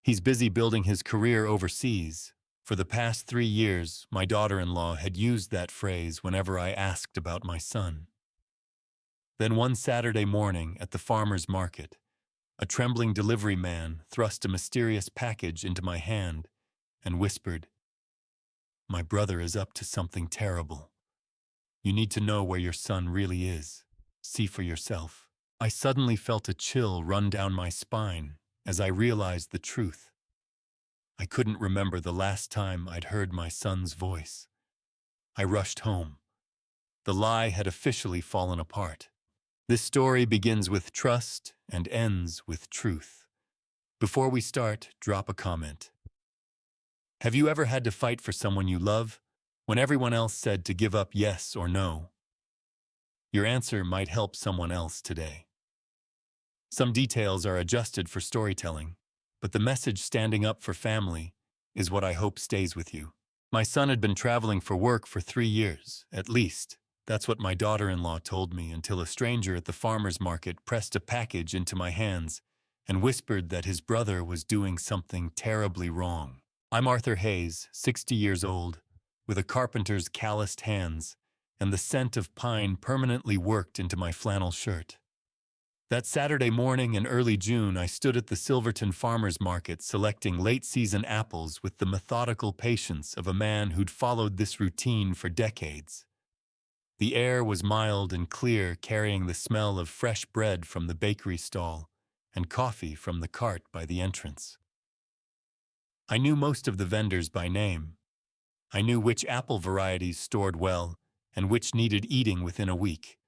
He's busy building his career overseas. For the past 3 years, my daughter-in-law had used that phrase whenever I asked about my son. Then one Saturday morning at the farmer's market, a trembling delivery man thrust a mysterious package into my hand and whispered, "My brother is up to something terrible. You need to know where your son really is. See for yourself." I suddenly felt a chill run down my spine as I realized the truth. I couldn't remember the last time I'd heard my son's voice. I rushed home. The lie had officially fallen apart. This story begins with trust and ends with truth. Before we start, drop a comment. Have you ever had to fight for someone you love when everyone else said to give up yes or no? Your answer might help someone else today. Some details are adjusted for storytelling, but the message standing up for family is what I hope stays with you. My son had been traveling for work for 3 years, at least. That's what my daughter-in-law told me until a stranger at the farmer's market pressed a package into my hands and whispered that his brother was doing something terribly wrong. I'm Arthur Hayes, 60 years old, with a carpenter's calloused hands and the scent of pine permanently worked into my flannel shirt. That Saturday morning in early June, I stood at the Silverton Farmers Market selecting late-season apples with the methodical patience of a man who'd followed this routine for decades. The air was mild and clear, carrying the smell of fresh bread from the bakery stall and coffee from the cart by the entrance. I knew most of the vendors by name. I knew which apple varieties stored well and which needed eating within a week.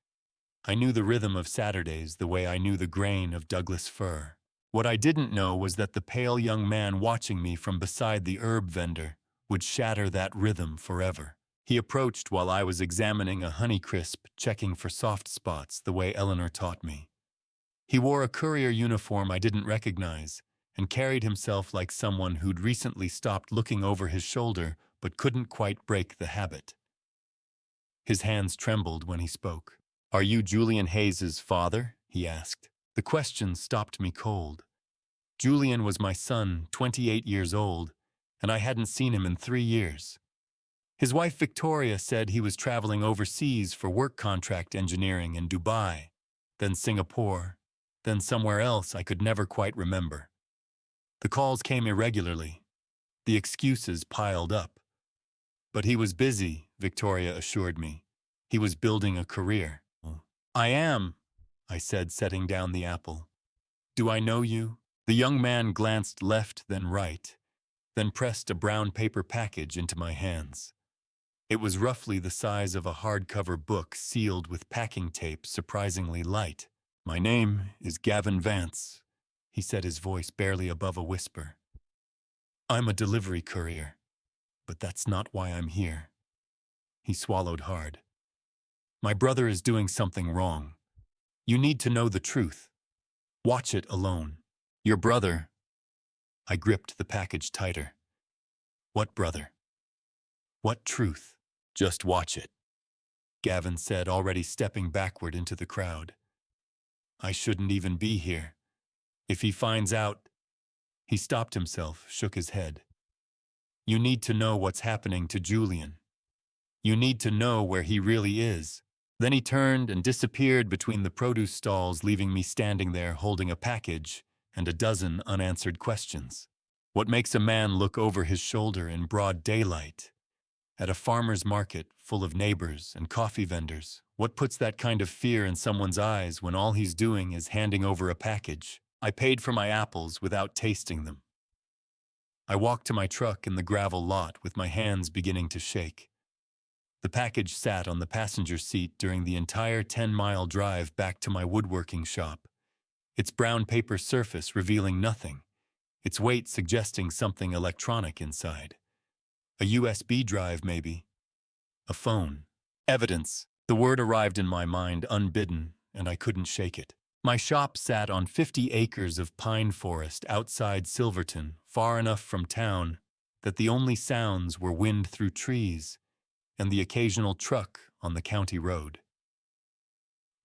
I knew the rhythm of Saturdays the way I knew the grain of Douglas fir. What I didn't know was that the pale young man watching me from beside the herb vendor would shatter that rhythm forever. He approached while I was examining a Honeycrisp, checking for soft spots the way Eleanor taught me. He wore a courier uniform I didn't recognize and carried himself like someone who'd recently stopped looking over his shoulder but couldn't quite break the habit. His hands trembled when he spoke. "Are you Julian Hayes's father?" he asked. The question stopped me cold. Julian was my son, 28 years old, and I hadn't seen him in 3 years. His wife Victoria said he was traveling overseas for work contract engineering in Dubai, then Singapore, then somewhere else I could never quite remember. The calls came irregularly. The excuses piled up. But he was busy, Victoria assured me. He was building a career. "I am," I said, setting down the apple. "Do I know you?" The young man glanced left then right, then pressed a brown paper package into my hands. It was roughly the size of a hardcover book sealed with packing tape surprisingly light. "My name is Gavin Vance," he said, his voice barely above a whisper. "I'm a delivery courier, but that's not why I'm here." He swallowed hard. "My brother is doing something wrong. You need to know the truth. Watch it alone. Your brother—" I gripped the package tighter. "What brother? What truth?" "Just watch it," Gavin said, already stepping backward into the crowd. "I shouldn't even be here. If he finds out—" He stopped himself, shook his head. "You need to know what's happening to Julian. You need to know where he really is." Then he turned and disappeared between the produce stalls, leaving me standing there holding a package and a dozen unanswered questions. What makes a man look over his shoulder in broad daylight? At a farmer's market full of neighbors and coffee vendors, what puts that kind of fear in someone's eyes when all he's doing is handing over a package? I paid for my apples without tasting them. I walked to my truck in the gravel lot with my hands beginning to shake. The package sat on the passenger seat during the entire 10-mile drive back to my woodworking shop, its brown paper surface revealing nothing, its weight suggesting something electronic inside. A USB drive, maybe. A phone. Evidence. The word arrived in my mind unbidden, and I couldn't shake it. My shop sat on 50 acres of pine forest outside Silverton, far enough from town that the only sounds were wind through trees and the occasional truck on the county road.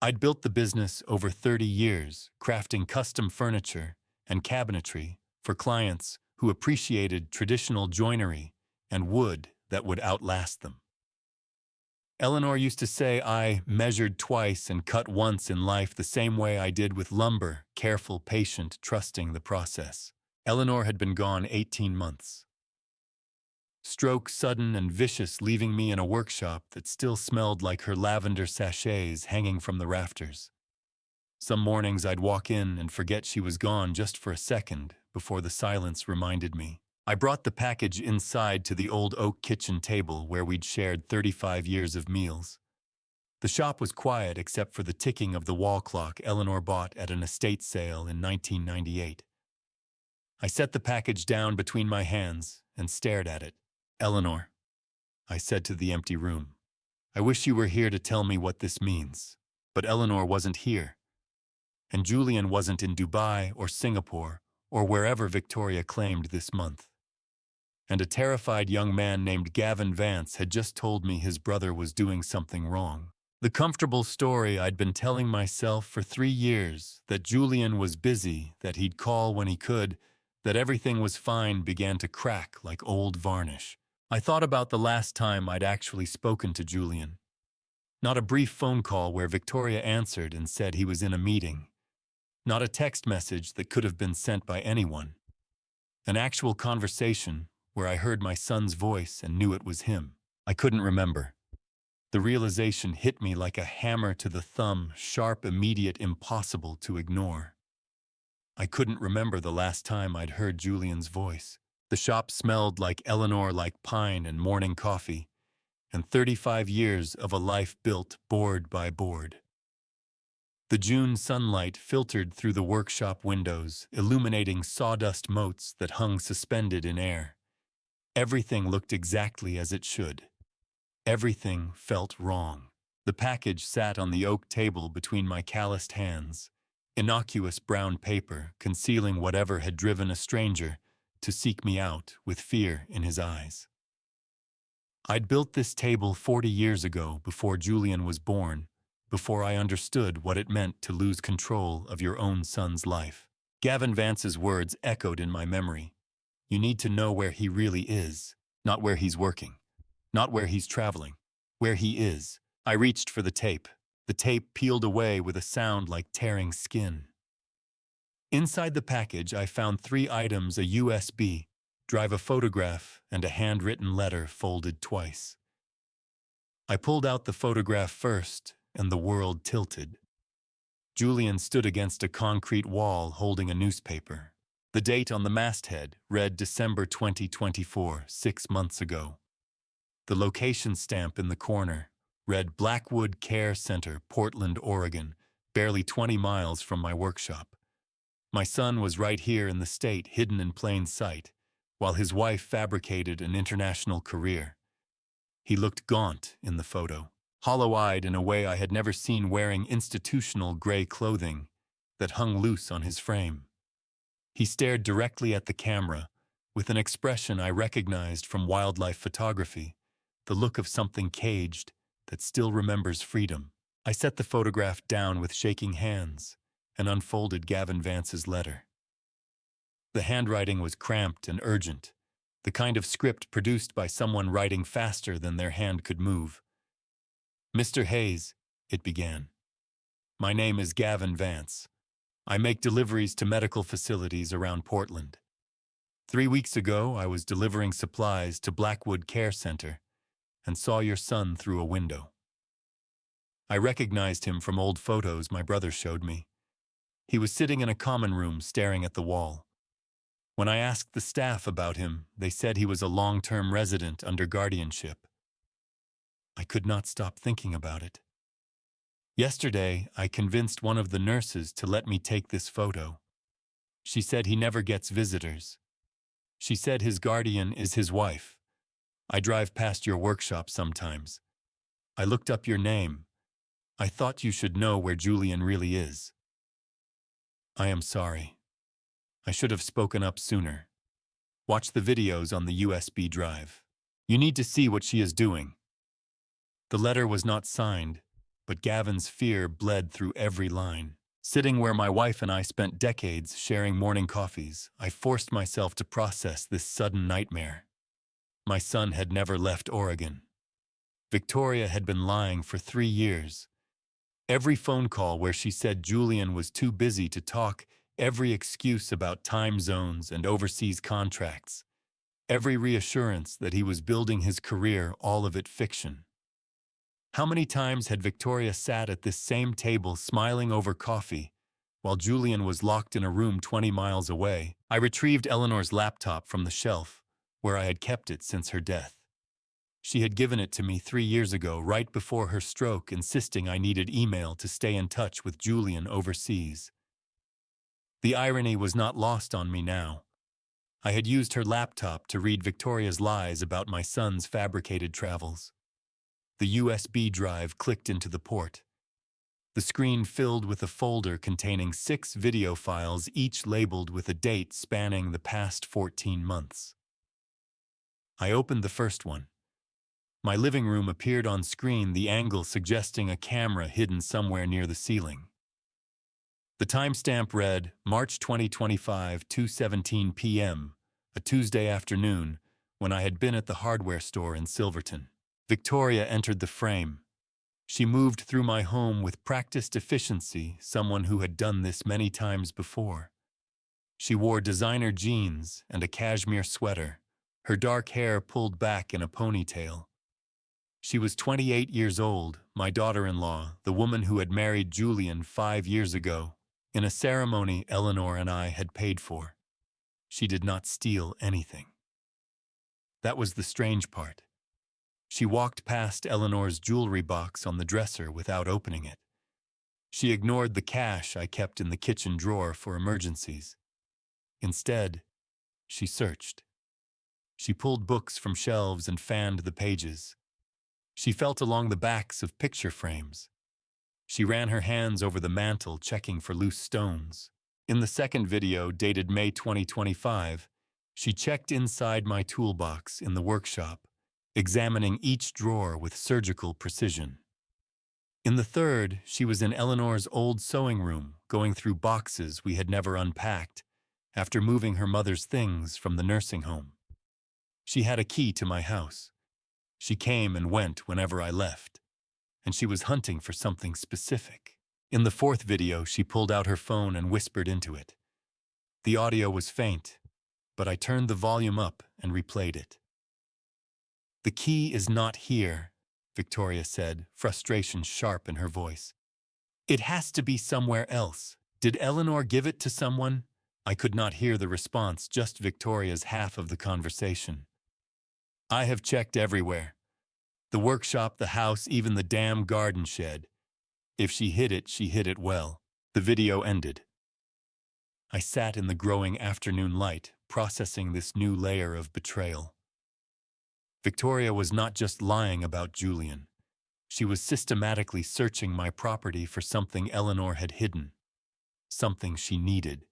I'd built the business over 30 years, crafting custom furniture and cabinetry for clients who appreciated traditional joinery and wood that would outlast them. Eleanor used to say I measured twice and cut once in life the same way I did with lumber, careful, patient, trusting the process. Eleanor had been gone 18 months. Stroke sudden and vicious, leaving me in a workshop that still smelled like her lavender sachets hanging from the rafters. Some mornings I'd walk in and forget she was gone just for a second before the silence reminded me. I brought the package inside to the old oak kitchen table where we'd shared 35 years of meals. The shop was quiet except for the ticking of the wall clock Eleanor bought at an estate sale in 1998. I set the package down between my hands and stared at it. Eleanor, I said to the empty room, I wish you were here to tell me what this means. But Eleanor wasn't here. And Julian wasn't in Dubai or Singapore or wherever Victoria claimed this month. And a terrified young man named Gavin Vance had just told me his brother was doing something wrong. The comfortable story I'd been telling myself for 3 years, that Julian was busy, that he'd call when he could, that everything was fine, began to crack like old varnish. I thought about the last time I'd actually spoken to Julian. Not a brief phone call where Victoria answered and said he was in a meeting. Not a text message that could have been sent by anyone. An actual conversation where I heard my son's voice and knew it was him. I couldn't remember. The realization hit me like a hammer to the thumb, sharp, immediate, impossible to ignore. I couldn't remember the last time I'd heard Julian's voice. The shop smelled like Eleanor, like pine and morning coffee, and 35 years of a life built board by board. The June sunlight filtered through the workshop windows, illuminating sawdust motes that hung suspended in air. Everything looked exactly as it should. Everything felt wrong. The package sat on the oak table between my calloused hands, innocuous brown paper concealing whatever had driven a stranger to seek me out with fear in his eyes. I'd built this table 40 years ago, before Julian was born, before I understood what it meant to lose control of your own son's life. Gavin Vance's words echoed in my memory. You need to know where he really is, not where he's working, not where he's traveling, where he is. I reached for the tape. The tape peeled away with a sound like tearing skin. Inside the package, I found 3 items: a USB drive, a photograph, and a handwritten letter folded twice. I pulled out the photograph first, and the world tilted. Julian stood against a concrete wall holding a newspaper. The date on the masthead read December 2024, 6 months ago. The location stamp in the corner read Blackwood Care Center, Portland, Oregon, barely 20 miles from my workshop. My son was right here in the state, hidden in plain sight, while his wife fabricated an international career. He looked gaunt in the photo, hollow-eyed in a way I had never seen, wearing institutional gray clothing that hung loose on his frame. He stared directly at the camera with an expression I recognized from wildlife photography, the look of something caged that still remembers freedom. I set the photograph down with shaking hands and unfolded Gavin Vance's letter. The handwriting was cramped and urgent, the kind of script produced by someone writing faster than their hand could move. Mr. Hayes, it began. My name is Gavin Vance. I make deliveries to medical facilities around Portland. 3 weeks ago, I was delivering supplies to Blackwood Care Center and saw your son through a window. I recognized him from old photos my brother showed me. He was sitting in a common room staring at the wall. When I asked the staff about him, they said he was a long-term resident under guardianship. I could not stop thinking about it. Yesterday, I convinced one of the nurses to let me take this photo. She said he never gets visitors. She said his guardian is his wife. I drive past your workshop sometimes. I looked up your name. I thought you should know where Julian really is. I am sorry. I should have spoken up sooner. Watch the videos on the USB drive. You need to see what she is doing. The letter was not signed, but Gavin's fear bled through every line. Sitting where my wife and I spent decades sharing morning coffees, I forced myself to process this sudden nightmare. My son had never left Oregon. Victoria had been lying for 3 years. Every phone call where she said Julian was too busy to talk, every excuse about time zones and overseas contracts, every reassurance that he was building his career, all of it fiction. How many times had Victoria sat at this same table smiling over coffee, while Julian was locked in a room 20 miles away? I retrieved Eleanor's laptop from the shelf, where I had kept it since her death. She had given it to me 3 years ago, right before her stroke, insisting I needed email to stay in touch with Julian overseas. The irony was not lost on me now. I had used her laptop to read Victoria's lies about my son's fabricated travels. The USB drive clicked into the port. The screen filled with a folder containing 6 video files, each labeled with a date spanning the past 14 months. I opened the first one. My living room appeared on screen, the angle suggesting a camera hidden somewhere near the ceiling. The timestamp read, March 2025, 2:17 p.m., a Tuesday afternoon, when I had been at the hardware store in Silverton. Victoria entered the frame. She moved through my home with practiced efficiency, someone who had done this many times before. She wore designer jeans and a cashmere sweater, her dark hair pulled back in a ponytail. She was 28 years old, my daughter-in-law, the woman who had married Julian 5 years ago, in a ceremony Eleanor and I had paid for. She did not steal anything. That was the strange part. She walked past Eleanor's jewelry box on the dresser without opening it. She ignored the cash I kept in the kitchen drawer for emergencies. Instead, she searched. She pulled books from shelves and fanned the pages. She felt along the backs of picture frames. She ran her hands over the mantel, checking for loose stones. In the second video, dated May 2025, she checked inside my toolbox in the workshop, examining each drawer with surgical precision. In the third, she was in Eleanor's old sewing room, going through boxes we had never unpacked, after moving her mother's things from the nursing home. She had a key to my house. She came and went whenever I left, and she was hunting for something specific. In the fourth video, she pulled out her phone and whispered into it. The audio was faint, but I turned the volume up and replayed it. "The key is not here," Victoria said, frustration sharp in her voice. "It has to be somewhere else. Did Eleanor give it to someone?" I could not hear the response, just Victoria's half of the conversation. "I have checked everywhere. The workshop, the house, even the damn garden shed. If she hid it well." The video ended. I sat in the growing afternoon light, processing this new layer of betrayal. Victoria was not just lying about Julian. She was systematically searching my property for something Eleanor had hidden, something she needed,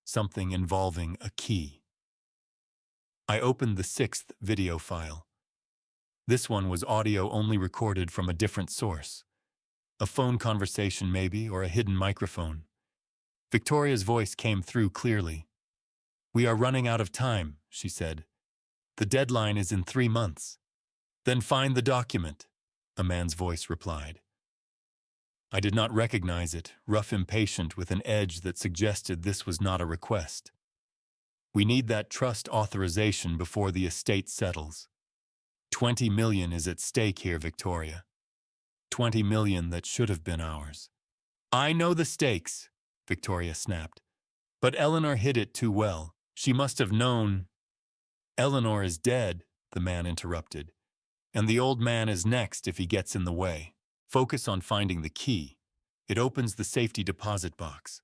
something involving a key. I opened the 6th video file. This one was audio only, recorded from a different source. A phone conversation maybe, or a hidden microphone. Victoria's voice came through clearly. "We are running out of time," she said. "The deadline is in 3 months." "Then find the document," a man's voice replied. I did not recognize it, rough, impatient, with an edge that suggested this was not a request. "We need that trust authorization before the estate settles. 20 million is at stake here, Victoria. 20 million that should have been ours." "I know the stakes," Victoria snapped. "But Eleanor hid it too well. She must have known." "Eleanor is dead," the man interrupted. "And the old man is next if he gets in the way. Focus on finding the key. It opens the safety deposit box.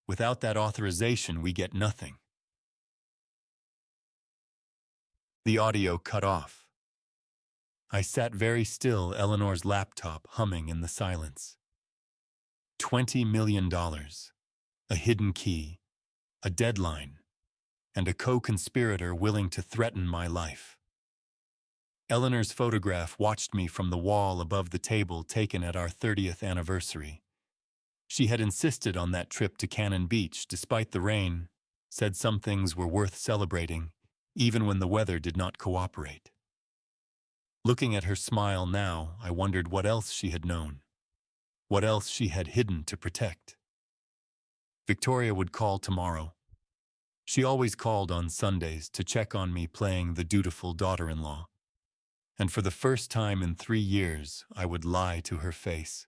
Without that authorization, we get nothing." The audio cut off. I sat very still, Eleanor's laptop humming in the silence. $20 million, a hidden key, a deadline, and a co-conspirator willing to threaten my life. Eleanor's photograph watched me from the wall above the table taken at our 30th anniversary. She had insisted on that trip to Cannon Beach despite the rain, said some things were worth celebrating, even when the weather did not cooperate. Looking at her smile now, I wondered what else she had known, what else she had hidden to protect. Victoria would call tomorrow. She always called on Sundays to check on me playing the dutiful daughter-in-law. And for the first time in 3 years, I would lie to her face.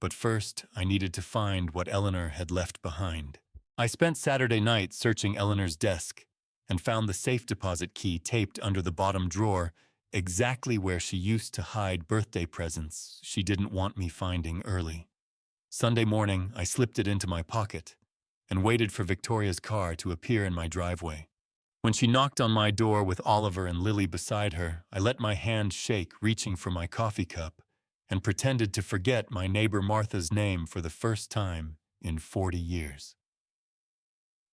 But first, I needed to find what Eleanor had left behind. I spent Saturday night searching Eleanor's desk and found the safe deposit key taped under the bottom drawer, exactly where she used to hide birthday presents she didn't want me finding early. Sunday morning, I slipped it into my pocket and waited for Victoria's car to appear in my driveway. When she knocked on my door with Oliver and Lily beside her, I let my hand shake, reaching for my coffee cup, and pretended to forget my neighbor Martha's name for the first time in 40 years.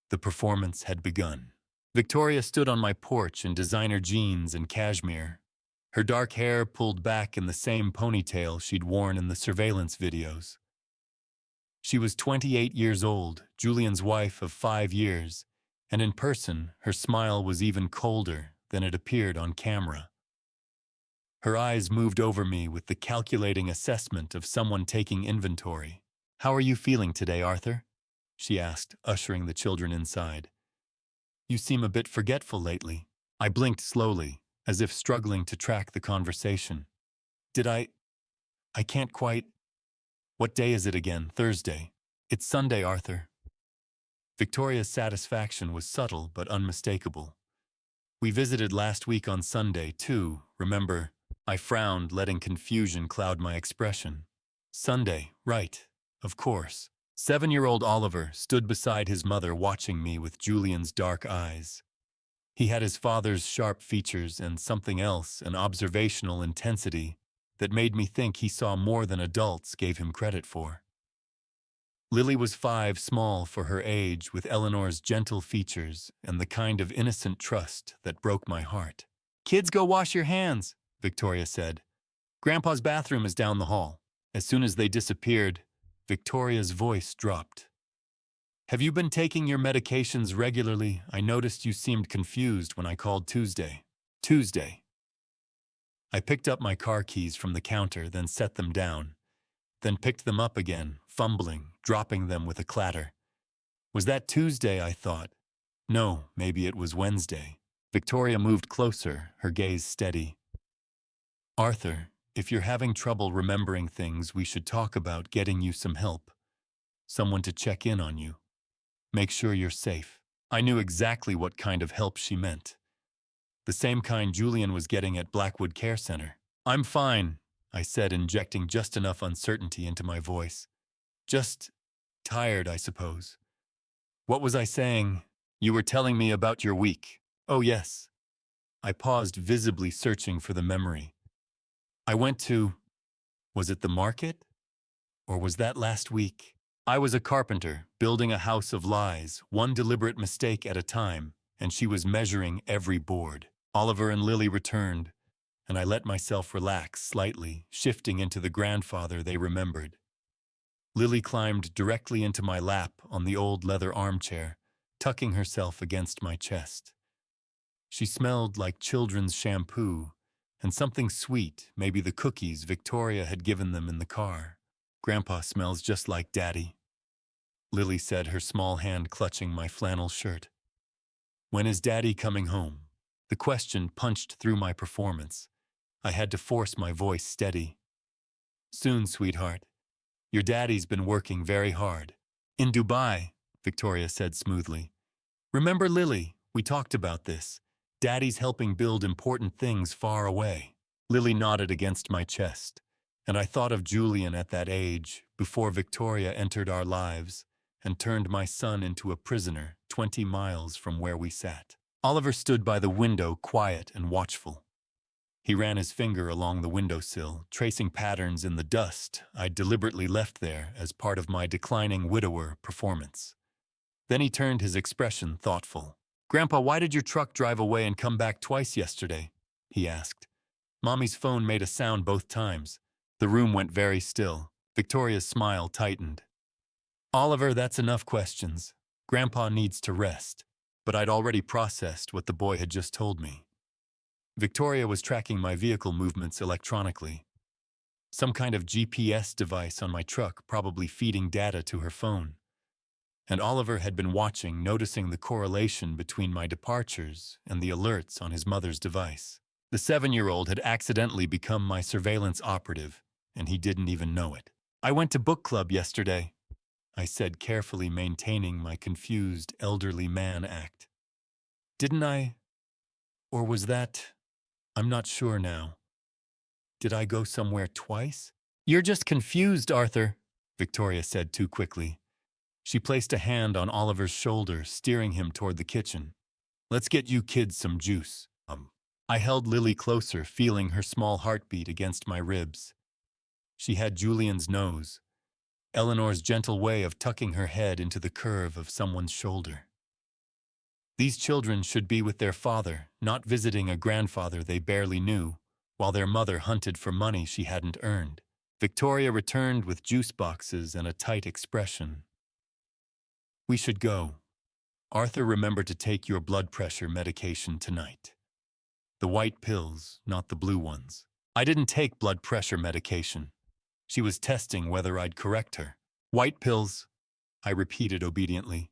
The performance had begun. Victoria stood on my porch in designer jeans and cashmere, her dark hair pulled back in the same ponytail she'd worn in the surveillance videos. She was 28 years old, Julian's wife of 5 years, and in person, her smile was even colder than it appeared on camera. Her eyes moved over me with the calculating assessment of someone taking inventory. "How are you feeling today, Arthur?" she asked, ushering the children inside. "You seem a bit forgetful lately." I blinked slowly, as if struggling to track the conversation. "Did I can't quite. What day is it again? Thursday." "It's Sunday, Arthur." Victoria's satisfaction was subtle but unmistakable. "We visited last week on Sunday, too, remember?" I frowned, letting confusion cloud my expression. "Sunday, right, of course." 7-year-old Oliver stood beside his mother watching me with Julian's dark eyes. He had his father's sharp features and something else, an observational intensity, that made me think he saw more than adults gave him credit for. Lily was 5, small for her age, with Eleanor's gentle features and the kind of innocent trust that broke my heart. "Kids, go wash your hands," Victoria said. "Grandpa's bathroom is down the hall." As soon as they disappeared, Victoria's voice dropped. "Have you been taking your medications regularly? I noticed you seemed confused when I called Tuesday." "Tuesday." I picked up my car keys from the counter, then set them down, then picked them up again, fumbling, dropping them with a clatter. Was that Tuesday, I thought? No, maybe it was Wednesday. Victoria moved closer, her gaze steady. "Arthur, if you're having trouble remembering things, we should talk about getting you some help. Someone to check in on you. Make sure you're safe." I knew exactly what kind of help she meant. The same kind Julian was getting at Blackwood Care Center. "I'm fine," I said, injecting just enough uncertainty into my voice. "Just tired, I suppose." "What was I saying? You were telling me about your week." "Oh, yes." I paused, visibly searching for the memory. "I went to... was it the market? Or was that last week? I was a carpenter, building a house of lies, one deliberate mistake at a time, and she was measuring every board." Oliver and Lily returned, and I let myself relax slightly, shifting into the grandfather they remembered. Lily climbed directly into my lap on the old leather armchair, tucking herself against my chest. She smelled like children's shampoo, and something sweet, maybe the cookies Victoria had given them in the car. "Grandpa smells just like Daddy," Lily said, her small hand clutching my flannel shirt. "When is Daddy coming home?" The question punched through my performance. I had to force my voice steady. "Soon, sweetheart. Your daddy's been working very hard." "In Dubai," Victoria said smoothly. "Remember, Lily, we talked about this. Daddy's helping build important things far away." Lily nodded against my chest, and I thought of Julian at that age, before Victoria entered our lives and turned my son into a prisoner 20 miles from where we sat. Oliver stood by the window, quiet and watchful. He ran his finger along the windowsill, tracing patterns in the dust I'd deliberately left there as part of my declining widower performance. Then he turned, his expression thoughtful. "Grandpa, why did your truck drive away and come back twice yesterday?" he asked. Mommy's phone made a sound both times. The room went very still. Victoria's smile tightened. Oliver, that's enough questions. Grandpa needs to rest. But I'd already processed what the boy had just told me. Victoria was tracking my vehicle movements electronically. Some kind of GPS device on my truck, probably feeding data to her phone. And Oliver had been watching, noticing the correlation between my departures and the alerts on his mother's device. The 7-year-old had accidentally become my surveillance operative, and he didn't even know it. I went to book club yesterday, I said, carefully maintaining my confused elderly man act. Didn't I? Or was that? I'm not sure now. Did I go somewhere twice? You're just confused, Arthur, Victoria said too quickly. She placed a hand on Oliver's shoulder, steering him toward the kitchen. Let's get you kids some juice. I held Lily closer, feeling her small heartbeat against my ribs. She had Julian's nose, Eleanor's gentle way of tucking her head into the curve of someone's shoulder. These children should be with their father, not visiting a grandfather they barely knew, while their mother hunted for money she hadn't earned. Victoria returned with juice boxes and a tight expression. We should go. Arthur, remember to take your blood pressure medication tonight. The white pills, not the blue ones. I didn't take blood pressure medication. She was testing whether I'd correct her. White pills, I repeated obediently.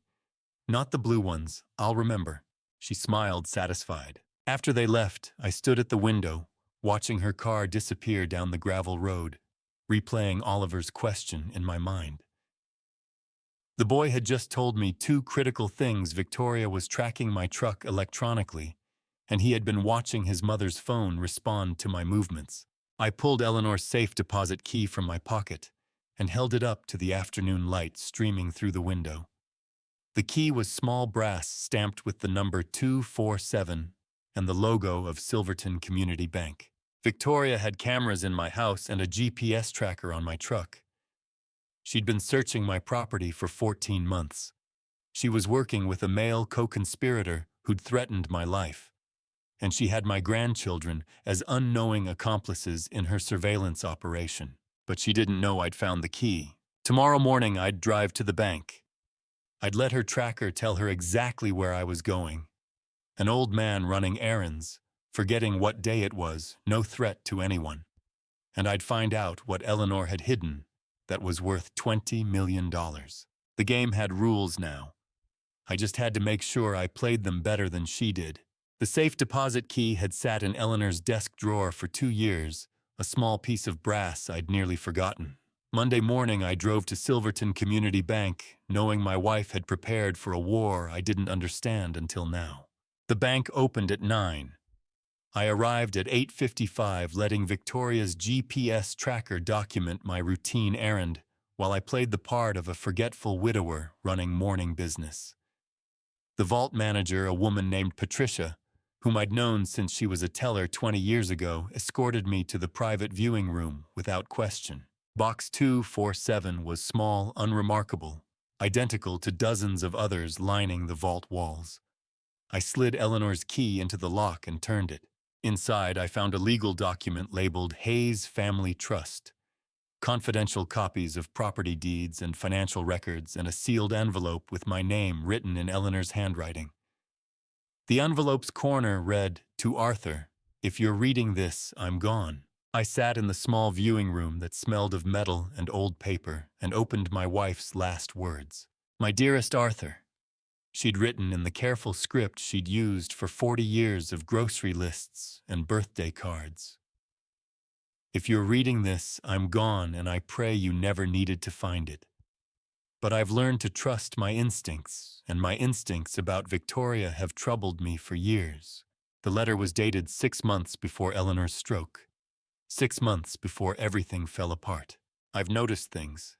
Not the blue ones, I'll remember. She smiled, satisfied. After they left, I stood at the window, watching her car disappear down the gravel road, replaying Oliver's question in my mind. The boy had just told me 2 critical things. Victoria was tracking my truck electronically, and he had been watching his mother's phone respond to my movements. I pulled Eleanor's safe deposit key from my pocket and held it up to the afternoon light streaming through the window. The key was small brass stamped with the number 247 and the logo of Silverton Community Bank. Victoria had cameras in my house and a GPS tracker on my truck. She'd been searching my property for 14 months. She was working with a male co-conspirator who'd threatened my life. And she had my grandchildren as unknowing accomplices in her surveillance operation. But she didn't know I'd found the key. Tomorrow morning, I'd drive to the bank. I'd let her tracker tell her exactly where I was going. An old man running errands, forgetting what day it was, no threat to anyone. And I'd find out what Eleanor had hidden that was worth $20 million. The game had rules now. I just had to make sure I played them better than she did. The safe deposit key had sat in Eleanor's desk drawer for 2 years, a small piece of brass I'd nearly forgotten. Monday morning, I drove to Silverton Community Bank, knowing my wife had prepared for a war I didn't understand until now. The bank opened at 9. I arrived at 8:55, letting Victoria's GPS tracker document my routine errand while I played the part of a forgetful widower running morning business. The vault manager, a woman named Patricia, whom I'd known since she was a teller 20 years ago, escorted me to the private viewing room without question. Box 247 was small, unremarkable, identical to dozens of others lining the vault walls. I slid Eleanor's key into the lock and turned it. Inside, I found a legal document labeled Hayes Family Trust, confidential copies of property deeds and financial records, and a sealed envelope with my name written in Eleanor's handwriting. The envelope's corner read, "To Arthur, if you're reading this, I'm gone." I sat in the small viewing room that smelled of metal and old paper and opened my wife's last words. "My dearest Arthur," she'd written in the careful script she'd used for 40 years of grocery lists and birthday cards. "If you're reading this, I'm gone, and I pray you never needed to find it. But I've learned to trust my instincts, and my instincts about Victoria have troubled me for years." The letter was dated 6 months before Eleanor's stroke. 6 months before everything fell apart. I've noticed things.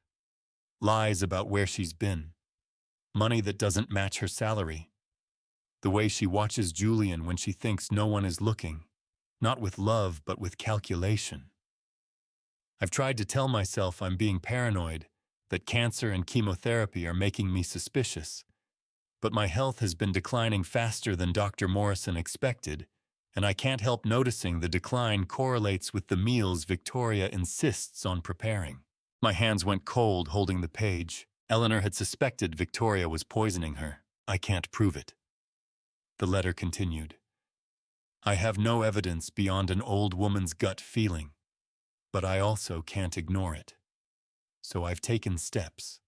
Lies about where she's been. Money that doesn't match her salary. The way she watches Julian when she thinks no one is looking. Not with love, but with calculation. I've tried to tell myself I'm being paranoid, that cancer and chemotherapy are making me suspicious. But my health has been declining faster than Dr. Morrison expected, and I can't help noticing the decline correlates with the meals Victoria insists on preparing. My hands went cold holding the page. Eleanor had suspected Victoria was poisoning her. I can't prove it. The letter continued. I have no evidence beyond an old woman's gut feeling, but I also can't ignore it. So I've taken steps.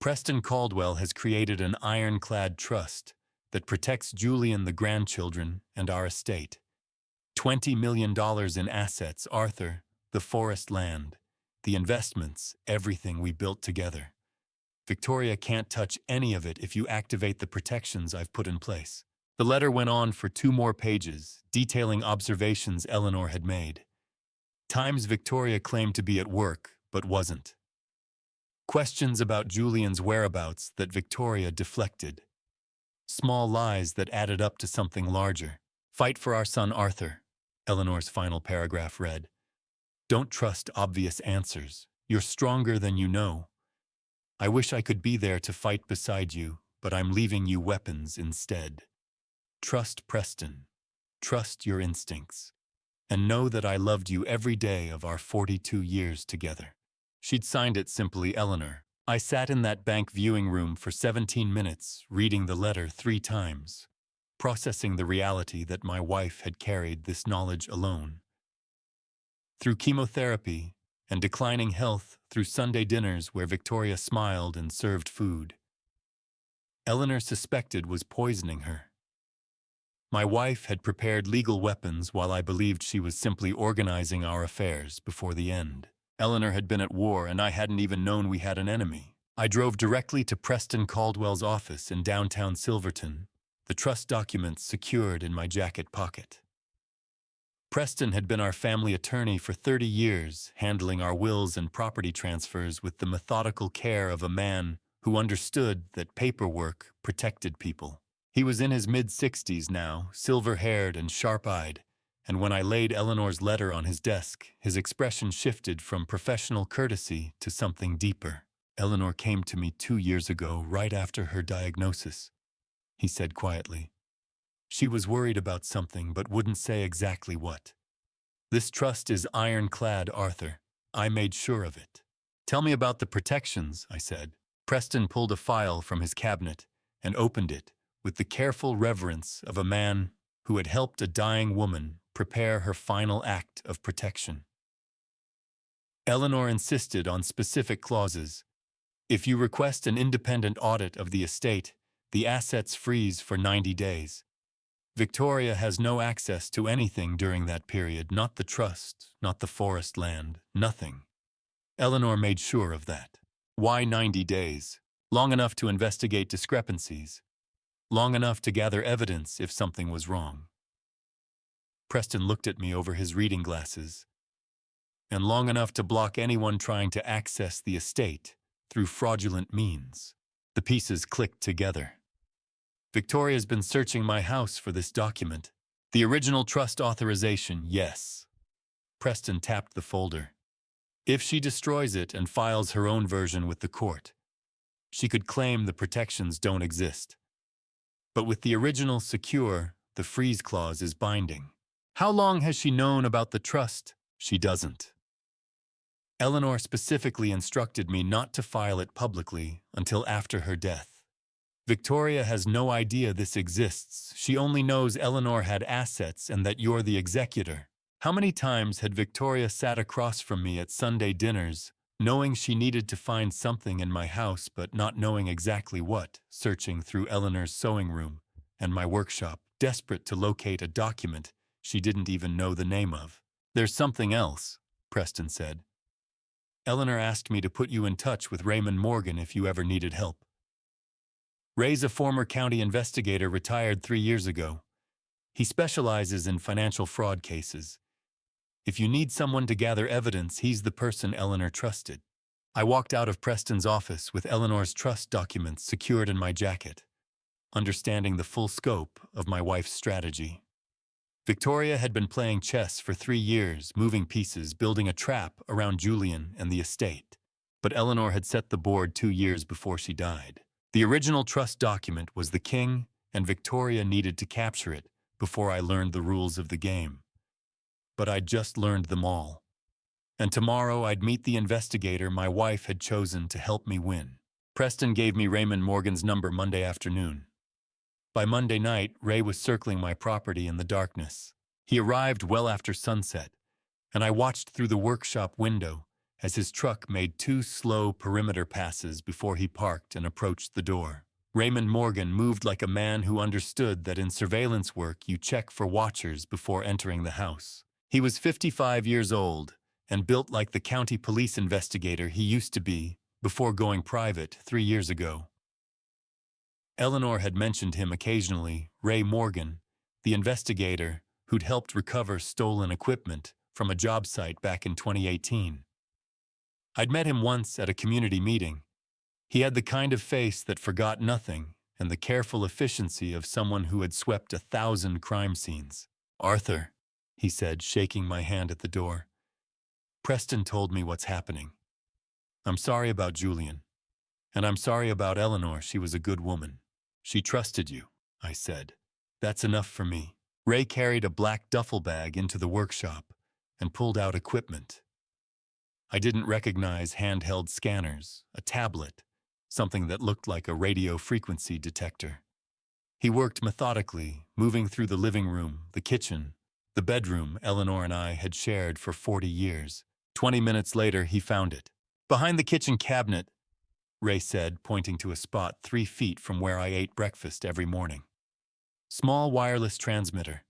Preston Caldwell has created an ironclad trust that protects Julian, the grandchildren, and our estate. $20 million in assets, Arthur, the forest land, the investments, everything we built together. Victoria can't touch any of it if you activate the protections I've put in place. The letter went on for 2 more pages, detailing observations Eleanor had made. Times Victoria claimed to be at work, but wasn't. Questions about Julian's whereabouts that Victoria deflected. Small lies that added up to something larger. Fight for our son Arthur, Eleanor's final paragraph read. Don't trust obvious answers. You're stronger than you know. I wish I could be there to fight beside you, but I'm leaving you weapons instead. Trust Preston. Trust your instincts. And know that I loved you every day of our 42 years together. She'd signed it simply Eleanor. I sat in that bank viewing room for 17 minutes, reading the letter 3 times, processing the reality that my wife had carried this knowledge alone. Through chemotherapy and declining health, through Sunday dinners where Victoria smiled and served food, Eleanor suspected was poisoning her. My wife had prepared legal weapons while I believed she was simply organizing our affairs before the end. Eleanor had been at war and I hadn't even known we had an enemy. I drove directly to Preston Caldwell's office in downtown Silverton, the trust documents secured in my jacket pocket. Preston had been our family attorney for 30 years, handling our wills and property transfers with the methodical care of a man who understood that paperwork protected people. He was in his mid-60s now, silver-haired and sharp-eyed, and when I laid Eleanor's letter on his desk, his expression shifted from professional courtesy to something deeper. Eleanor came to me 2 years ago, right after her diagnosis, he said quietly. She was worried about something but wouldn't say exactly what. This trust is ironclad, Arthur. I made sure of it. Tell me about the protections, I said. Preston pulled a file from his cabinet and opened it with the careful reverence of a man who had helped a dying woman prepare her final act of protection. Eleanor insisted on specific clauses. If you request an independent audit of the estate, the assets freeze for 90 days. Victoria has no access to anything during that period, not the trust, not the forest land, nothing. Eleanor made sure of that. Why 90 days? Long enough to investigate discrepancies. Long enough to gather evidence if something was wrong. Preston looked at me over his reading glasses. And long enough to block anyone trying to access the estate through fraudulent means. The pieces clicked together. Victoria's been searching my house for this document. The original trust authorization, yes. Preston tapped the folder. If she destroys it and files her own version with the court, she could claim the protections don't exist. But with the original secure, the freeze clause is binding. How long has she known about the trust? She doesn't. Eleanor specifically instructed me not to file it publicly until after her death. Victoria has no idea this exists. She only knows Eleanor had assets and that you're the executor. How many times had Victoria sat across from me at Sunday dinners, knowing she needed to find something in my house but not knowing exactly what, searching through Eleanor's sewing room and my workshop, desperate to locate a document she didn't even know the name of. There's something else, Preston said. Eleanor asked me to put you in touch with Raymond Morgan if you ever needed help. Ray's a former county investigator retired 3 years ago. He specializes in financial fraud cases. If you need someone to gather evidence, he's the person Eleanor trusted. I walked out of Preston's office with Eleanor's trust documents secured in my jacket, understanding the full scope of my wife's strategy. Victoria had been playing chess for 3 years, moving pieces, building a trap around Julian and the estate. But Eleanor had set the board 2 years before she died. The original trust document was the king, and Victoria needed to capture it before I learned the rules of the game. But I'd just learned them all. And tomorrow I'd meet the investigator my wife had chosen to help me win. Preston gave me Raymond Morgan's number Monday afternoon. By Monday night, Ray was circling my property in the darkness. He arrived well after sunset, and I watched through the workshop window as his truck made 2 slow perimeter passes before he parked and approached the door. Raymond Morgan moved like a man who understood that in surveillance work you check for watchers before entering the house. He was 55 years old and built like the county police investigator he used to be before going private 3 years ago. Eleanor had mentioned him occasionally, Ray Morgan, the investigator who'd helped recover stolen equipment from a job site back in 2018. I'd met him once at a community meeting. He had the kind of face that forgot nothing and the careful efficiency of someone who had swept 1,000 crime scenes. "Arthur," he said, shaking my hand at the door. "Preston told me what's happening. I'm sorry about Julian, and I'm sorry about Eleanor. She was a good woman. She trusted you," I said. "That's enough for me." Ray carried a black duffel bag into the workshop and pulled out equipment. I didn't recognize handheld scanners, a tablet, something that looked like a radio frequency detector. He worked methodically, moving through the living room, the kitchen, the bedroom Eleanor and I had shared for 40 years. 20 minutes later, he found it. "Behind the kitchen cabinet," Ray said, pointing to a spot 3 feet from where I ate breakfast every morning. "Small wireless transmitter.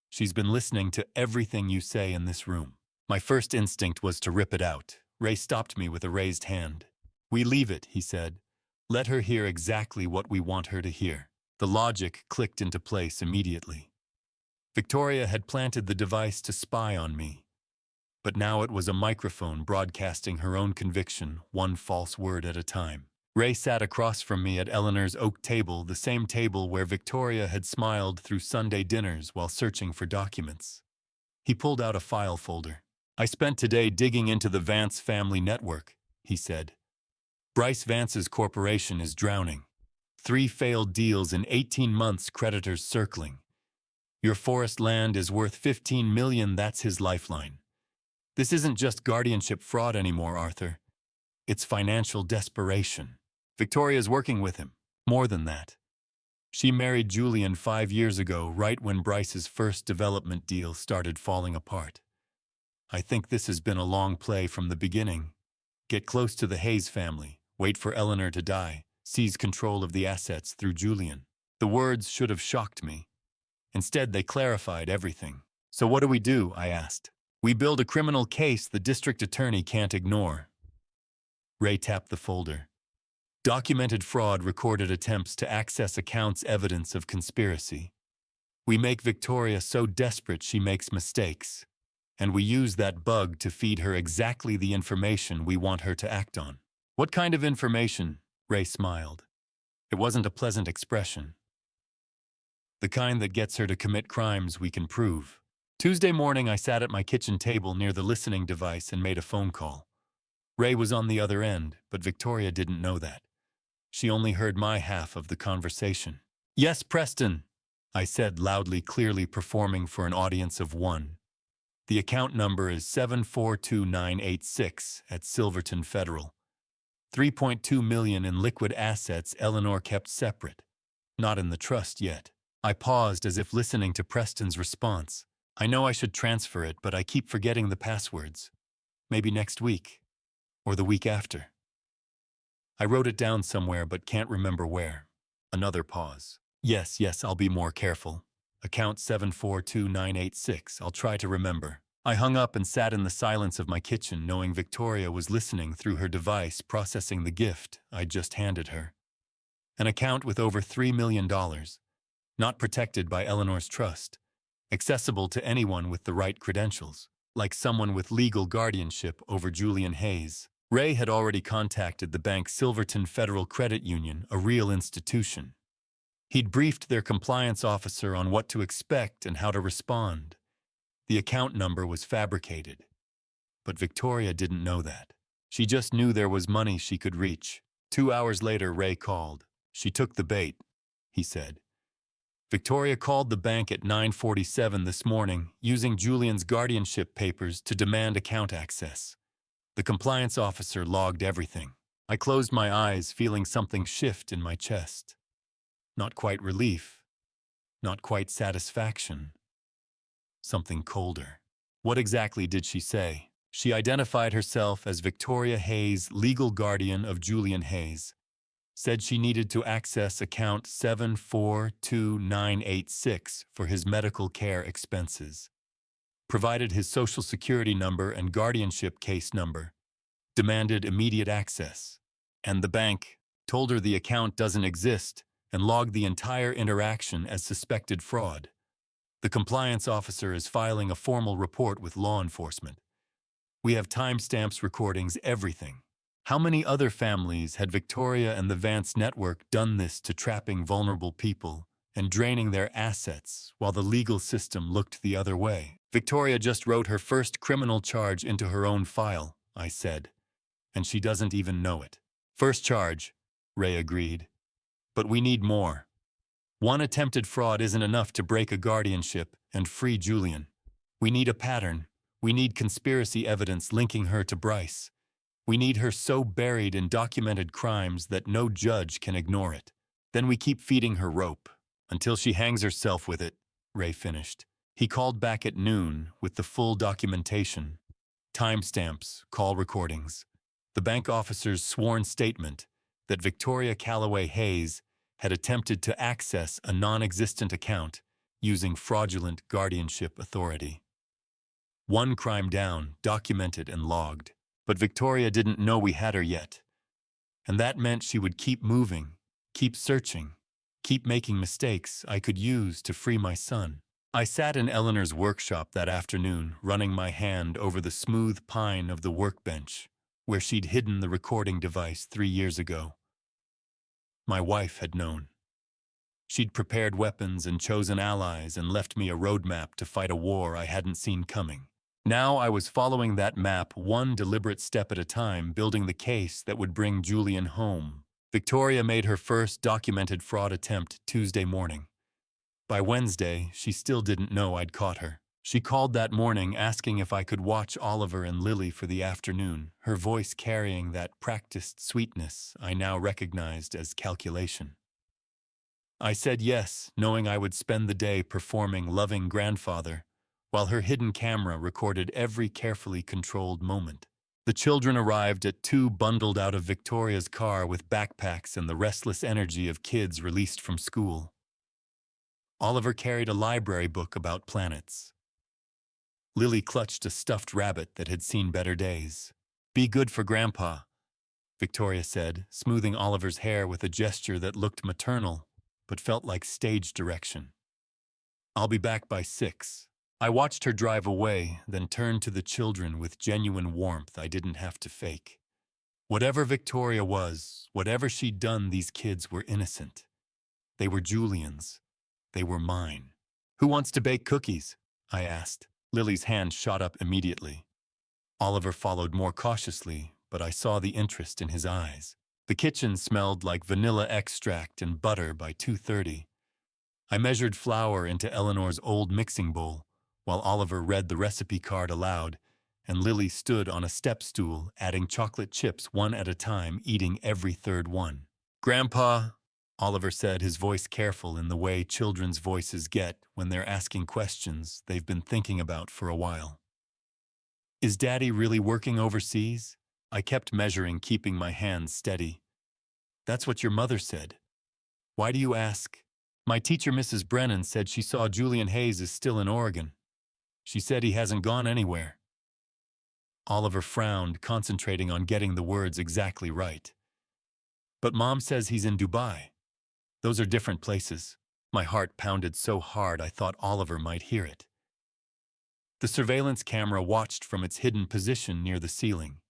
She's been listening to everything you say in this room." My first instinct was to rip it out. Ray stopped me with a raised hand. "We leave it," he said. "Let her hear exactly what we want her to hear." The logic clicked into place immediately. Victoria had planted the device to spy on me, but now it was a microphone broadcasting her own conviction, one false word at a time. Ray sat across from me at Eleanor's oak table, the same table where Victoria had smiled through Sunday dinners while searching for documents. He pulled out a file folder. "I spent today digging into the Vance family network," he said. "Bryce Vance's corporation is drowning. 3 failed deals in 18 months, creditors circling. Your forest land is worth $15 million, that's his lifeline. This isn't just guardianship fraud anymore, Arthur. It's financial desperation. Victoria's working with him. More than that. She married Julian 5 years ago, right when Bryce's first development deal started falling apart. I think this has been a long play from the beginning. Get close to the Hayes family, wait for Eleanor to die, seize control of the assets through Julian." The words should have shocked me. Instead, they clarified everything. "So what do we do?" I asked. "We build a criminal case the district attorney can't ignore." Ray tapped the folder. "Documented fraud, recorded attempts to access accounts, evidence of conspiracy. We make Victoria so desperate she makes mistakes, and we use that bug to feed her exactly the information we want her to act on." "What kind of information?" Ray smiled. It wasn't a pleasant expression. "The kind that gets her to commit crimes we can prove." Tuesday morning, I sat at my kitchen table near the listening device and made a phone call. Ray was on the other end, but Victoria didn't know that. She only heard my half of the conversation. "Yes, Preston," I said loudly, clearly performing for an audience of 1. "The account number is 742,986 at Silverton Federal. 3.2 million in liquid assets Eleanor kept separate. Not in the trust yet." I paused as if listening to Preston's response. "I know I should transfer it, but I keep forgetting the passwords. Maybe next week. Or the week after. I wrote it down somewhere but can't remember where." Another pause. Yes, I'll be more careful. Account 742,986. I'll try to remember." I hung up and sat in the silence of my kitchen, knowing Victoria was listening through her device, processing the gift I'd just handed her. An account with over $3 million. Not protected by Eleanor's trust. Accessible to anyone with the right credentials. Like someone with legal guardianship over Julian Hayes. Ray had already contacted the bank Silverton Federal Credit Union, a real institution. He'd briefed their compliance officer on what to expect and how to respond. The account number was fabricated. But Victoria didn't know that. She just knew there was money she could reach. 2 hours later, Ray called. "She took the bait," he said. Victoria called the bank at 9:47 this morning, using Julian's guardianship papers to demand account access. The compliance officer logged everything. I closed my eyes, feeling something shift in my chest. Not quite relief, not quite satisfaction. Something colder. What exactly did she say? She identified herself as Victoria Hayes, legal guardian of Julian Hayes. Said she needed to access account 742986 for his medical care expenses. Provided his social security number and guardianship case number. Demanded immediate access. And the bank told her the account doesn't exist and logged the entire interaction as suspected fraud. The compliance officer is filing a formal report with law enforcement. We have timestamps, recordings, everything. How many other families had Victoria and the Vance network done this to, trapping vulnerable people and draining their assets while the legal system looked the other way? Victoria just wrote her first criminal charge into her own file, I said, and she doesn't even know it. First charge, Ray agreed. But we need more. One attempted fraud isn't enough to break a guardianship and free Julian. We need a pattern. We need conspiracy evidence linking her to Bryce. We need her so buried in documented crimes that no judge can ignore it. Then we keep feeding her rope until she hangs herself with it, Ray finished. He called back at noon with the full documentation. Timestamps, call recordings. The bank officer's sworn statement that Victoria Calloway Hayes had attempted to access a non-existent account using fraudulent guardianship authority. One crime down, documented and logged. But Victoria didn't know we had her yet. And that meant she would keep moving, keep searching, keep making mistakes I could use to free my son. I sat in Eleanor's workshop that afternoon, running my hand over the smooth pine of the workbench, where she'd hidden the recording device 3 years ago. My wife had known. She'd prepared weapons and chosen allies and left me a roadmap to fight a war I hadn't seen coming. Now I was following that map one deliberate step at a time, building the case that would bring Julian home. Victoria made her first documented fraud attempt Tuesday morning. By Wednesday, she still didn't know I'd caught her. She called that morning asking if I could watch Oliver and Lily for the afternoon, her voice carrying that practiced sweetness I now recognized as calculation. I said yes, knowing I would spend the day performing loving grandfather, while her hidden camera recorded every carefully controlled moment. The children arrived at 2 bundled out of Victoria's car with backpacks and the restless energy of kids released from school. Oliver carried a library book about planets. Lily clutched a stuffed rabbit that had seen better days. "Be good for Grandpa," Victoria said, smoothing Oliver's hair with a gesture that looked maternal, but felt like stage direction. "I'll be back by 6. I watched her drive away, then turned to the children with genuine warmth I didn't have to fake. Whatever Victoria was, whatever she'd done, these kids were innocent. They were Julian's. They were mine. "Who wants to bake cookies?" I asked. Lily's hand shot up immediately. Oliver followed more cautiously, but I saw the interest in his eyes. The kitchen smelled like vanilla extract and butter by 2:30. I measured flour into Eleanor's old mixing bowl, while Oliver read the recipe card aloud, and Lily stood on a step stool, adding chocolate chips one at a time, eating every third one. "Grandpa," Oliver said, his voice careful in the way children's voices get when they're asking questions they've been thinking about for a while. "Is Daddy really working overseas?" I kept measuring, keeping my hands steady. "That's what your mother said. Why do you ask?" "My teacher, Mrs. Brennan, said she saw Julian Hayes is still in Oregon. She said he hasn't gone anywhere." Oliver frowned, concentrating on getting the words exactly right. "But Mom says he's in Dubai. Those are different places." My heart pounded so hard I thought Oliver might hear it. The surveillance camera watched from its hidden position near the ceiling.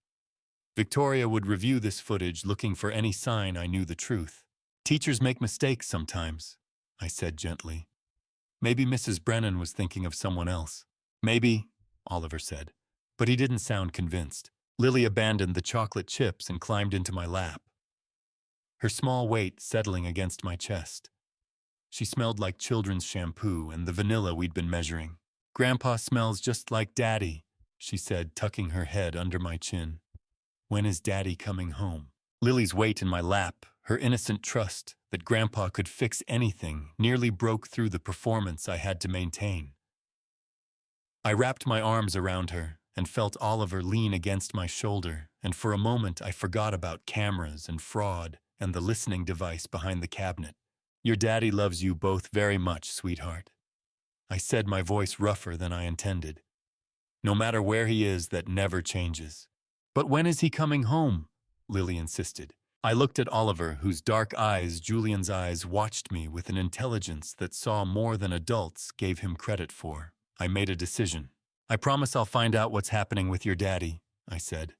Victoria would review this footage, looking for any sign I knew the truth. "Teachers make mistakes sometimes," I said gently. "Maybe Mrs. Brennan was thinking of someone else." "Maybe," Oliver said, but he didn't sound convinced. Lily abandoned the chocolate chips and climbed into my lap, her small weight settling against my chest. She smelled like children's shampoo and the vanilla we'd been measuring. "Grandpa smells just like Daddy," she said, tucking her head under my chin. "When is Daddy coming home?" Lily's weight in my lap, her innocent trust that Grandpa could fix anything, nearly broke through the performance I had to maintain. I wrapped my arms around her and felt Oliver lean against my shoulder, and for a moment I forgot about cameras and fraud and the listening device behind the cabinet. "Your daddy loves you both very much, sweetheart," I said, my voice rougher than I intended. "No matter where he is, that never changes." "But when is he coming home?" Lily insisted. I looked at Oliver, whose dark eyes, Julian's eyes, watched me with an intelligence that saw more than adults gave him credit for. I made a decision. "I promise I'll find out what's happening with your daddy," I said.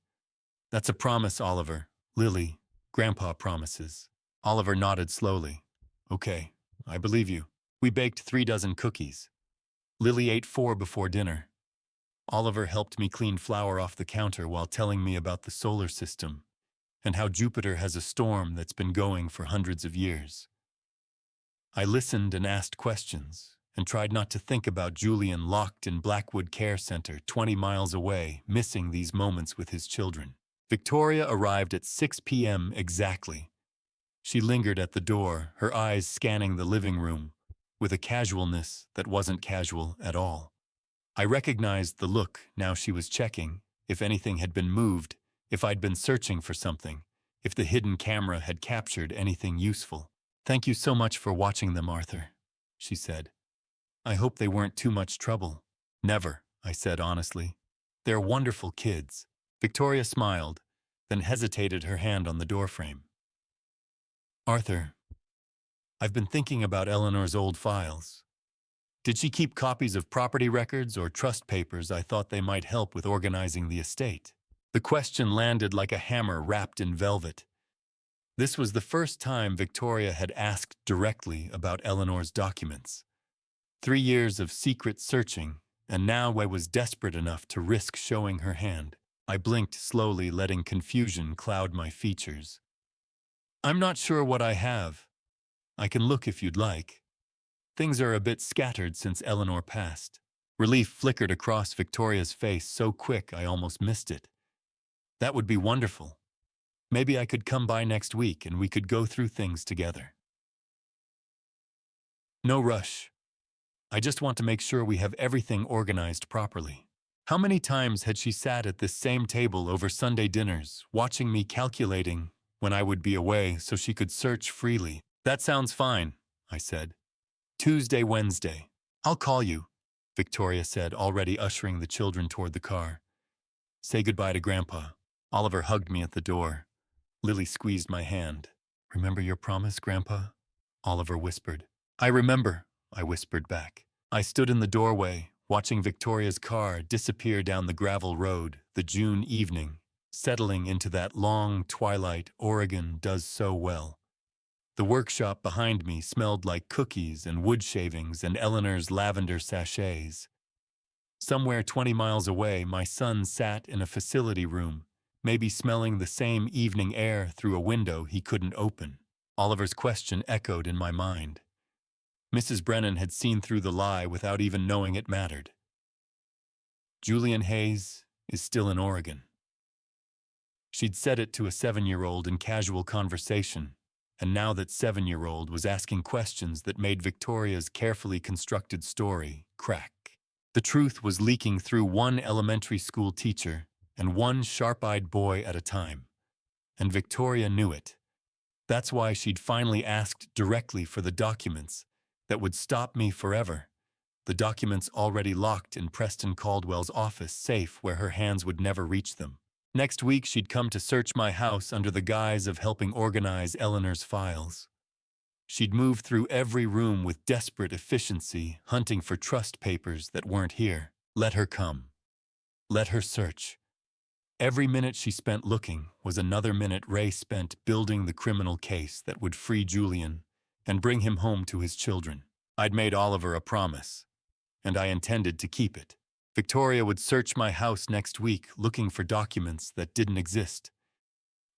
"That's a promise, Oliver." "Lily, Grandpa promises." Oliver nodded slowly. "Okay, I believe you." We baked 3 dozen cookies. Lily ate 4 before dinner. Oliver helped me clean flour off the counter while telling me about the solar system and how Jupiter has a storm that's been going for hundreds of years. I listened and asked questions, and tried not to think about Julian locked in Blackwood Care Center 20 miles away, missing these moments with his children. Victoria arrived at 6 p.m. exactly. She lingered at the door, her eyes scanning the living room, with a casualness that wasn't casual at all. I recognized the look now. She was checking if anything had been moved, if I'd been searching for something, if the hidden camera had captured anything useful. "Thank you so much for watching them, Arthur," she said. "I hope they weren't too much trouble." "Never," I said honestly. "They're wonderful kids." Victoria smiled, then hesitated, her hand on the doorframe. "Arthur, I've been thinking about Eleanor's old files. Did she keep copies of property records or trust papers? I thought they might help with organizing the estate." The question landed like a hammer wrapped in velvet. This was the first time Victoria had asked directly about Eleanor's documents. 3 years of secret searching, and now I was desperate enough to risk showing her hand. I blinked slowly, letting confusion cloud my features. "I'm not sure what I have. I can look if you'd like. Things are a bit scattered since Eleanor passed." Relief flickered across Victoria's face so quick I almost missed it. "That would be wonderful. Maybe I could come by next week and we could go through things together." "No rush. I just want to make sure we have everything organized properly." How many times had she sat at this same table over Sunday dinners, watching me, calculating when I would be away so she could search freely? "That sounds fine," I said. "Tuesday, Wednesday. I'll call you," Victoria said, already ushering the children toward the car. "Say goodbye to Grandpa." Oliver hugged me at the door. Lily squeezed my hand. "Remember your promise, Grandpa?" Oliver whispered. "I remember," I whispered back. I stood in the doorway, watching Victoria's car disappear down the gravel road, the June evening, settling into that long twilight Oregon does so well. The workshop behind me smelled like cookies and wood shavings and Eleanor's lavender sachets. Somewhere 20 miles away, my son sat in a facility room, maybe smelling the same evening air through a window he couldn't open. Oliver's question echoed in my mind. Mrs. Brennan had seen through the lie without even knowing it mattered. Julian Hayes is still in Oregon. She'd said it to a 7-year-old in casual conversation, and now that 7-year-old was asking questions that made Victoria's carefully constructed story crack. The truth was leaking through one elementary school teacher and one sharp-eyed boy at a time, and Victoria knew it. That's why she'd finally asked directly for the documents that would stop me forever, the documents already locked in Preston Caldwell's office safe where her hands would never reach them. Next week, she'd come to search my house under the guise of helping organize Eleanor's files. She'd move through every room with desperate efficiency, hunting for trust papers that weren't here. Let her come. Let her search. Every minute she spent looking was another minute Ray spent building the criminal case that would free Julian and bring him home to his children. I'd made Oliver a promise, and I intended to keep it. Victoria would search my house next week looking for documents that didn't exist.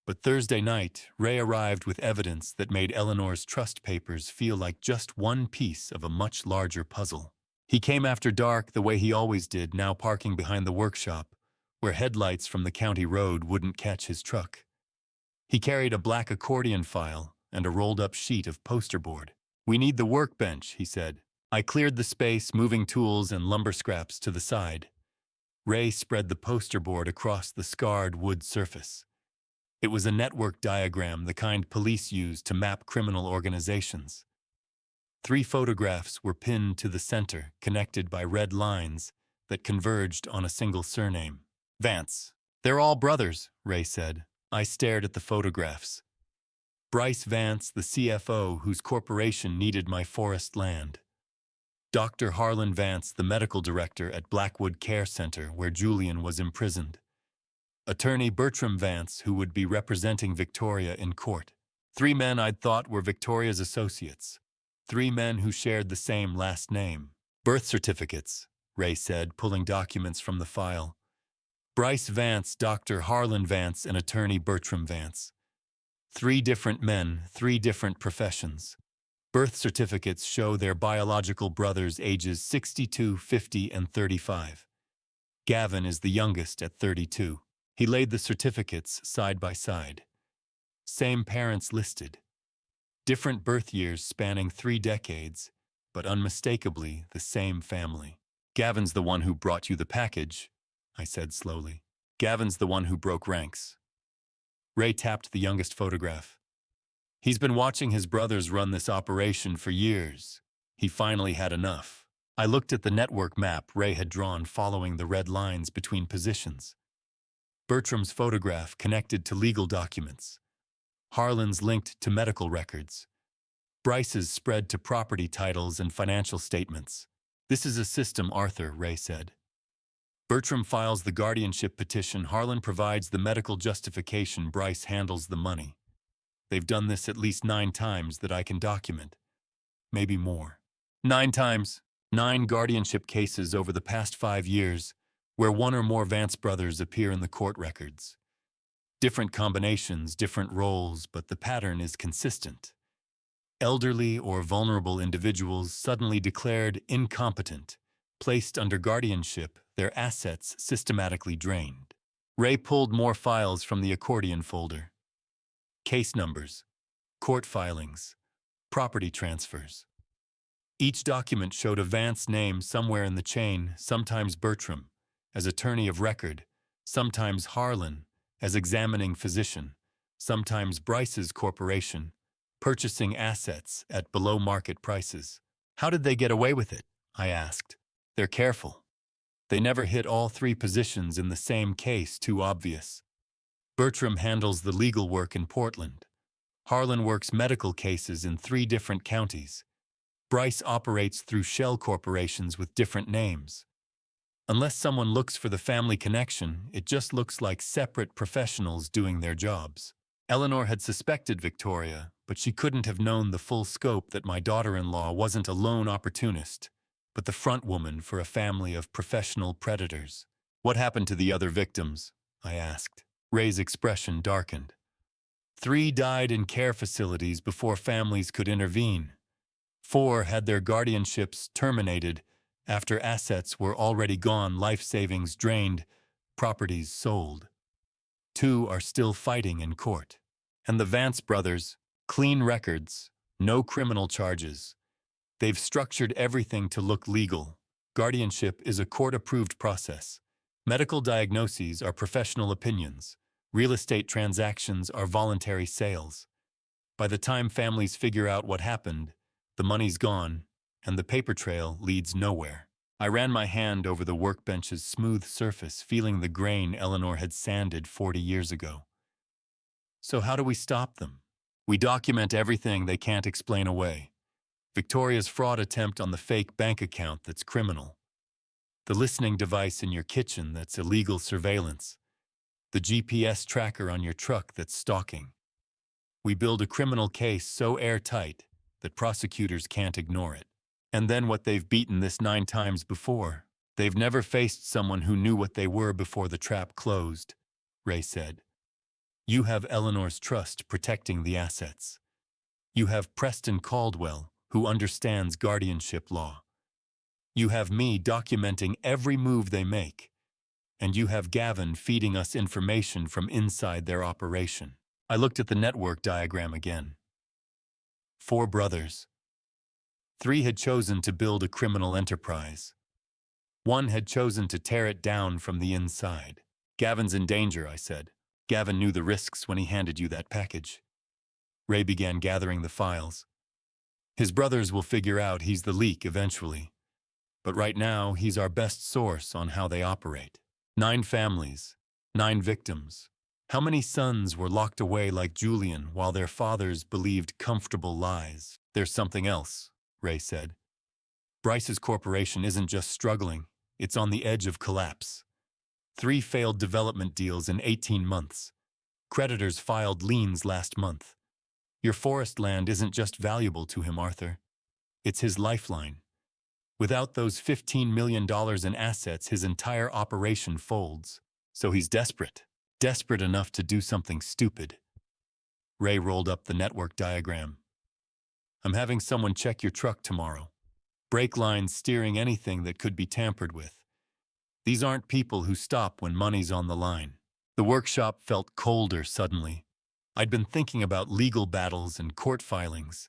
But Thursday night, Ray arrived with evidence that made Eleanor's trust papers feel like just one piece of a much larger puzzle. He came after dark the way he always did, now parking behind the workshop, where headlights from the county road wouldn't catch his truck. He carried a black accordion file and a rolled-up sheet of poster board. "We need the workbench," he said. I cleared the space, moving tools and lumber scraps to the side. Ray spread the poster board across the scarred wood surface. It was a network diagram, the kind police use to map criminal organizations. 3 photographs were pinned to the center, connected by red lines that converged on a single surname: Vance. "They're all brothers," Ray said. I stared at the photographs. Bryce Vance, the CFO whose corporation needed my forest land. Dr. Harlan Vance, the medical director at Blackwood Care Center, where Julian was imprisoned. Attorney Bertram Vance, who would be representing Victoria in court. 3 men I'd thought were Victoria's associates. 3 men who shared the same last name. "Birth certificates," Ray said, pulling documents from the file. Bryce Vance, Dr. Harlan Vance, and attorney Bertram Vance. 3 different men, 3 different professions. Birth certificates show their biological brothers ages 62, 50, and 35. Gavin is the youngest at 32. He laid the certificates side by side. Same parents listed. Different birth years spanning 3 decades, but unmistakably the same family. "Gavin's the one who brought you the package," I said slowly. "Gavin's the one who broke ranks." Ray tapped the youngest photograph. "He's been watching his brothers run this operation for years. He finally had enough." I looked at the network map Ray had drawn following the red lines between positions. Bertram's photograph connected to legal documents. Harlan's linked to medical records. Bryce's spread to property titles and financial statements. "This is a system, Arthur," Ray said. Bertram files the guardianship petition, Harlan provides the medical justification, Bryce handles the money. They've done this at least 9 times that I can document. Maybe more. 9 times. 9 guardianship cases over the past 5 years, where 1 or more Vance brothers appear in the court records. Different combinations, different roles, but the pattern is consistent. Elderly or vulnerable individuals suddenly declared incompetent, placed under guardianship, their assets systematically drained. Ray pulled more files from the accordion folder. Case numbers, court filings, property transfers. Each document showed a Vance name somewhere in the chain, sometimes Bertram, as attorney of record, sometimes Harlan, as examining physician, sometimes Bryce's corporation, purchasing assets at below-market prices. "How did they get away with it?" I asked. "They're careful. They never hit all 3 positions in the same case, too obvious. Bertram handles the legal work in Portland. Harlan works medical cases in 3 different counties. Bryce operates through shell corporations with different names. Unless someone looks for the family connection, it just looks like separate professionals doing their jobs." Eleanor had suspected Victoria, but she couldn't have known the full scope that my daughter-in-law wasn't a lone opportunist, but the front woman for a family of professional predators. "What happened to the other victims?" I asked. Ray's expression darkened. 3 died in care facilities before families could intervene. 4 had their guardianships terminated after assets were already gone, life savings drained, properties sold. 2 are still fighting in court. And the Vance brothers, clean records, no criminal charges. They've structured everything to look legal. Guardianship is a court-approved process. Medical diagnoses are professional opinions. Real estate transactions are voluntary sales. By the time families figure out what happened, the money's gone, and the paper trail leads nowhere. I ran my hand over the workbench's smooth surface, feeling the grain Eleanor had sanded 40 years ago. "So how do we stop them?" "We document everything they can't explain away. Victoria's fraud attempt on the fake bank account that's criminal. The listening device in your kitchen that's illegal surveillance. The GPS tracker on your truck that's stalking. We build a criminal case so airtight that prosecutors can't ignore it. And then what they've beaten this 9 times before. They've never faced someone who knew what they were before the trap closed," Ray said. You have Eleanor's trust protecting the assets. You have Preston Caldwell, who understands guardianship law. You have me documenting every move they make. And you have Gavin feeding us information from inside their operation. I looked at the network diagram again. 4 brothers. 3 had chosen to build a criminal enterprise. 1 had chosen to tear it down from the inside. Gavin's in danger, I said. Gavin knew the risks when he handed you that package. Ray began gathering the files. His brothers will figure out he's the leak eventually. But right now, he's our best source on how they operate. 9 families, 9 victims. How many sons were locked away like Julian while their fathers believed comfortable lies? There's something else, Ray said. Bryce's corporation isn't just struggling, it's on the edge of collapse. 3 failed development deals in 18 months. Creditors filed liens last month. Your forest land isn't just valuable to him, Arthur. It's his lifeline. Without those $15 million in assets, his entire operation folds. So he's desperate. Desperate enough to do something stupid. Ray rolled up the network diagram. I'm having someone check your truck tomorrow. Brake lines steering anything that could be tampered with. These aren't people who stop when money's on the line. The workshop felt colder suddenly. I'd been thinking about legal battles and court filings.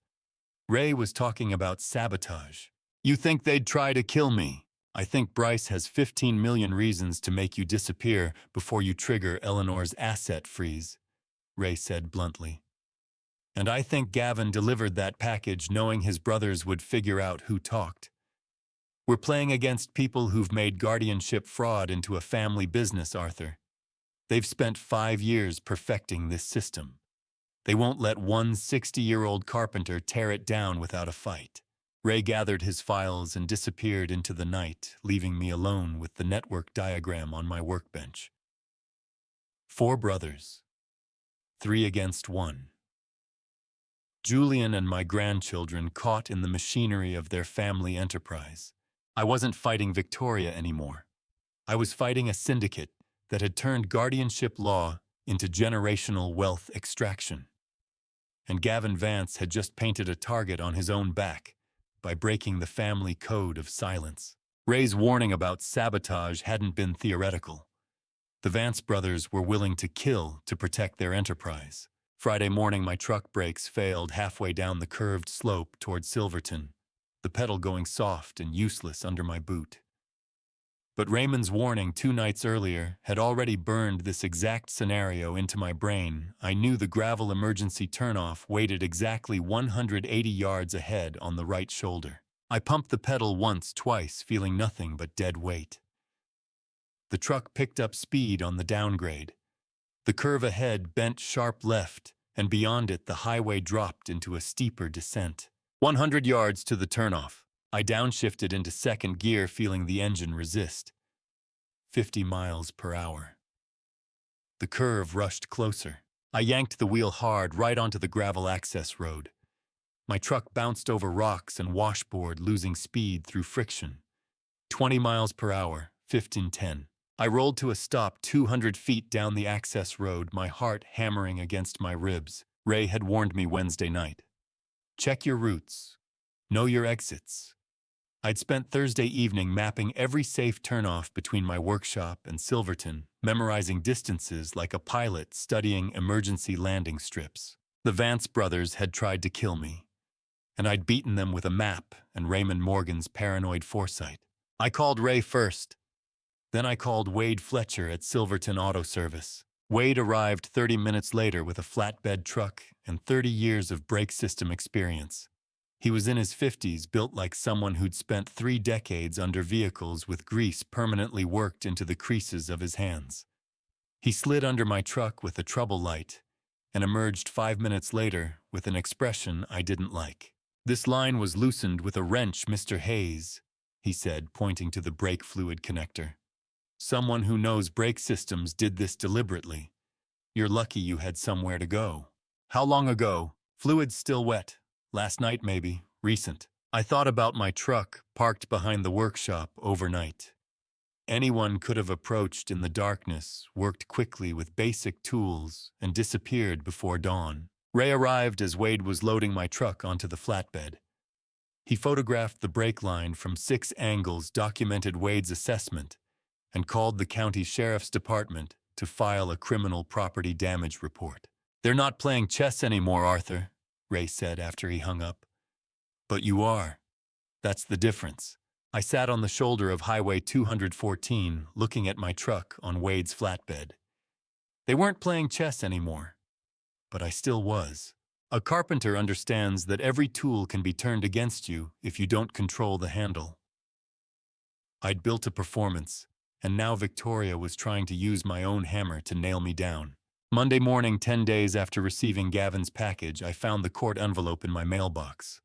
Ray was talking about sabotage. You think they'd try to kill me? I think Bryce has 15 million reasons to make you disappear before you trigger Eleanor's asset freeze, Ray said bluntly. And I think Gavin delivered that package knowing his brothers would figure out who talked. We're playing against people who've made guardianship fraud into a family business, Arthur. They've spent 5 years perfecting this system. They won't let one 60-year-old carpenter tear it down without a fight. Ray gathered his files and disappeared into the night, leaving me alone with the network diagram on my workbench. 4 brothers. 3 against 1. Julian and my grandchildren caught in the machinery of their family enterprise. I wasn't fighting Victoria anymore. I was fighting a syndicate that had turned guardianship law into generational wealth extraction. And Gavin Vance had just painted a target on his own back by breaking the family code of silence. Ray's warning about sabotage hadn't been theoretical. The Vance brothers were willing to kill to protect their enterprise. Friday morning, my truck brakes failed halfway down the curved slope toward Silverton, the pedal going soft and useless under my boot. But Raymond's warning 2 nights earlier had already burned this exact scenario into my brain. I knew the gravel emergency turnoff waited exactly 180 yards ahead on the right shoulder. I pumped the pedal once, twice, feeling nothing but dead weight. The truck picked up speed on the downgrade. The curve ahead bent sharp left, and beyond it the highway dropped into a steeper descent. 100 yards to the turnoff. I downshifted into second gear, feeling the engine resist. 50 miles per hour. The curve rushed closer. I yanked the wheel hard right onto the gravel access road. My truck bounced over rocks and washboard, losing speed through friction. 20 miles per hour, 1510. I rolled to a stop 200 feet down the access road, my heart hammering against my ribs. Ray had warned me Wednesday night. Check your routes. Know your exits. I'd spent Thursday evening mapping every safe turnoff between my workshop and Silverton, memorizing distances like a pilot studying emergency landing strips. The Vance brothers had tried to kill me, and I'd beaten them with a map and Raymond Morgan's paranoid foresight. I called Ray first. Then I called Wade Fletcher at Silverton Auto Service. Wade arrived 30 minutes later with a flatbed truck and 30 years of brake system experience. He was in his 50s, built like someone who'd spent 3 decades under vehicles with grease permanently worked into the creases of his hands. He slid under my truck with a trouble light and emerged 5 minutes later with an expression I didn't like. This line was loosened with a wrench, Mr. Hayes, he said, pointing to the brake fluid connector. Someone who knows brake systems did this deliberately. You're lucky you had somewhere to go. How long ago? Fluid's still wet. Last night maybe. Recent. I thought about my truck parked behind the workshop overnight. anyone could have approached in the darkness, worked quickly with basic tools, and disappeared before dawn. Ray arrived as Wade was loading my truck onto the flatbed. He photographed the brake line from 6 angles, documented Wade's assessment, and called the county sheriff's department to file a criminal property damage report. "They're not playing chess anymore, Arthur," Ray said after he hung up. "But you are. That's the difference." I sat on the shoulder of Highway 214, looking at my truck on Wade's flatbed. They weren't playing chess anymore, but I still was. A carpenter understands that every tool can be turned against you if you don't control the handle. I'd built a performance, and now Victoria was trying to use my own hammer to nail me down. Monday morning, 10 days after receiving Gavin's package, I found the court envelope in my mailbox.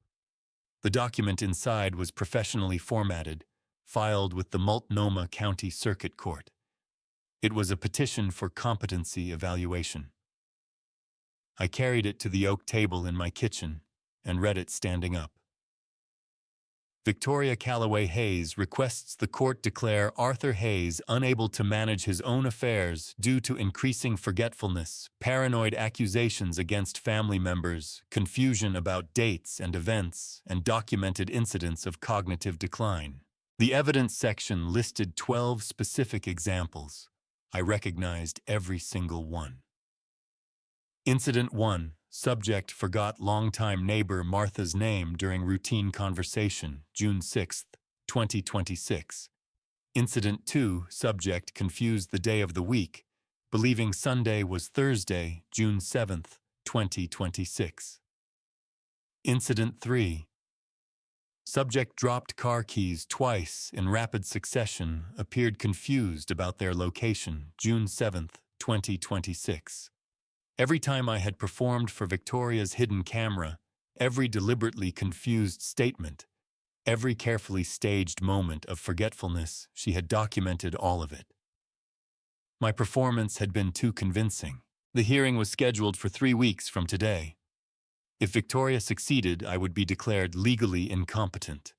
The document inside was professionally formatted, filed with the Multnomah County Circuit Court. It was a petition for competency evaluation. I carried it to the oak table in my kitchen and read it standing up. Victoria Calloway Hayes requests the court declare Arthur Hayes unable to manage his own affairs due to increasing forgetfulness, paranoid accusations against family members, confusion about dates and events, and documented incidents of cognitive decline. The evidence section listed 12 specific examples. I recognized every single one. Incident 1. Subject forgot longtime neighbor Martha's name during routine conversation, June 6, 2026. Incident 2. Subject confused the day of the week, believing Sunday was Thursday, June 7, 2026. Incident 3. Subject dropped car keys twice in rapid succession, appeared confused about their location, June 7, 2026. Every time I had performed for Victoria's hidden camera, every deliberately confused statement, every carefully staged moment of forgetfulness, she had documented all of it. My performance had been too convincing. The hearing was scheduled for 3 weeks from today. If Victoria succeeded, I would be declared legally incompetent.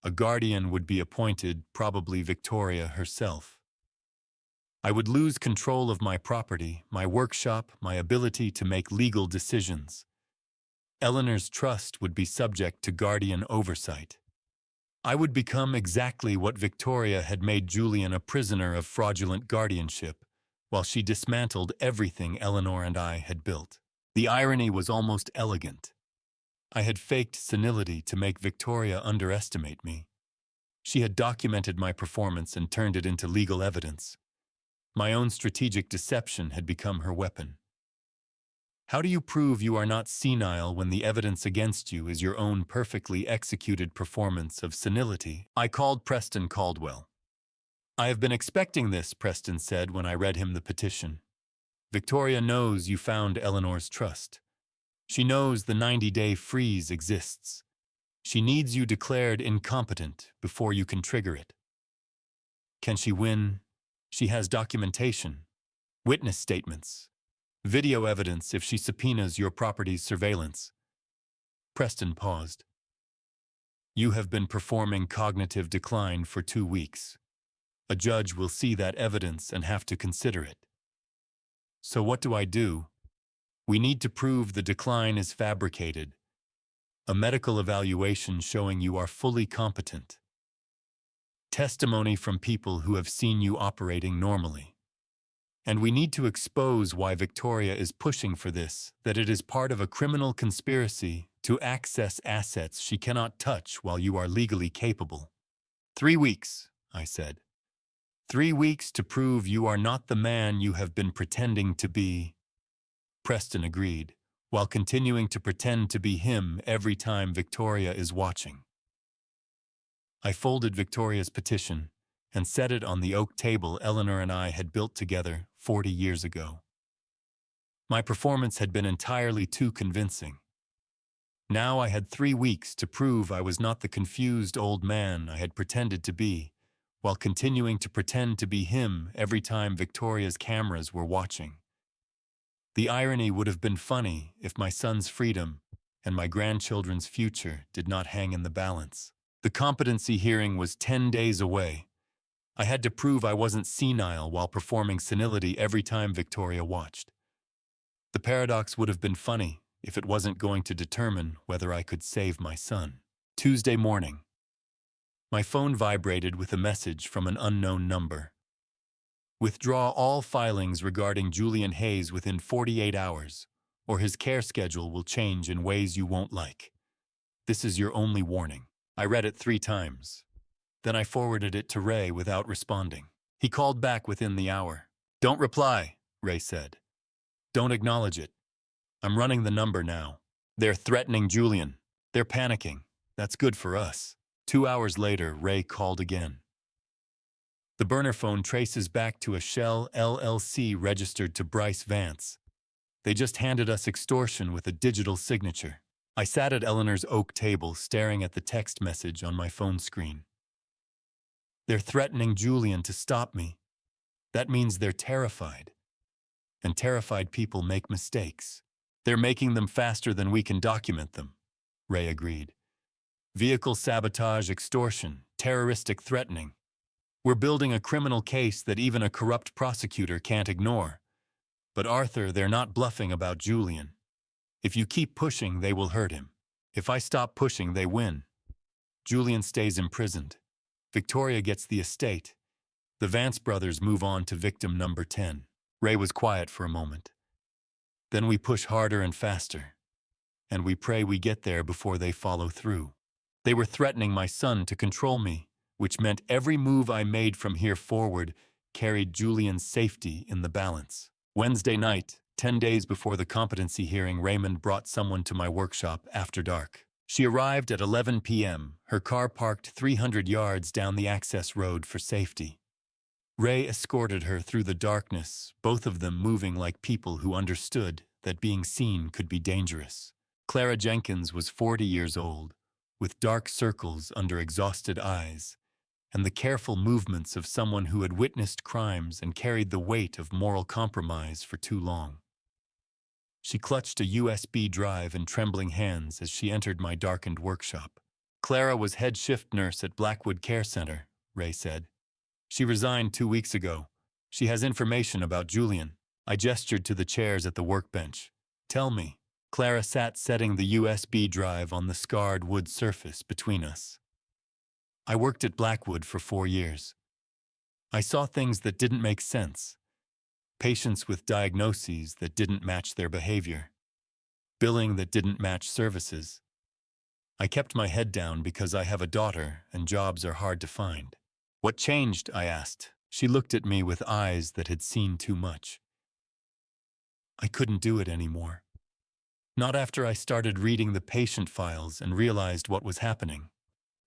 A guardian would be appointed, probably Victoria herself. I would lose control of my property, my workshop, my ability to make legal decisions. Eleanor's trust would be subject to guardian oversight. I would become exactly what Victoria had made Julian, a prisoner of fraudulent guardianship, while she dismantled everything Eleanor and I had built. The irony was almost elegant. I had faked senility to make Victoria underestimate me. She had documented my performance and turned it into legal evidence. My own strategic deception had become her weapon. How do you prove you are not senile when the evidence against you is your own perfectly executed performance of senility? I called Preston Caldwell. "I have been expecting this," Preston said when I read him the petition. "Victoria knows you found Eleanor's trust. She knows the 90-day freeze exists. She needs you declared incompetent before you can trigger it. Can she win? She has documentation, witness statements, video evidence if she subpoenas your property's surveillance." Preston paused. "You have been performing cognitive decline for 2 weeks. A judge will see that evidence and have to consider it. So what do I do? We need to prove the decline is fabricated. A medical evaluation showing you are fully competent. Testimony from people who have seen you operating normally. And we need to expose why Victoria is pushing for this, that it is part of a criminal conspiracy to access assets she cannot touch while you are legally capable." 3 weeks, I said. 3 weeks to prove you are not the man you have been pretending to be." Preston agreed, while continuing to pretend to be him every time Victoria is watching. I folded Victoria's petition and set it on the oak table Eleanor and I had built together 40 years ago. My performance had been entirely too convincing. Now I had 3 weeks to prove I was not the confused old man I had pretended to be, while continuing to pretend to be him every time Victoria's cameras were watching. The irony would have been funny if my son's freedom and my grandchildren's future did not hang in the balance. The competency hearing was 10 days away. I had to prove I wasn't senile while performing senility every time Victoria watched. The paradox would have been funny if it wasn't going to determine whether I could save my son. Tuesday morning. My phone vibrated with a message from an unknown number. Withdraw all filings regarding Julian Hayes within 48 hours, or his care schedule will change in ways you won't like. This is your only warning. I read it 3 times. Then I forwarded it to Ray without responding. He called back within the hour. Don't reply, Ray said. Don't acknowledge it. I'm running the number now. They're threatening Julian. They're panicking. That's good for us. 2 hours later, Ray called again. The burner phone traces back to a Shell LLC registered to Bryce Vance. They just handed us extortion with a digital signature. I sat at Eleanor's oak table staring at the text message on my phone screen. They're threatening Julian to stop me. That means they're terrified. And terrified people make mistakes. They're making them faster than we can document them, Ray agreed. Vehicle sabotage, extortion, terroristic threatening. We're building a criminal case that even a corrupt prosecutor can't ignore. But Arthur, they're not bluffing about Julian. If you keep pushing, they will hurt him. If I stop pushing, they win. Julian stays imprisoned. Victoria gets the estate. The Vance brothers move on to victim number 10. Ray was quiet for a moment. Then we push harder and faster. And we pray we get there before they follow through. They were threatening my son to control me, which meant every move I made from here forward carried Julian's safety in the balance. Wednesday night, 10 days before the competency hearing, Raymond brought someone to my workshop after dark. She arrived at 11 p.m., her car parked 300 yards down the access road for safety. Ray escorted her through the darkness, both of them moving like people who understood that being seen could be dangerous. Clara Jenkins was 40 years old, with dark circles under exhausted eyes, and the careful movements of someone who had witnessed crimes and carried the weight of moral compromise for too long. She clutched a USB drive in trembling hands as she entered my darkened workshop. Clara was head shift nurse at Blackwood Care Center, Ray said. She resigned 2 weeks ago. She has information about Julian. I gestured to the chairs at the workbench. Tell me. Clara sat setting the USB drive on the scarred wood surface between us. I worked at Blackwood for 4 years. I saw things that didn't make sense. Patients with diagnoses that didn't match their behavior. Billing that didn't match services. I kept my head down because I have a daughter and jobs are hard to find. What changed? I asked. She looked at me with eyes that had seen too much. I couldn't do it anymore. Not after I started reading the patient files and realized what was happening.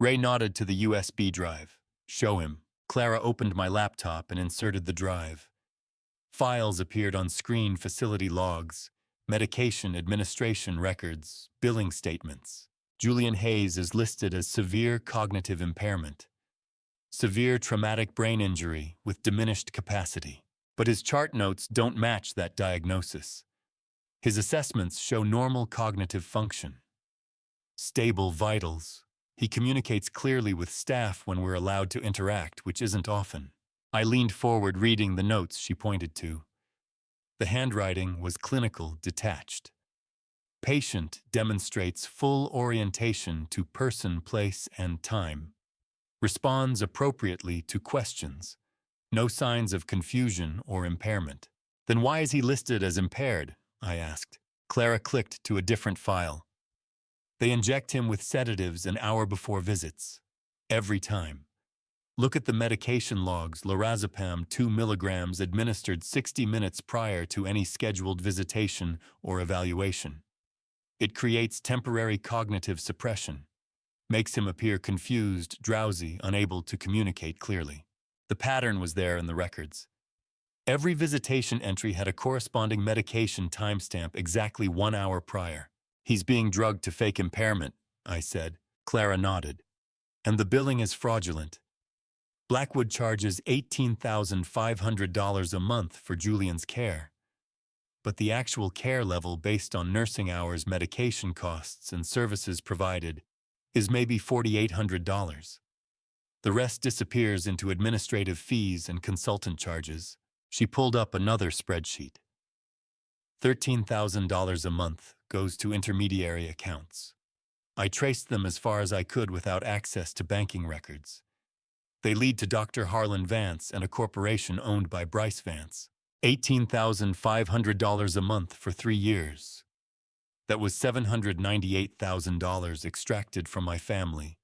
Ray nodded to the USB drive. Show him. Clara opened my laptop and inserted the drive. Files appeared on screen: facility logs, medication administration records, billing statements. Julian Hayes is listed as severe cognitive impairment. Severe traumatic brain injury with diminished capacity. But his chart notes don't match that diagnosis. His assessments show normal cognitive function. Stable vitals. He communicates clearly with staff when we're allowed to interact, which isn't often. I leaned forward, reading the notes she pointed to. The handwriting was clinical, detached. Patient demonstrates full orientation to person, place, and time. Responds appropriately to questions. No signs of confusion or impairment. Then why is he listed as impaired? I asked. Clara clicked to a different file. They inject him with sedatives an hour before visits. Every time. Look at the medication logs: lorazepam 2 milligrams administered 60 minutes prior to any scheduled visitation or evaluation. It creates temporary cognitive suppression. Makes him appear confused, drowsy, unable to communicate clearly. The pattern was there in the records. Every visitation entry had a corresponding medication timestamp exactly 1 hour prior. He's being drugged to fake impairment, I said. Clara nodded. And the billing is fraudulent. Blackwood charges $18,500 a month for Julian's care. But the actual care level based on nursing hours, medication costs, and services provided is maybe $4,800. The rest disappears into administrative fees and consultant charges. She pulled up another spreadsheet. $13,000 a month goes to intermediary accounts. I traced them as far as I could without access to banking records. They lead to Dr. Harlan Vance and a corporation owned by Bryce Vance. $18,500 a month for 3 years. That was $798,000 extracted from my family,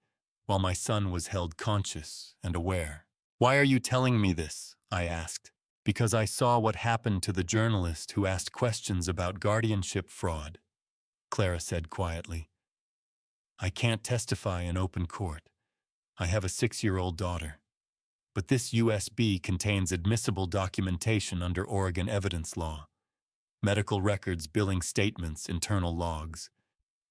while my son was held conscious and aware. "Why are you telling me this?" I asked. "Because I saw what happened to the journalist who asked questions about guardianship fraud," Clara said quietly. "I can't testify in open court. I have a 6-year-old daughter. But this USB contains admissible documentation under Oregon evidence law. Medical records, billing statements, internal logs.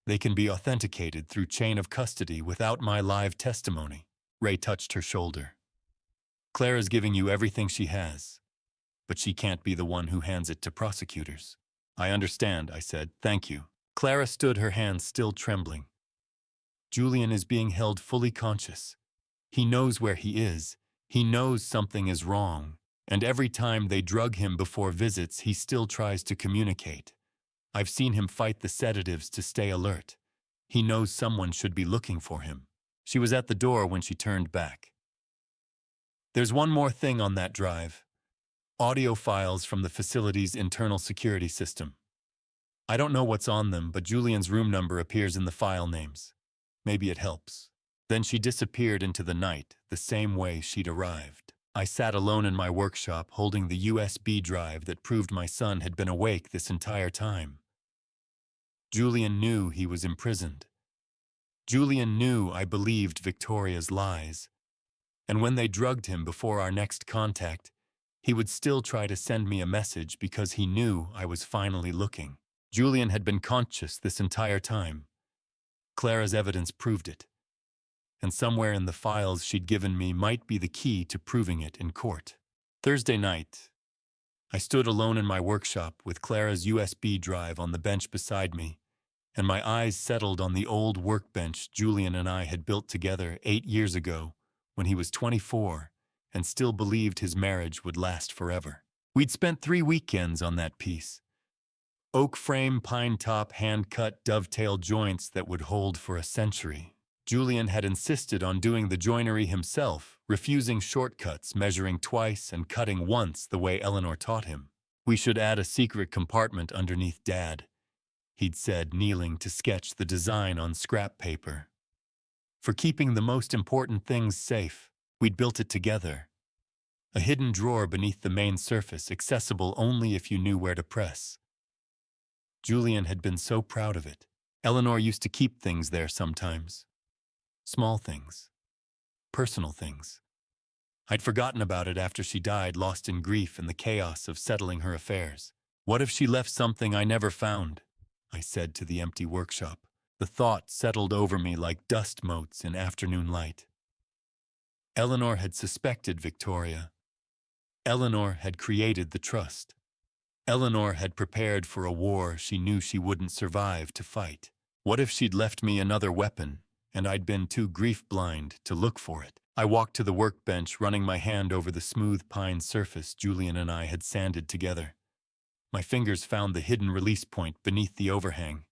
They can be authenticated through chain of custody without my live testimony." Ray touched her shoulder. "Clara's giving you everything she has, but she can't be the one who hands it to prosecutors." "I understand," I said. "Thank you." Clara stood, her hands still trembling. "Julian is being held fully conscious. He knows where he is. He knows something is wrong. And every time they drug him before visits, he still tries to communicate. I've seen him fight the sedatives to stay alert. He knows someone should be looking for him." She was at the door when she turned back. "There's one more thing on that drive. Audio files from the facility's internal security system. I don't know what's on them, but Julian's room number appears in the file names. Maybe it helps." Then she disappeared into the night, the same way she'd arrived. I sat alone in my workshop, holding the USB drive that proved my son had been awake this entire time. Julian knew he was imprisoned. Julian knew I believed Victoria's lies. And when they drugged him before our next contact, he would still try to send me a message because he knew I was finally looking. Julian had been conscious this entire time. Clara's evidence proved it. And somewhere in the files she'd given me might be the key to proving it in court. Thursday night, I stood alone in my workshop with Clara's USB drive on the bench beside me, and my eyes settled on the old workbench Julian and I had built together 8 years ago when he was 24 and still believed his marriage would last forever. We'd spent 3 weekends on that piece. Oak frame, pine top, hand-cut dovetail joints that would hold for a century. Julian had insisted on doing the joinery himself, refusing shortcuts, measuring twice and cutting once the way Eleanor taught him. "We should add a secret compartment underneath Dad," he'd said, kneeling to sketch the design on scrap paper. "For keeping the most important things safe. We'd built it together. A hidden drawer beneath the main surface, accessible only if you knew where to press." Julian had been so proud of it. Eleanor used to keep things there sometimes. Small things. Personal things. I'd forgotten about it after she died, lost in grief and the chaos of settling her affairs. "What if she left something I never found?" I said to the empty workshop. The thought settled over me like dust motes in afternoon light. Eleanor had suspected Victoria. Eleanor had created the trust. Eleanor had prepared for a war she knew she wouldn't survive to fight. What if she'd left me another weapon, and I'd been too grief-blind to look for it? I walked to the workbench, running my hand over the smooth pine surface Julian and I had sanded together. My fingers found the hidden release point beneath the overhang.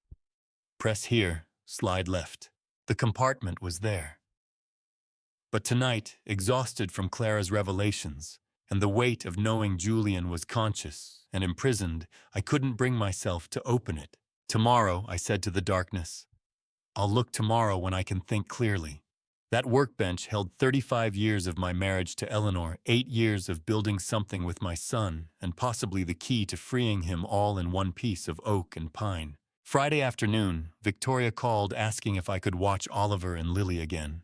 Press here, slide left. The compartment was there. But tonight, exhausted from Clara's revelations, and the weight of knowing Julian was conscious and imprisoned, I couldn't bring myself to open it. "Tomorrow," I said to the darkness. "I'll look tomorrow when I can think clearly." That workbench held 35 years of my marriage to Eleanor, 8 years of building something with my son, and possibly the key to freeing him, all in one piece of oak and pine. Friday afternoon, Victoria called asking if I could watch Oliver and Lily again.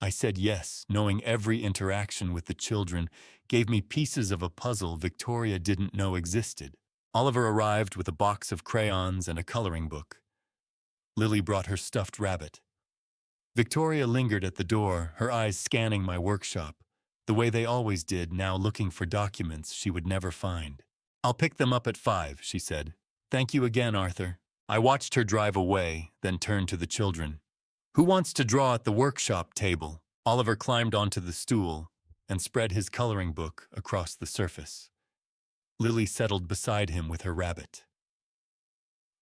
I said yes, knowing every interaction with the children gave me pieces of a puzzle Victoria didn't know existed. Oliver arrived with a box of crayons and a coloring book. Lily brought her stuffed rabbit. Victoria lingered at the door, her eyes scanning my workshop, the way they always did, now looking for documents she would never find. "I'll pick them up at 5, she said. "Thank you again, Arthur." I watched her drive away, then turned to the children. "Who wants to draw at the workshop table?" Oliver climbed onto the stool and spread his coloring book across the surface. Lily settled beside him with her rabbit.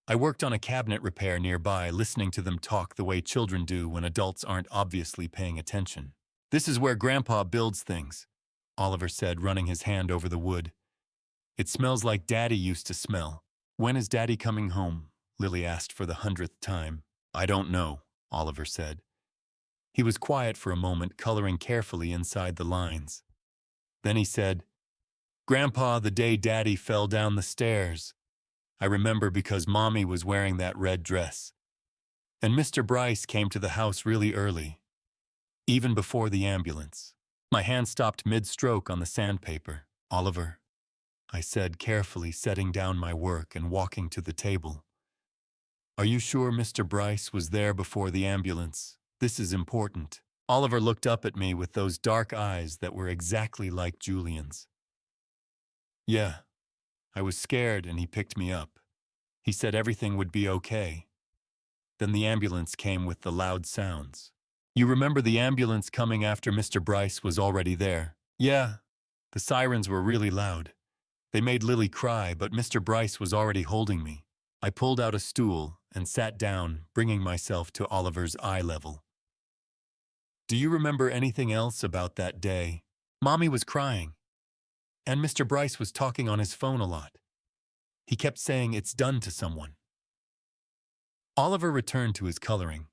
I worked on a cabinet repair nearby, listening to them talk the way children do when adults aren't obviously paying attention. "This is where Grandpa builds things," Oliver said, running his hand over the wood. "It smells like Daddy used to smell." "When is Daddy coming home?" Lily asked for the 100th time. "I don't know," Oliver said. He was quiet for a moment, coloring carefully inside the lines. Then he said, "Grandpa, the day Daddy fell down the stairs. I remember because Mommy was wearing that red dress. And Mr. Bryce came to the house really early, even before the ambulance." My hand stopped mid-stroke on the sandpaper. "Oliver," I said, carefully setting down my work and walking to the table. "Are you sure Mr. Bryce was there before the ambulance? This is important." Oliver looked up at me with those dark eyes that were exactly like Julian's. "Yeah. I was scared and he picked me up. He said everything would be okay." Then the ambulance came with the loud sounds. "You remember the ambulance coming after Mr. Bryce was already there?" "Yeah. The sirens were really loud. They made Lily cry, but Mr. Bryce was already holding me." I pulled out a stool and sat down, bringing myself to Oliver's eye level. "Do you remember anything else about that day?" "Mommy was crying. And Mr. Bryce was talking on his phone a lot. He kept saying it's done to someone." Oliver returned to his coloring.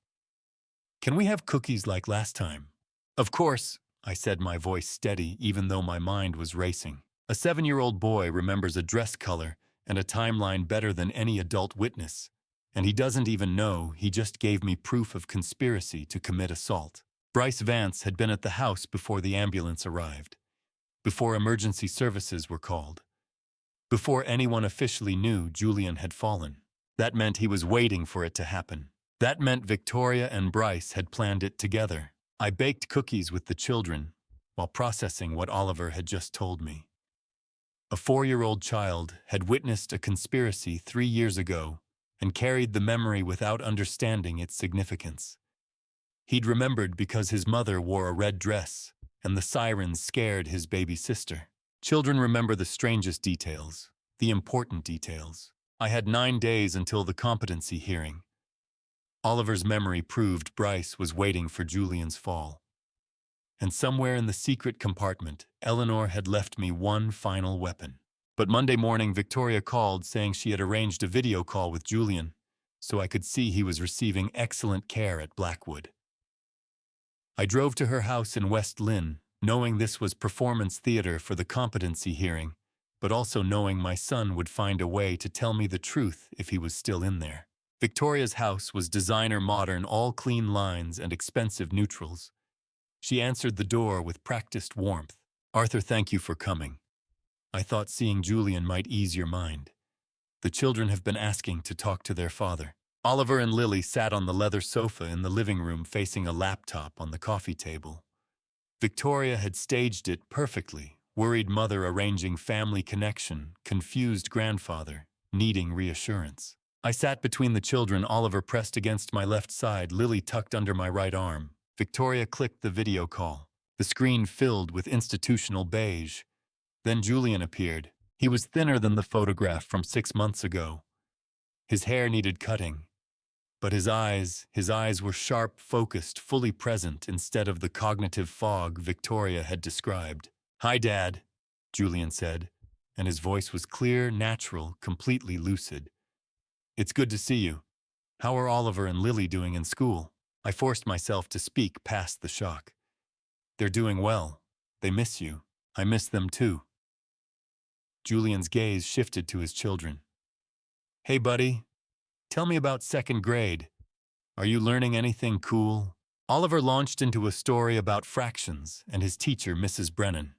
"Can we have cookies like last time?" "Of course," I said, my voice steady even though my mind was racing. A 7-year-old boy remembers a dress color and a timeline better than any adult witness, and he doesn't even know he just gave me proof of conspiracy to commit assault. Bryce Vance had been at the house before the ambulance arrived, before emergency services were called, before anyone officially knew Julian had fallen. That meant he was waiting for it to happen. That meant Victoria and Bryce had planned it together. I baked cookies with the children while processing what Oliver had just told me. A 4-year-old child had witnessed a conspiracy 3 years ago and carried the memory without understanding its significance. He'd remembered because his mother wore a red dress and the sirens scared his baby sister. Children remember the strangest details, the important details. I had 9 days until the competency hearing. Oliver's memory proved Bryce was waiting for Julian's fall. And somewhere in the secret compartment, Eleanor had left me one final weapon. But Monday morning, Victoria called saying she had arranged a video call with Julian, so I could see he was receiving excellent care at Blackwood. I drove to her house in West Lynn, knowing this was performance theater for the competency hearing, but also knowing my son would find a way to tell me the truth if he was still in there. Victoria's house was designer modern, all clean lines and expensive neutrals. She answered the door with practiced warmth. "Arthur, thank you for coming. I thought seeing Julian might ease your mind. The children have been asking to talk to their father." Oliver and Lily sat on the leather sofa in the living room facing a laptop on the coffee table. Victoria had staged it perfectly, worried mother arranging family connection, confused grandfather, needing reassurance. I sat between the children, Oliver pressed against my left side, Lily tucked under my right arm. Victoria clicked the video call. The screen filled with institutional beige. Then Julian appeared. He was thinner than the photograph from 6 months ago. His hair needed cutting. But his eyes were sharp, focused, fully present instead of the cognitive fog Victoria had described. "Hi, Dad," Julian said, and his voice was clear, natural, completely lucid. "It's good to see you. How are Oliver and Lily doing in school?" I forced myself to speak past the shock. "They're doing well. They miss you. I miss them too." Julian's gaze shifted to his children. "Hey, buddy. Tell me about 2nd grade. Are you learning anything cool?" Oliver launched into a story about fractions and his teacher, Mrs. Brennan.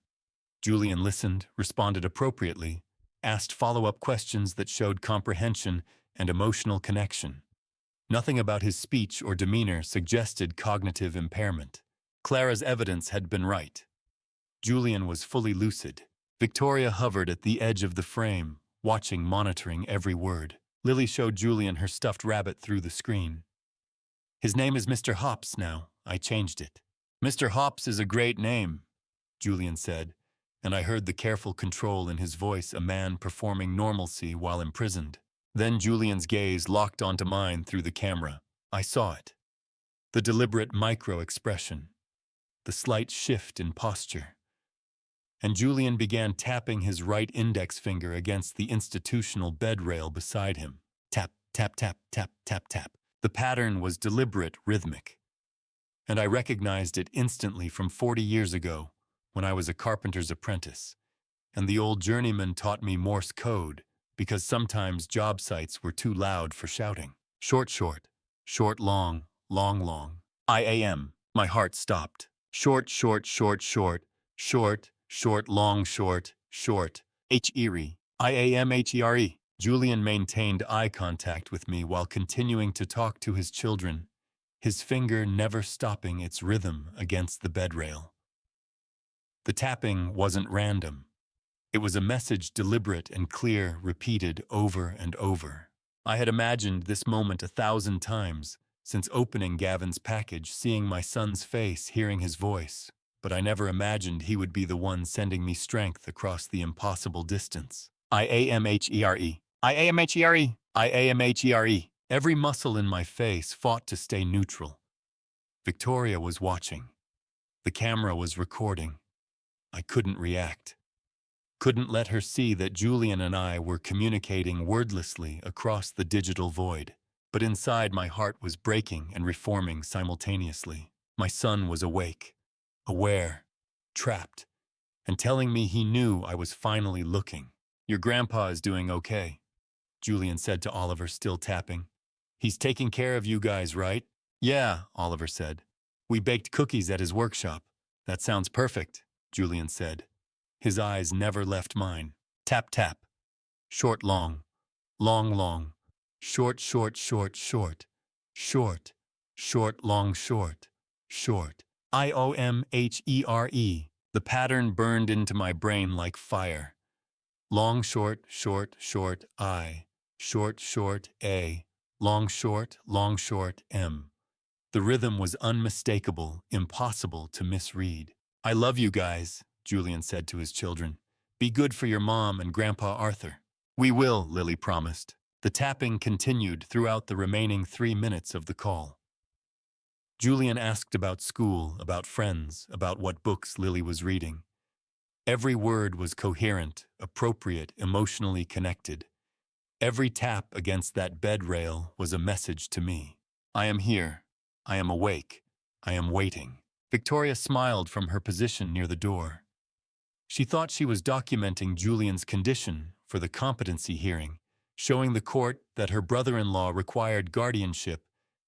Julian listened, responded appropriately, asked follow-up questions that showed comprehension and emotional connection. Nothing about his speech or demeanor suggested cognitive impairment. Clara's evidence had been right. Julian was fully lucid. Victoria hovered at the edge of the frame, watching, monitoring every word. Lily showed Julian her stuffed rabbit through the screen. "His name is Mr. Hops now. I changed it." Mr. Hops is a great name, Julian said, and I heard the careful control in his voice, a man performing normalcy while imprisoned. Then Julian's gaze locked onto mine through the camera. I saw it. The deliberate micro-expression, the slight shift in posture. And Julian began tapping his right index finger against the institutional bed rail beside him. Tap, tap, tap, tap, tap, tap. The pattern was deliberate, rhythmic. And I recognized it instantly from 40 years ago when I was a carpenter's apprentice. And the old journeyman taught me Morse code because sometimes job sites were too loud for shouting. Short, short, short, long, long, long. IAM. My heart stopped. Short, short, short, short, short, short, long, short, short. H-E-R-E. IAMHERE. Julian maintained eye contact with me while continuing to talk to his children, his finger never stopping its rhythm against the bed rail. The tapping wasn't random. It was a message deliberate and clear, repeated over and over. I had imagined this moment 1,000 times, since opening Gavin's package, seeing my son's face, hearing his voice, but I never imagined he would be the one sending me strength across the impossible distance. IAMHERE. IAMHERE. IAMHERE. Every muscle in my face fought to stay neutral. Victoria was watching. The camera was recording. I couldn't react. Couldn't let her see that Julian and I were communicating wordlessly across the digital void. But inside, my heart was breaking and reforming simultaneously. My son was awake, aware, trapped, and telling me he knew I was finally looking. "Your grandpa is doing okay," Julian said to Oliver, still tapping. "He's taking care of you guys, right?" "Yeah," Oliver said. "We baked cookies at his workshop." "That sounds perfect," Julian said. His eyes never left mine. Tap, tap. Short, long. Long, long. Short, short, short, short. Short. Short, long, short. Short. IOMHERE. The pattern burned into my brain like fire. Long, short, short, short, I. Short, short, A. Long, short, M. The rhythm was unmistakable, impossible to misread. "I love you guys," Julian said to his children. "Be good for your mom and Grandpa Arthur." "We will," Lily promised. The tapping continued throughout the remaining 3 minutes of the call. Julian asked about school, about friends, about what books Lily was reading. Every word was coherent, appropriate, emotionally connected. Every tap against that bed rail was a message to me. "I am here. I am awake. I am waiting." Victoria smiled from her position near the door. She thought she was documenting Julian's condition for the competency hearing, showing the court that her brother-in-law required guardianship,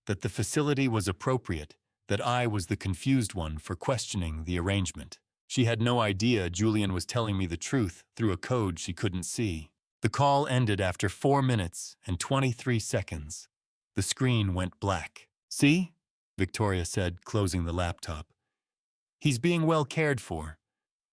that the facility was appropriate, that I was the confused one for questioning the arrangement. She had no idea Julian was telling me the truth through a code she couldn't see. The call ended after 4 minutes and 23 seconds. The screen went black. "See?" Victoria said, closing the laptop. "He's being well cared for.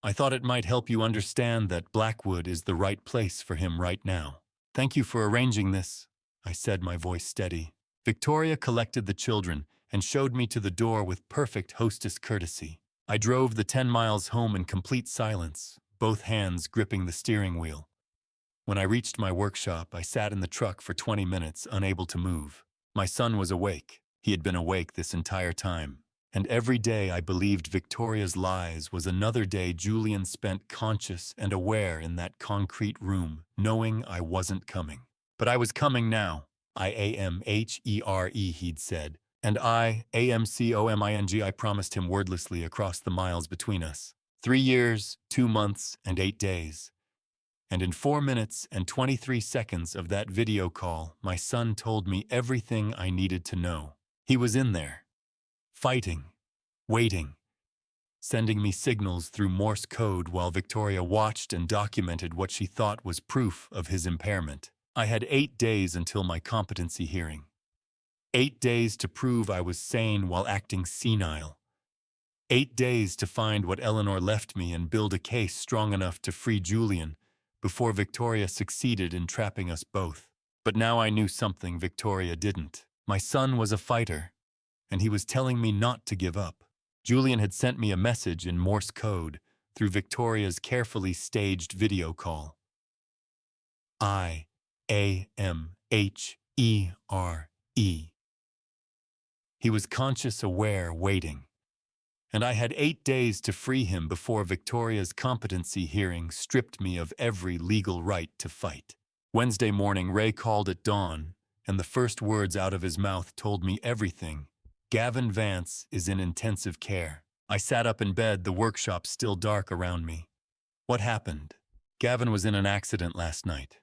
I thought it might help you understand that Blackwood is the right place for him right now." "Thank you for arranging this," I said, my voice steady. Victoria collected the children and showed me to the door with perfect hostess courtesy. I drove the 10 miles home in complete silence, both hands gripping the steering wheel. When I reached my workshop, I sat in the truck for 20 minutes, unable to move. My son was awake. He had been awake this entire time. And every day I believed Victoria's lies was another day Julian spent conscious and aware in that concrete room, knowing I wasn't coming. But I was coming now. IAMHERE, he'd said. And AMCOMING, I promised him wordlessly across the miles between us. 3 years, 2 months, and 8 days. And in 4 minutes and 23 seconds of that video call, my son told me everything I needed to know. He was in there, fighting, waiting, sending me signals through Morse code while Victoria watched and documented what she thought was proof of his impairment. I had 8 days until my competency hearing. 8 days to prove I was sane while acting senile. 8 days to find what Eleanor left me and build a case strong enough to free Julian before Victoria succeeded in trapping us both. But now I knew something Victoria didn't. My son was a fighter, and he was telling me not to give up. Julian had sent me a message in Morse code through Victoria's carefully staged video call. I-A-M-H-E-R-E. He was conscious, aware, waiting. And I had 8 days to free him before Victoria's competency hearing stripped me of every legal right to fight. Wednesday morning, Ray called at dawn, and the first words out of his mouth told me everything. Gavin Vance is in intensive care. I sat up in bed, the workshop still dark around me. What happened? Gavin was in an accident last night.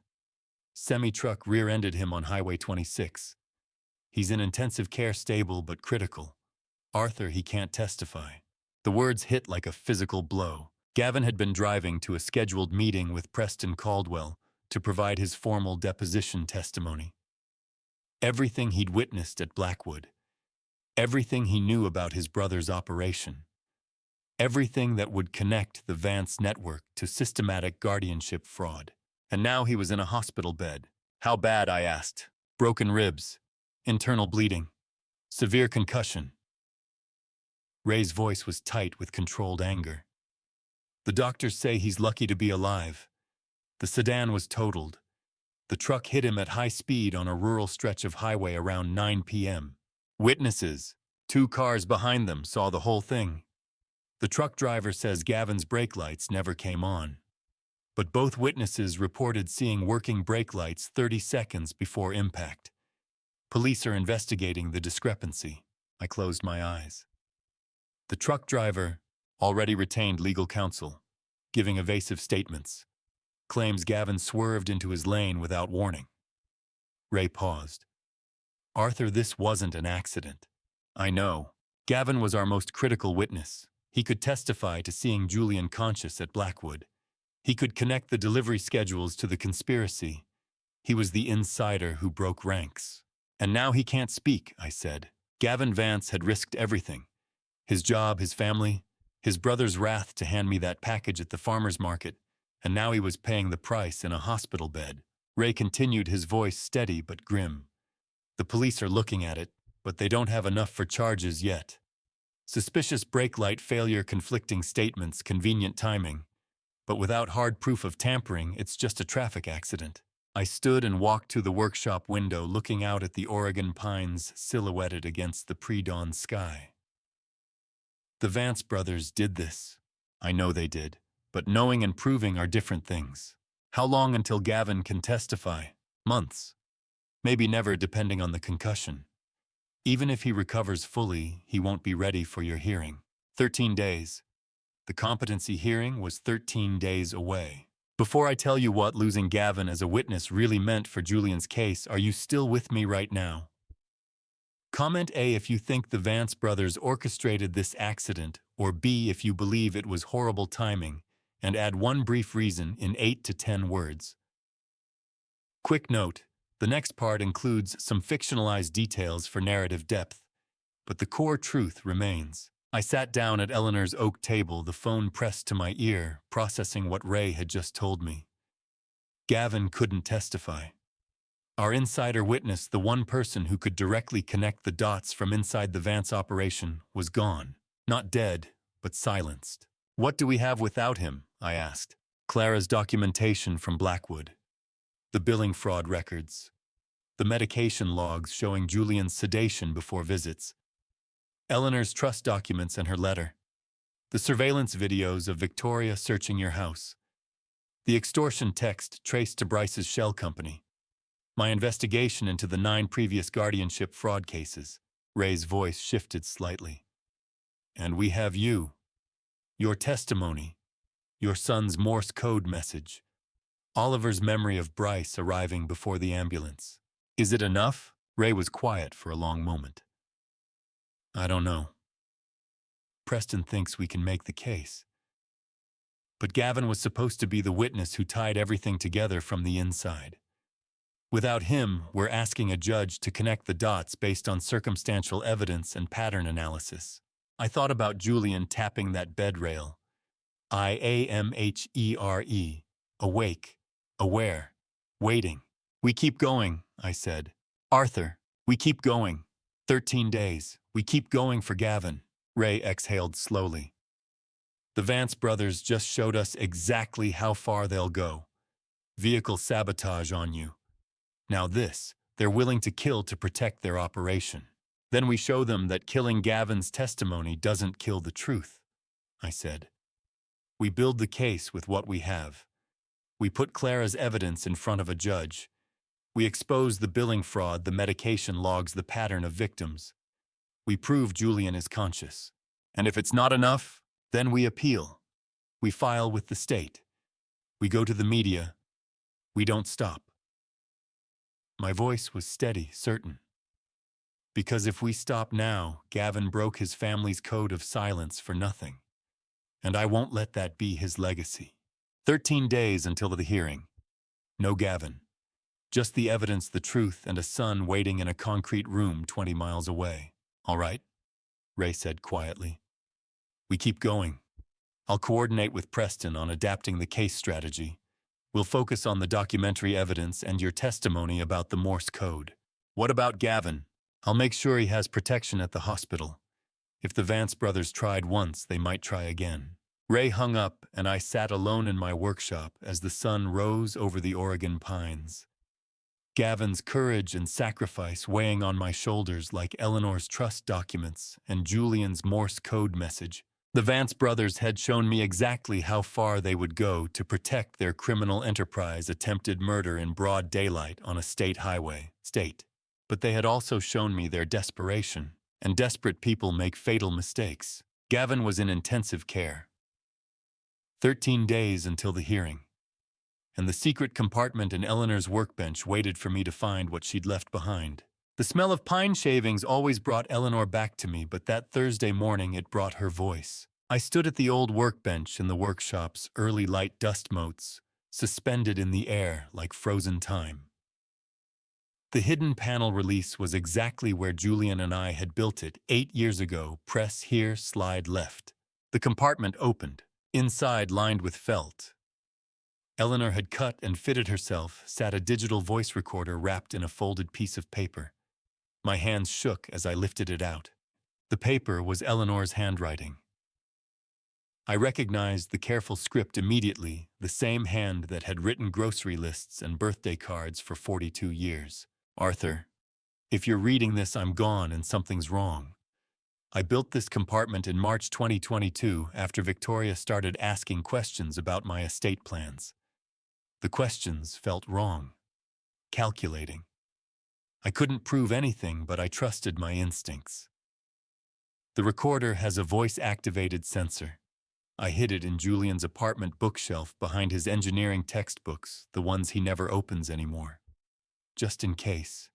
Semi-truck rear-ended him on Highway 26. He's in intensive care, stable but critical. Arthur, he can't testify. The words hit like a physical blow. Gavin had been driving to a scheduled meeting with Preston Caldwell to provide his formal deposition testimony. Everything he'd witnessed at Blackwood, everything he knew about his brother's operation, everything that would connect the Vance network to systematic guardianship fraud. And now he was in a hospital bed. How bad, I asked. Broken ribs, internal bleeding, severe concussion. Ray's voice was tight with controlled anger. The doctors say he's lucky to be alive. The sedan was totaled. The truck hit him at high speed on a rural stretch of highway around 9 p.m. Witnesses, 2 cars behind them, saw the whole thing. The truck driver says Gavin's brake lights never came on. But both witnesses reported seeing working brake lights 30 seconds before impact. Police are investigating the discrepancy. I closed my eyes. The truck driver, already retained legal counsel, giving evasive statements, claims Gavin swerved into his lane without warning. Ray paused. Arthur, this wasn't an accident. I know. Gavin was our most critical witness. He could testify to seeing Julian conscious at Blackwood. He could connect the delivery schedules to the conspiracy. He was the insider who broke ranks. And now he can't speak, I said. Gavin Vance had risked everything. His job, his family, his brother's wrath to hand me that package at the farmer's market, and now he was paying the price in a hospital bed. Ray continued, his voice steady but grim. The police are looking at it, but they don't have enough for charges yet. Suspicious brake light failure, conflicting statements, convenient timing. But without hard proof of tampering, it's just a traffic accident. I stood and walked to the workshop window, looking out at the Oregon pines silhouetted against the pre-dawn sky. The Vance brothers did this. I know they did. But knowing and proving are different things. How long until Gavin can testify? Months. Maybe never, depending on the concussion. Even if he recovers fully, he won't be ready for your hearing. 13 days. The competency hearing was 13 days away. Before I tell you what losing Gavin as a witness really meant for Julian's case, are you still with me right now? Comment A if you think the Vance brothers orchestrated this accident, or B if you believe it was horrible timing, and add one brief reason in 8 to 10 words. Quick note, the next part includes some fictionalized details for narrative depth, but the core truth remains. I sat down at Eleanor's oak table, the phone pressed to my ear, processing what Ray had just told me. Gavin couldn't testify. Our insider witness, the one person who could directly connect the dots from inside the Vance operation, was gone. Not dead, but silenced. What do we have without him? I asked. Clara's documentation from Blackwood. The billing fraud records. The medication logs showing Julian's sedation before visits. Eleanor's trust documents and her letter. The surveillance videos of Victoria searching your house. The extortion text traced to Bryce's shell company. My investigation into the 9 previous guardianship fraud cases. Ray's voice shifted slightly. And we have you. Your testimony. Your son's Morse code message. Oliver's memory of Bryce arriving before the ambulance. Is it enough? Ray was quiet for a long moment. I don't know. Preston thinks we can make the case. But Gavin was supposed to be the witness who tied everything together from the inside. Without him, we're asking a judge to connect the dots based on circumstantial evidence and pattern analysis. I thought about Julian tapping that bed rail. IAMHERE. Awake. Aware. Waiting. We keep going, I said. Arthur, we keep going. 13 days. We keep going for Gavin. Ray exhaled slowly. The Vance brothers just showed us exactly how far they'll go. Vehicle sabotage on you. Now this, they're willing to kill to protect their operation. Then we show them that killing Gavin's testimony doesn't kill the truth, I said. We build the case with what we have. We put Clara's evidence in front of a judge. We expose the billing fraud, the medication logs, the pattern of victims. We prove Julian is conscious. And if it's not enough, then we appeal. We file with the state. We go to the media. We don't stop. My voice was steady, certain. Because if we stop now, Gavin broke his family's code of silence for nothing. And I won't let that be his legacy. 13 days until the hearing. No Gavin. Just the evidence, the truth, and a son waiting in a concrete room 20 miles away. All right, Ray said quietly. We keep going. I'll coordinate with Preston on adapting the case strategy. We'll focus on the documentary evidence and your testimony about the Morse code. What about Gavin? I'll make sure he has protection at the hospital. If the Vance brothers tried once, they might try again. Ray hung up, and I sat alone in my workshop as the sun rose over the Oregon pines. Gavin's courage and sacrifice weighing on my shoulders like Eleanor's trust documents and Julian's Morse code message. The Vance brothers had shown me exactly how far they would go to protect their criminal enterprise, attempted murder in broad daylight on a state highway. But they had also shown me their desperation, and desperate people make fatal mistakes. Gavin was in intensive care. 13 days until the hearing, and the secret compartment in Eleanor's workbench waited for me to find what she'd left behind. The smell of pine shavings always brought Eleanor back to me, but that Thursday morning it brought her voice. I stood at the old workbench in the workshop's early light dust motes, suspended in the air like frozen time. The hidden panel release was exactly where Julian and I had built it 8 years ago. Press here, slide left. The compartment opened, inside lined with felt. Eleanor had cut and fitted herself, sat a digital voice recorder wrapped in a folded piece of paper. My hands shook as I lifted it out. The paper was Eleanor's handwriting. I recognized the careful script immediately, the same hand that had written grocery lists and birthday cards for 42 years. Arthur, if you're reading this, I'm gone and something's wrong. I built this compartment in March 2022 after Victoria started asking questions about my estate plans. The questions felt wrong, calculating. I couldn't prove anything, but I trusted my instincts. The recorder has a voice-activated sensor. I hid it in Julian's apartment bookshelf behind his engineering textbooks, the ones he never opens anymore. Just in case.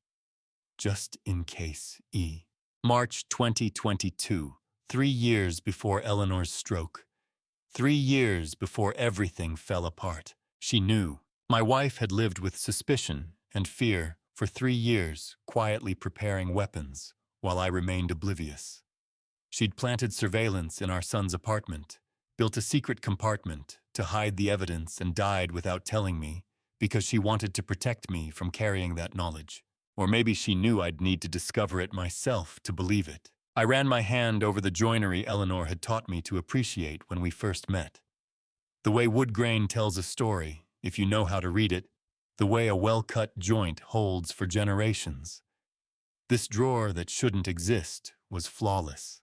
Just in case, E. March 2022, 3 years before Eleanor's stroke. 3 years before everything fell apart. She knew. My wife had lived with suspicion and fear for 3 years, quietly preparing weapons, while I remained oblivious. She'd planted surveillance in our son's apartment, built a secret compartment to hide the evidence, and died without telling me because she wanted to protect me from carrying that knowledge. Or maybe she knew I'd need to discover it myself to believe it. I ran my hand over the joinery Eleanor had taught me to appreciate when we first met. The way wood grain tells a story, if you know how to read it, the way a well-cut joint holds for generations. This drawer that shouldn't exist was flawless.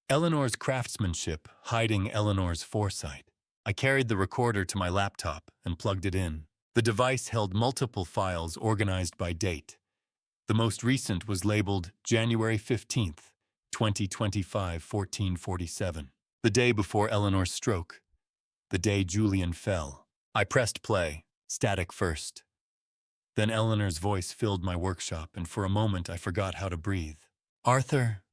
Eleanor's craftsmanship hiding Eleanor's foresight. I carried the recorder to my laptop and plugged it in. The device held multiple files organized by date. The most recent was labeled January 15th, 2025, 1447, the day before Eleanor's stroke, the day Julian fell. I pressed play, static first. Then Eleanor's voice filled my workshop, and for a moment I forgot how to breathe. Arthur,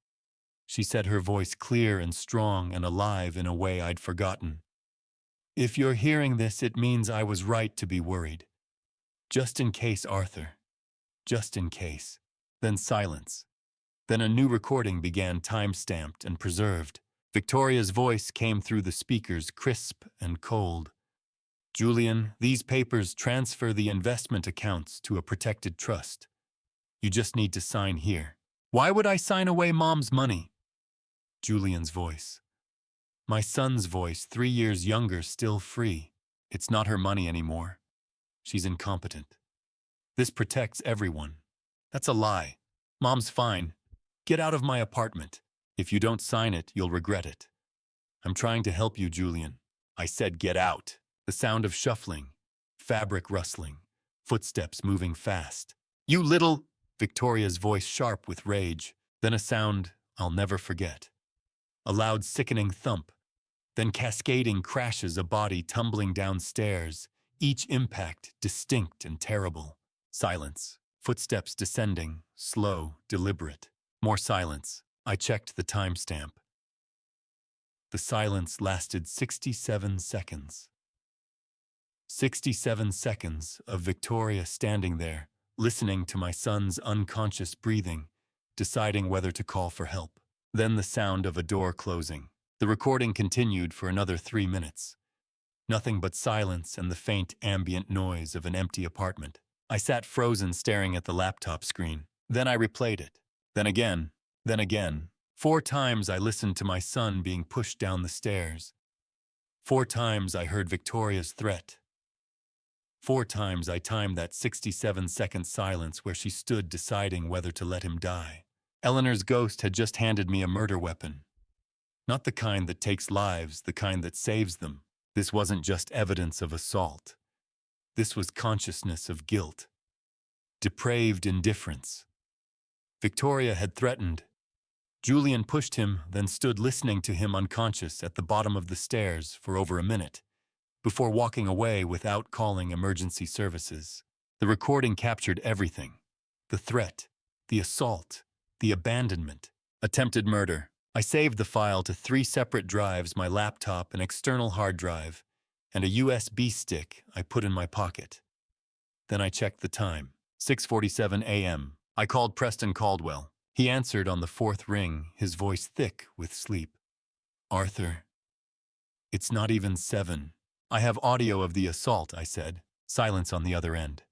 she said, her voice clear and strong and alive in a way I'd forgotten. If you're hearing this, it means I was right to be worried. Just in case, Arthur. Just in case. Then silence. Then a new recording began, time-stamped and preserved. Victoria's voice came through the speakers, crisp and cold. Julian, these papers transfer the investment accounts to a protected trust. You just need to sign here. Why would I sign away Mom's money? Julian's voice. My son's voice, 3 years younger, still free. It's not her money anymore. She's incompetent. This protects everyone. That's a lie. Mom's fine. Get out of my apartment. If you don't sign it, you'll regret it. I'm trying to help you, Julian. I said get out. The sound of shuffling, fabric rustling, footsteps moving fast. You little... Victoria's voice sharp with rage. Then a sound I'll never forget. A loud, sickening thump. Then cascading crashes, a body tumbling downstairs. Each impact distinct and terrible. Silence. Footsteps descending, slow, deliberate. More silence. I checked the timestamp. The silence lasted 67 seconds. 67 seconds of Victoria standing there, listening to my son's unconscious breathing, deciding whether to call for help. Then the sound of a door closing. The recording continued for another 3 minutes. Nothing but silence and the faint ambient noise of an empty apartment. I sat frozen, staring at the laptop screen. Then I replayed it. Then again. Then again. 4 times I listened to my son being pushed down the stairs. 4 times I heard Victoria's threat. 4 times I timed that 67-second silence where she stood deciding whether to let him die. Eleanor's ghost had just handed me a murder weapon. Not the kind that takes lives, the kind that saves them. This wasn't just evidence of assault. This was consciousness of guilt. Depraved indifference. Victoria had threatened. Julian pushed him, then stood listening to him unconscious at the bottom of the stairs for over a minute, before walking away without calling emergency services. The recording captured everything. The threat, the assault, the abandonment, attempted murder. I saved the file to 3 separate drives, my laptop, an external hard drive, and a USB stick I put in my pocket. Then I checked the time. 6:47 a.m. I called Preston Caldwell. He answered on the 4th ring, his voice thick with sleep. Arthur, it's not even 7. I have audio of the assault, I said. Silence on the other end.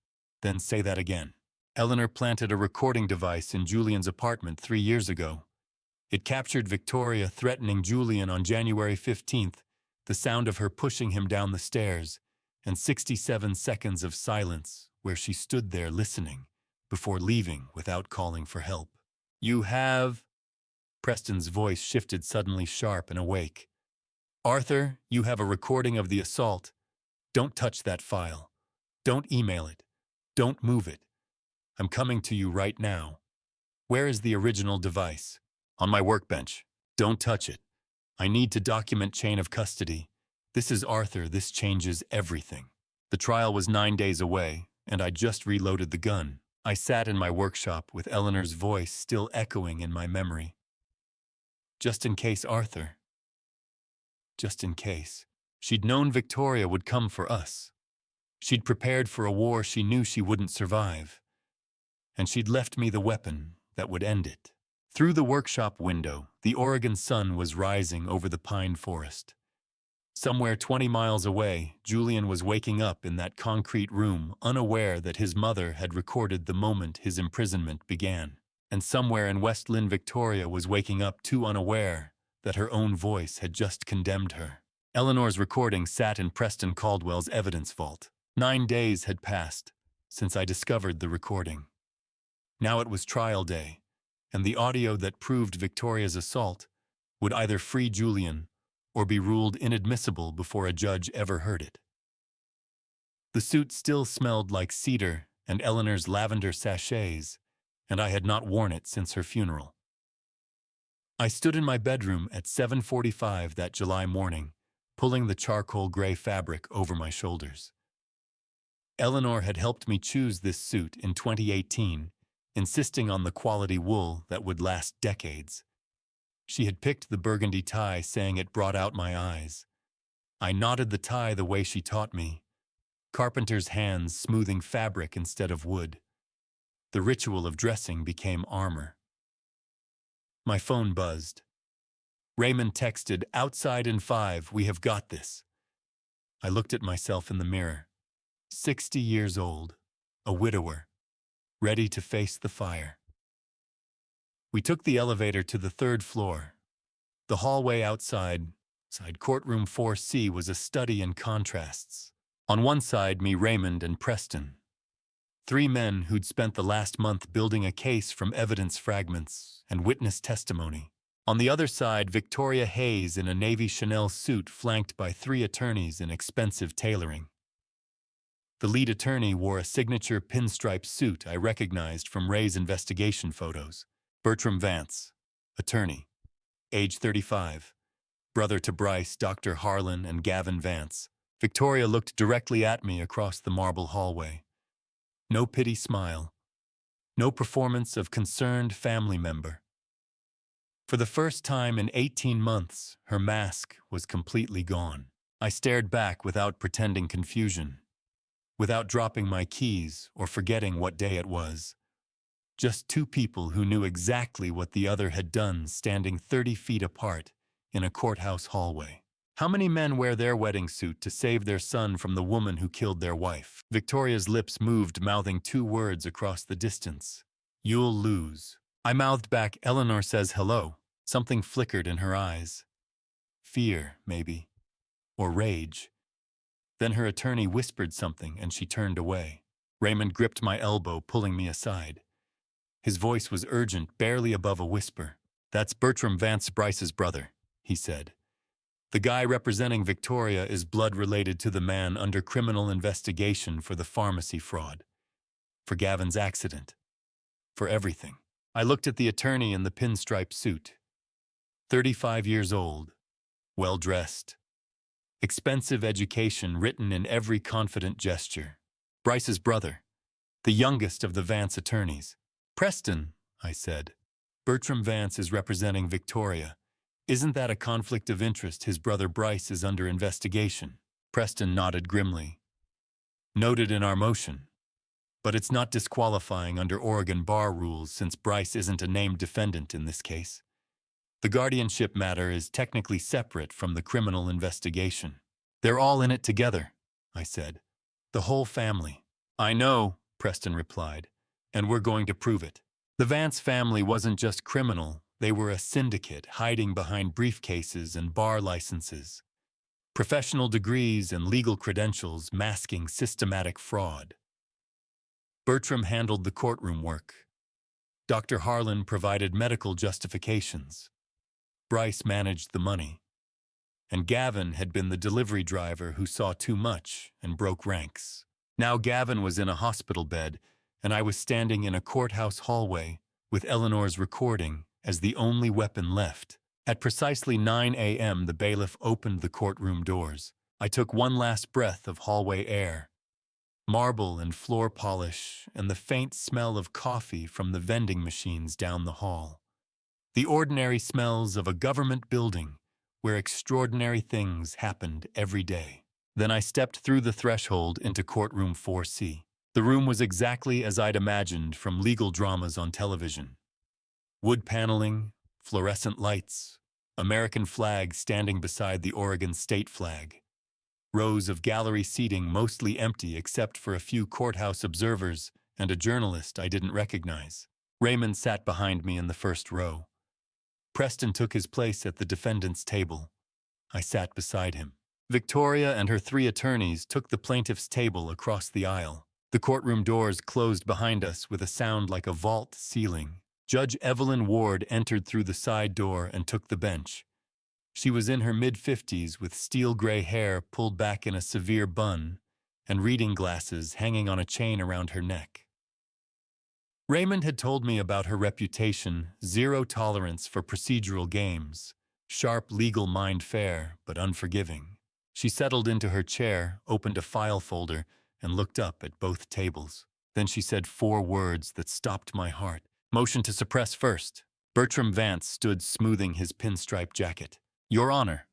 Then say that again. Eleanor planted a recording device in Julian's apartment 3 years ago. It captured Victoria threatening Julian on January 15th, the sound of her pushing him down the stairs, and 67 seconds of silence where she stood there listening before leaving without calling for help. You have... Preston's voice shifted suddenly sharp and awake. Arthur, you have a recording of the assault. Don't touch that file. Don't email it. Don't move it. I'm coming to you right now. Where is the original device? On my workbench. Don't touch it. I need to document chain of custody. This is Arthur. This changes everything. The trial was 9 days away, and I just reloaded the gun. I sat in my workshop with Eleanor's voice still echoing in my memory. Just in case, Arthur. Just in case. She'd known Victoria would come for us. She'd prepared for a war she knew she wouldn't survive. And she'd left me the weapon that would end it. Through the workshop window, the Oregon sun was rising over the pine forest. Somewhere 20 miles away, Julian was waking up in that concrete room, unaware that his mother had recorded the moment his imprisonment began. And somewhere in West Lynn, Victoria was waking up too unaware that her own voice had just condemned her. Eleanor's recording sat in Preston Caldwell's evidence vault. 9 days had passed since I discovered the recording. Now it was trial day, and the audio that proved Victoria's assault would either free Julian or be ruled inadmissible before a judge ever heard it. The suit still smelled like cedar and Eleanor's lavender sachets, and I had not worn it since her funeral. I stood in my bedroom at 7:45 that July morning, pulling the charcoal gray fabric over my shoulders. Eleanor had helped me choose this suit in 2018, insisting on the quality wool that would last decades. She had picked the burgundy tie, saying it brought out my eyes. I knotted the tie the way she taught me, carpenter's hands smoothing fabric instead of wood. The ritual of dressing became armor. My phone buzzed. Raymond texted, "Outside in 5, we have got this." I looked at myself in the mirror. 60 years old, a widower, ready to face the fire. We took the elevator to the 3rd floor. The hallway outside courtroom 4C was a study in contrasts. On one side, me, Raymond, and Preston. Three men who'd spent the last month building a case from evidence fragments and witness testimony. On the other side, Victoria Hayes in a Navy Chanel suit flanked by three attorneys in expensive tailoring. The lead attorney wore a signature pinstripe suit I recognized from Ray's investigation photos. Bertram Vance, attorney, age 35, brother to Bryce, Dr. Harlan, and Gavin Vance. Victoria looked directly at me across the marble hallway. No pity smile. No performance of concerned family member. For the first time in 18 months, her mask was completely gone. I stared back without pretending confusion, without dropping my keys or forgetting what day it was. Just two people who knew exactly what the other had done standing 30 feet apart in a courthouse hallway. How many men wear their wedding suit to save their son from the woman who killed their wife? Victoria's lips moved, mouthing two words across the distance. You'll lose. I mouthed back, Eleanor says hello. Something flickered in her eyes. Fear, maybe. Or rage. Then her attorney whispered something and she turned away. Raymond gripped my elbow, pulling me aside. His voice was urgent, barely above a whisper. That's Bertram Vance, Bryce's brother, he said. The guy representing Victoria is blood related to the man under criminal investigation for the pharmacy fraud, for Gavin's accident, for everything. I looked at the attorney in the pinstripe suit. 35 years old, well-dressed, expensive education written in every confident gesture. Bryce's brother, the youngest of the Vance attorneys. Preston, I said. Bertram Vance is representing Victoria. Isn't that a conflict of interest? His brother Bryce is under investigation. Preston nodded grimly. Noted in our motion. But it's not disqualifying under Oregon bar rules since Bryce isn't a named defendant in this case. The guardianship matter is technically separate from the criminal investigation. They're all in it together, I said. The whole family. I know, Preston replied, and we're going to prove it. The Vance family wasn't just criminal. They were a syndicate hiding behind briefcases and bar licenses, professional degrees and legal credentials masking systematic fraud. Bertram handled the courtroom work. Dr. Harlan provided medical justifications. Bryce managed the money. And Gavin had been the delivery driver who saw too much and broke ranks. Now Gavin was in a hospital bed, and I was standing in a courthouse hallway with Eleanor's recording as the only weapon left. At precisely 9 a.m., the bailiff opened the courtroom doors. I took one last breath of hallway air. Marble and floor polish and the faint smell of coffee from the vending machines down the hall. The ordinary smells of a government building where extraordinary things happened every day. Then I stepped through the threshold into courtroom 4C. The room was exactly as I'd imagined from legal dramas on television. Wood paneling, fluorescent lights, American flag standing beside the Oregon state flag. Rows of gallery seating mostly empty except for a few courthouse observers and a journalist I didn't recognize. Raymond sat behind me in the first row. Preston took his place at the defendant's table. I sat beside him. Victoria and her three attorneys took the plaintiff's table across the aisle. The courtroom doors closed behind us with a sound like a vault ceiling. Judge Evelyn Ward entered through the side door and took the bench. She was in her mid-50s with steel-gray hair pulled back in a severe bun and reading glasses hanging on a chain around her neck. Raymond had told me about her reputation, zero tolerance for procedural games, sharp legal mind fair but unforgiving. She settled into her chair, opened a file folder, and looked up at both tables. Then she said 4 words that stopped my heart. Motion to suppress first. Bertram Vance stood smoothing his pinstripe jacket. Your Honor.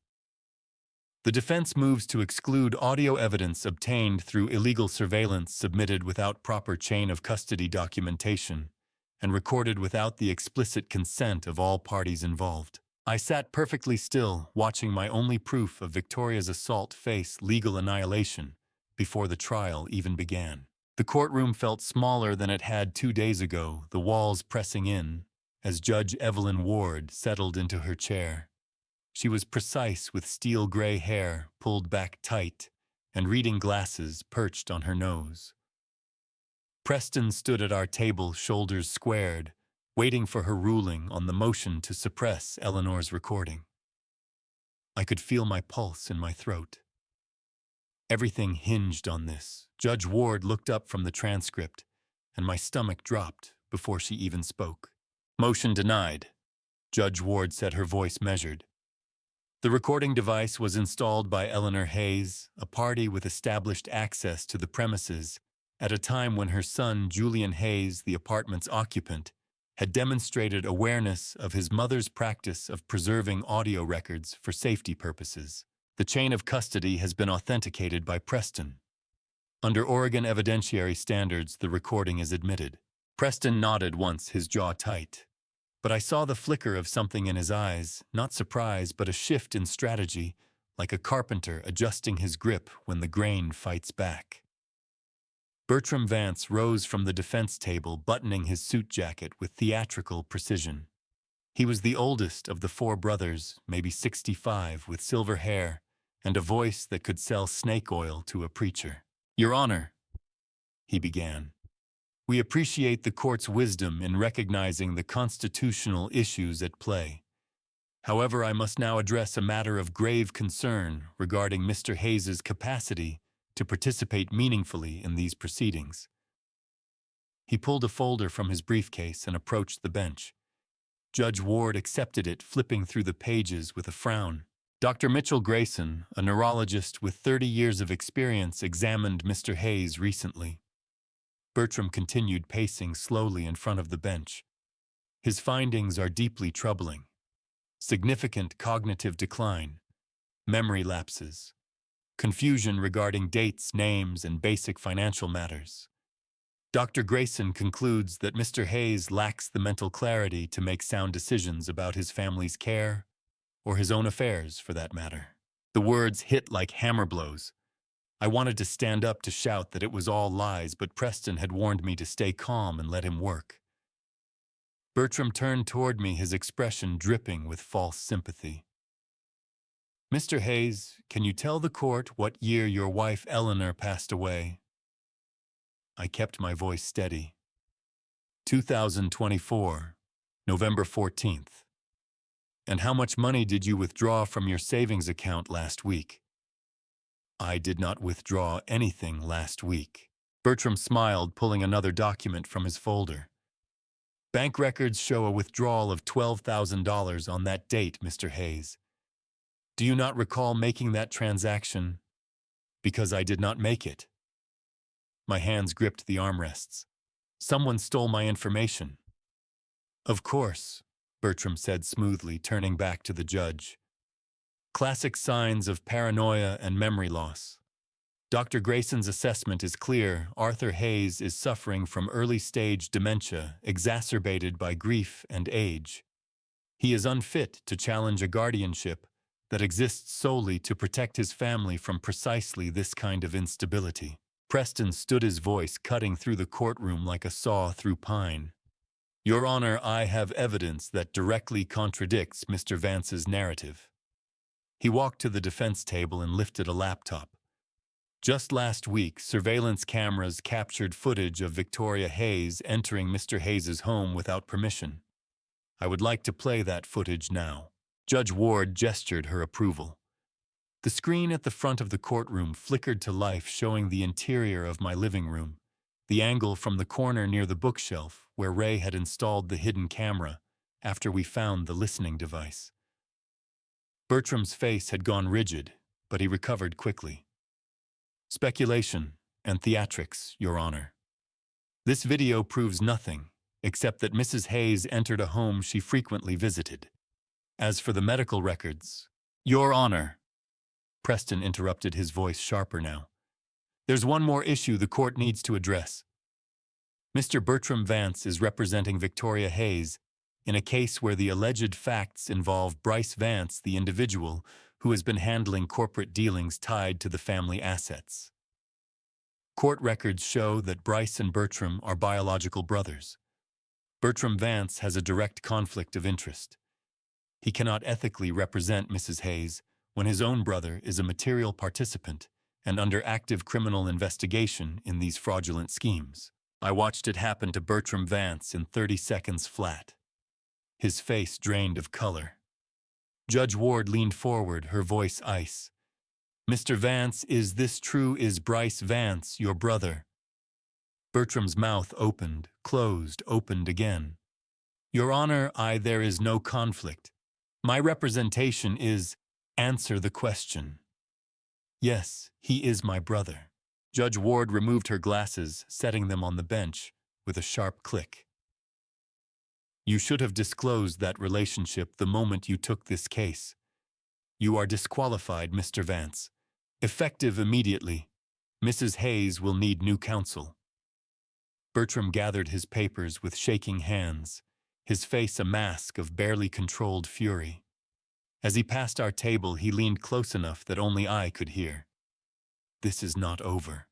The defense moves to exclude audio evidence obtained through illegal surveillance submitted without proper chain of custody documentation and recorded without the explicit consent of all parties involved. I sat perfectly still, watching my only proof of Victoria's assault face legal annihilation before the trial even began. The courtroom felt smaller than it had 2 days ago, the walls pressing in, as Judge Evelyn Ward settled into her chair. She was precise with steel gray hair pulled back tight and reading glasses perched on her nose. Preston stood at our table, shoulders squared, waiting for her ruling on the motion to suppress Eleanor's recording. I could feel my pulse in my throat. Everything hinged on this. Judge Ward looked up from the transcript, and my stomach dropped before she even spoke. Motion denied. Judge Ward said, her voice measured. The recording device was installed by Eleanor Hayes, a party with established access to the premises, at a time when her son, Julian Hayes, the apartment's occupant, had demonstrated awareness of his mother's practice of preserving audio records for safety purposes. The chain of custody has been authenticated by Preston. Under Oregon evidentiary standards, the recording is admitted. Preston nodded once, his jaw tight. But I saw the flicker of something in his eyes, not surprise, but a shift in strategy, like a carpenter adjusting his grip when the grain fights back. Bertram Vance rose from the defense table, buttoning his suit jacket with theatrical precision. He was the oldest of the four brothers, maybe 65, with silver hair and a voice that could sell snake oil to a preacher. "Your Honor," he began, "we appreciate the court's wisdom in recognizing the constitutional issues at play. However, I must now address a matter of grave concern regarding Mr. Hayes's capacity to participate meaningfully in these proceedings." He pulled a folder from his briefcase and approached the bench. Judge Ward accepted it, flipping through the pages with a frown. Dr. Mitchell Grayson, a neurologist with 30 years of experience, examined Mr. Hayes recently. Bertram continued pacing slowly in front of the bench. His findings are deeply troubling. Significant cognitive decline, memory lapses, confusion regarding dates, names, and basic financial matters. Dr. Grayson concludes that Mr. Hayes lacks the mental clarity to make sound decisions about his family's care, or his own affairs, for that matter. The words hit like hammer blows. I wanted to stand up to shout that it was all lies, but Preston had warned me to stay calm and let him work. Bertram turned toward me, his expression dripping with false sympathy. "Mr. Hayes, can you tell the court what year your wife Eleanor passed away?" I kept my voice steady. 2024, November 14th. "And how much money did you withdraw from your savings account last week?" "I did not withdraw anything last week." Bertram smiled, pulling another document from his folder. "Bank records show a withdrawal of $12,000 on that date, Mr. Hayes. Do you not recall making that transaction?" "Because I did not make it." My hands gripped the armrests. "Someone stole my information." "Of course," Bertram said smoothly, turning back to the judge. "Classic signs of paranoia and memory loss. Dr. Grayson's assessment is clear. Arthur Hayes is suffering from early-stage dementia exacerbated by grief and age. He is unfit to challenge a guardianship that exists solely to protect his family from precisely this kind of instability." Preston stood, his voice cutting through the courtroom like a saw through pine. "Your Honor, I have evidence that directly contradicts Mr. Vance's narrative." He walked to the defense table and lifted a laptop. Just last week, surveillance cameras captured footage of Victoria Hayes entering Mr. Hayes's home without permission. I would like to play that footage now. Judge Ward gestured her approval. The screen at the front of the courtroom flickered to life, showing the interior of my living room, the angle from the corner near the bookshelf where Ray had installed the hidden camera after we found the listening device. Bertram's face had gone rigid, but he recovered quickly. "Speculation and theatrics, Your Honor. This video proves nothing, except that Mrs. Hayes entered a home she frequently visited. As for the medical records—" "Your Honor," Preston interrupted, his voice sharper now. "There's one more issue the court needs to address. Mr. Bertram Vance is representing Victoria Hayes in a case where the alleged facts involve Bryce Vance, the individual who has been handling corporate dealings tied to the family assets. Court records show that Bryce and Bertram are biological brothers. Bertram Vance has a direct conflict of interest. He cannot ethically represent Mrs. Hayes when his own brother is a material participant and under active criminal investigation in these fraudulent schemes. I watched it happen to Bertram Vance in 30 seconds flat. His face drained of color. Judge Ward leaned forward, her voice ice. "Mr. Vance, is this true? Is Bryce Vance your brother?" Bertram's mouth opened, closed, opened again. "Your Honor, there is no conflict. My representation is, answer the question." "Yes, he is my brother." Judge Ward removed her glasses, setting them on the bench, with a sharp click. "You should have disclosed that relationship the moment you took this case. You are disqualified, Mr. Vance. Effective immediately. Mrs. Hayes will need new counsel." Bertram gathered his papers with shaking hands, his face a mask of barely controlled fury. As he passed our table, he leaned close enough that only I could hear. "This is not over."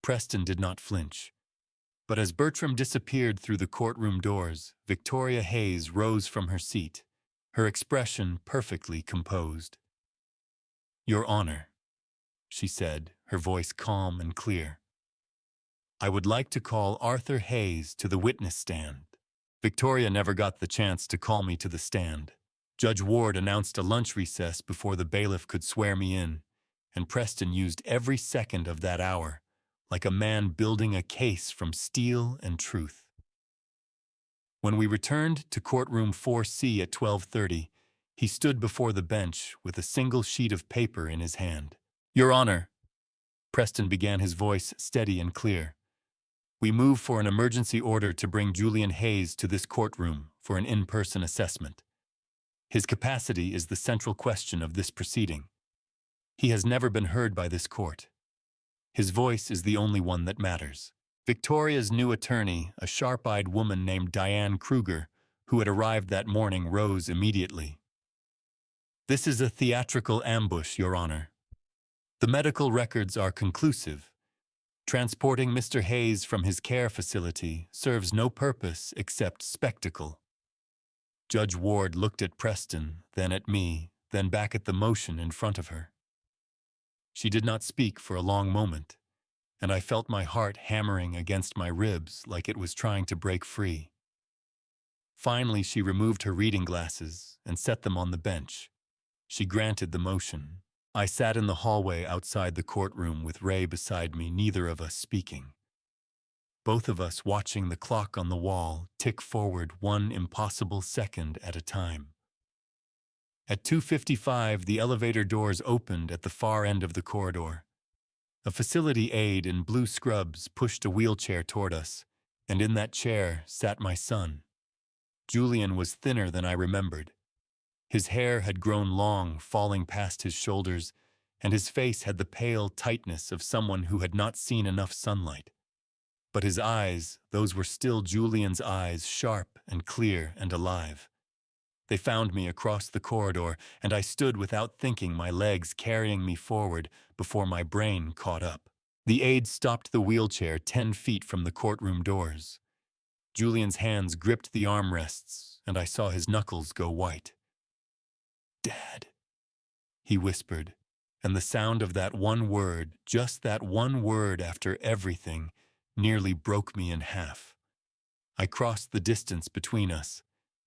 Preston did not flinch. But as Bertram disappeared through the courtroom doors, Victoria Hayes rose from her seat, her expression perfectly composed. "Your Honor," she said, her voice calm and clear, "I would like to call Arthur Hayes to the witness stand." Victoria never got the chance to call me to the stand. Judge Ward announced a lunch recess before the bailiff could swear me in, and Preston used every second of that hour like a man building a case from steel and truth. When we returned to courtroom 4C at 12:30, he stood before the bench with a single sheet of paper in his hand. "Your Honor," Preston began, his voice steady and clear, "we move for an emergency order to bring Julian Hayes to this courtroom for an in-person assessment. His capacity is the central question of this proceeding. He has never been heard by this court. His voice is the only one that matters." Victoria's new attorney, a sharp-eyed woman named Diane Kruger, who had arrived that morning, rose immediately. "This is a theatrical ambush, Your Honor. The medical records are conclusive. Transporting Mr. Hayes from his care facility serves no purpose except spectacle." Judge Ward looked at Preston, then at me, then back at the motion in front of her. She did not speak for a long moment, and I felt my heart hammering against my ribs like it was trying to break free. Finally, she removed her reading glasses and set them on the bench. She granted the motion. I sat in the hallway outside the courtroom with Ray beside me, neither of us speaking. Both of us watching the clock on the wall tick forward one impossible second at a time. At 2:55, the elevator doors opened at the far end of the corridor. A facility aide in blue scrubs pushed a wheelchair toward us, and in that chair sat my son. Julian was thinner than I remembered. His hair had grown long, falling past his shoulders, and his face had the pale tightness of someone who had not seen enough sunlight. But his eyes, those were still Julian's eyes, sharp and clear and alive. They found me across the corridor, and I stood without thinking, my legs carrying me forward before my brain caught up. The aide stopped the wheelchair 10 feet from the courtroom doors. Julian's hands gripped the armrests, and I saw his knuckles go white. "Dad," he whispered, and the sound of that one word, just that one word after everything, nearly broke me in half. I crossed the distance between us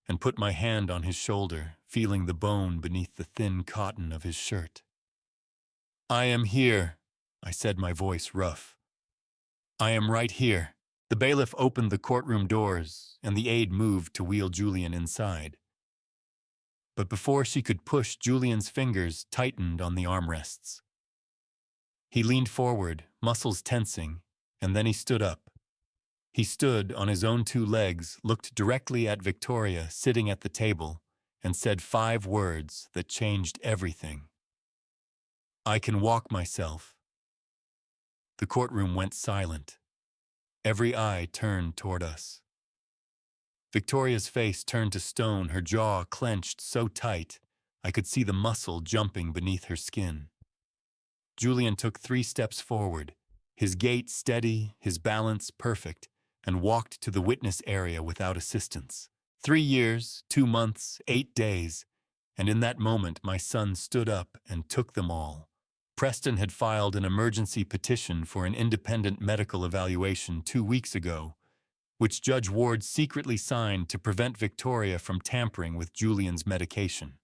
and put my hand on his shoulder, feeling the bone beneath the thin cotton of his shirt. "I am here," I said, my voice rough. "I am right here." The bailiff opened the courtroom doors, and the aide moved to wheel Julian inside. But before she could push, Julian's fingers tightened on the armrests. He leaned forward, muscles tensing, and then he stood up. He stood on his own 2 legs, looked directly at Victoria sitting at the table, and said 5 words that changed everything. "I can walk myself." The courtroom went silent. Every eye turned toward us. Victoria's face turned to stone, her jaw clenched so tight I could see the muscle jumping beneath her skin. Julian took 3 steps forward, his gait steady, his balance perfect, and walked to the witness area without assistance. 3 years, 2 months, 8 days, and in that moment my son stood up and took them all. Preston had filed an emergency petition for an independent medical evaluation 2 weeks ago, which Judge Ward secretly signed to prevent Victoria from tampering with Julian's medication.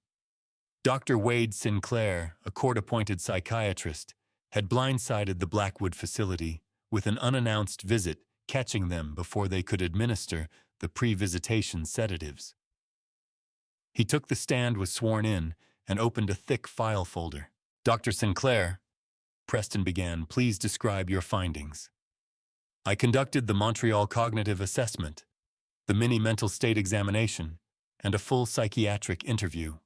Dr. Wade Sinclair, a court-appointed psychiatrist, had blindsided the Blackwood facility with an unannounced visit, catching them before they could administer the pre-visitation sedatives. He took the stand, was sworn in, and opened a thick file folder. "Dr. Sinclair," Preston began, "please describe your findings." "I conducted the Montreal Cognitive Assessment, the mini-mental state examination, and a full psychiatric interview."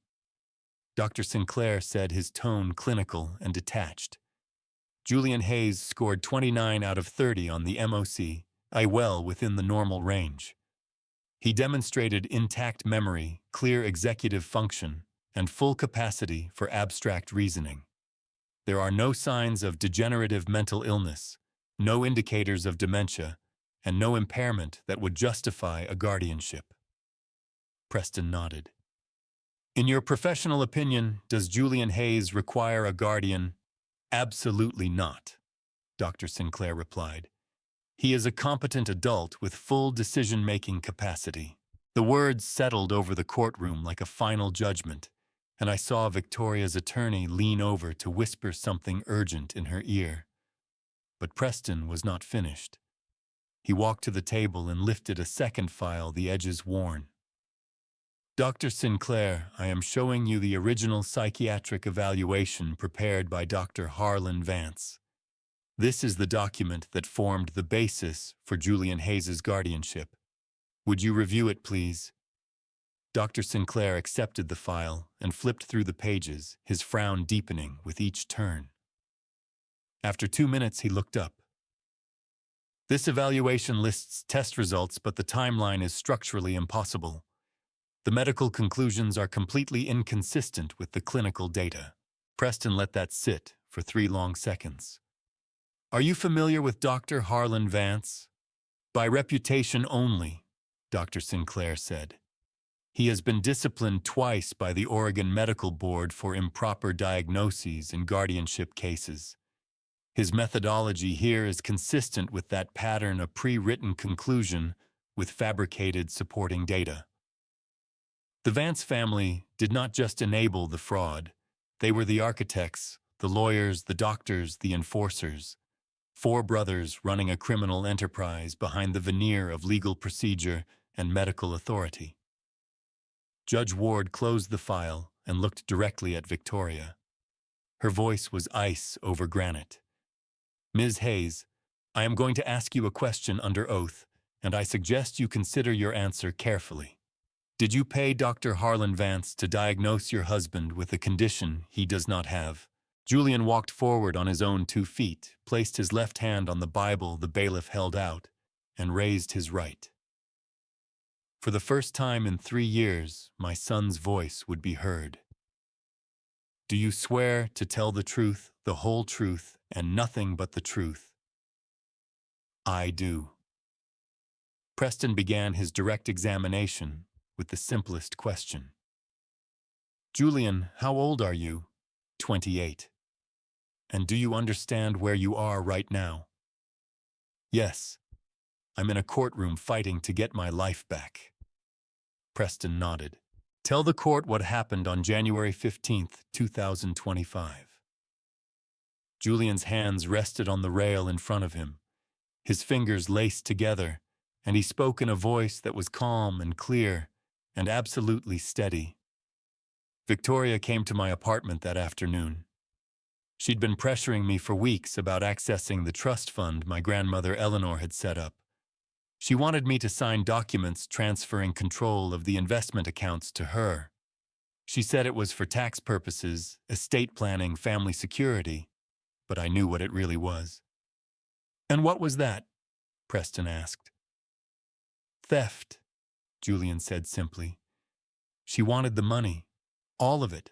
Dr. Sinclair said, his tone clinical and detached. "Julian Hayes scored 29 out of 30 on the MOC, well within the normal range. He demonstrated intact memory, clear executive function, and full capacity for abstract reasoning. There are no signs of degenerative mental illness, no indicators of dementia, and no impairment that would justify a guardianship." Preston nodded. "In your professional opinion, does Julian Hayes require a guardian?" "Absolutely not," Dr. Sinclair replied. "He is a competent adult with full decision-making capacity." The words settled over the courtroom like a final judgment, and I saw Victoria's attorney lean over to whisper something urgent in her ear. But Preston was not finished. He walked to the table and lifted a second file, the edges worn. "Dr. Sinclair, I am showing you the original psychiatric evaluation prepared by Dr. Harlan Vance. This is the document that formed the basis for Julian Hayes' guardianship. Would you review it, please?" Dr. Sinclair accepted the file and flipped through the pages, his frown deepening with each turn. After 2 minutes, he looked up. "This evaluation lists test results, but the timeline is structurally impossible. The medical conclusions are completely inconsistent with the clinical data." Preston let that sit for 3 long seconds. "Are you familiar with Dr. Harlan Vance?" "By reputation only," Dr. Sinclair said. "He has been disciplined twice by the Oregon Medical Board for improper diagnoses in guardianship cases. His methodology here is consistent with that pattern, a pre-written conclusion with fabricated supporting data." The Vance family did not just enable the fraud. They were the architects, the lawyers, the doctors, the enforcers. 4 brothers running a criminal enterprise behind the veneer of legal procedure and medical authority. Judge Ward closed the file and looked directly at Victoria. Her voice was ice over granite. "Ms. Hayes, I am going to ask you a question under oath, and I suggest you consider your answer carefully. Did you pay Dr. Harlan Vance to diagnose your husband with a condition he does not have?" Julian walked forward on his own 2 feet, placed his left hand on the Bible the bailiff held out, and raised his right. For the first time in 3 years, my son's voice would be heard. "Do you swear to tell the truth, the whole truth, and nothing but the truth?" "I do." Preston began his direct examination with the simplest question. "Julian, how old are you?" 28. "And do you understand where you are right now?" "Yes. I'm in a courtroom fighting to get my life back." Preston nodded. "Tell the court what happened on January 15th, 2025. Julian's hands rested on the rail in front of him, his fingers laced together, and he spoke in a voice that was calm and clear and absolutely steady. "Victoria came to my apartment that afternoon. She'd been pressuring me for weeks about accessing the trust fund my grandmother Eleanor had set up. She wanted me to sign documents transferring control of the investment accounts to her. She said it was for tax purposes, estate planning, family security, but I knew what it really was." "And what was that?" Preston asked. "Theft," Julian said simply. "She wanted the money, all of it.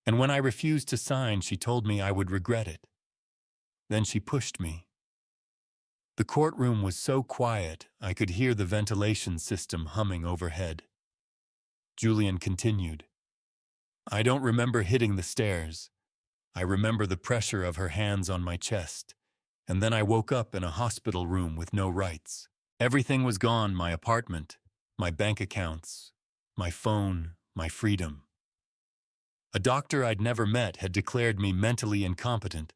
And when I refused to sign, she told me I would regret it. Then she pushed me." The courtroom was so quiet I could hear the ventilation system humming overhead. Julian continued. I don't remember hitting the stairs. I remember the pressure of her hands on my chest, and then I woke up in a hospital room with no rights. Everything was gone: my apartment, my bank accounts, my phone, my freedom. A doctor I'd never met had declared me mentally incompetent,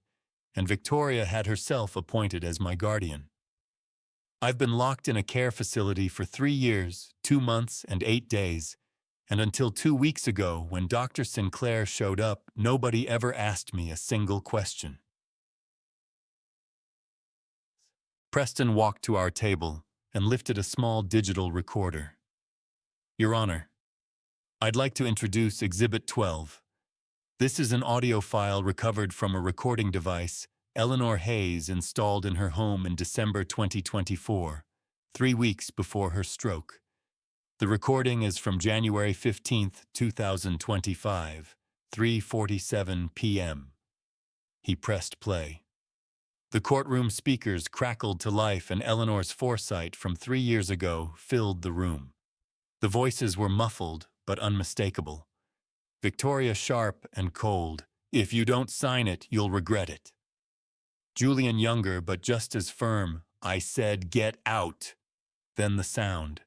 and Victoria had herself appointed as my guardian. I've been locked in a care facility for 3 years, 2 months, and 8 days, and until 2 weeks ago, when Dr. Sinclair showed up, nobody ever asked me a single question. Preston walked to our table and lifted a small digital recorder. Your Honor, I'd like to introduce Exhibit 12. This is an audio file recovered from a recording device Eleanor Hayes installed in her home in December 2024, 3 weeks before her stroke. The recording is from January 15, 2025, 3:47 p.m. He pressed play. The courtroom speakers crackled to life, and Eleanor's foresight from 3 years ago filled the room. The voices were muffled but unmistakable. Victoria sharp and cold: "If you don't sign it, you'll regret it." Julian younger but just as firm: "I said get out." Then the sound.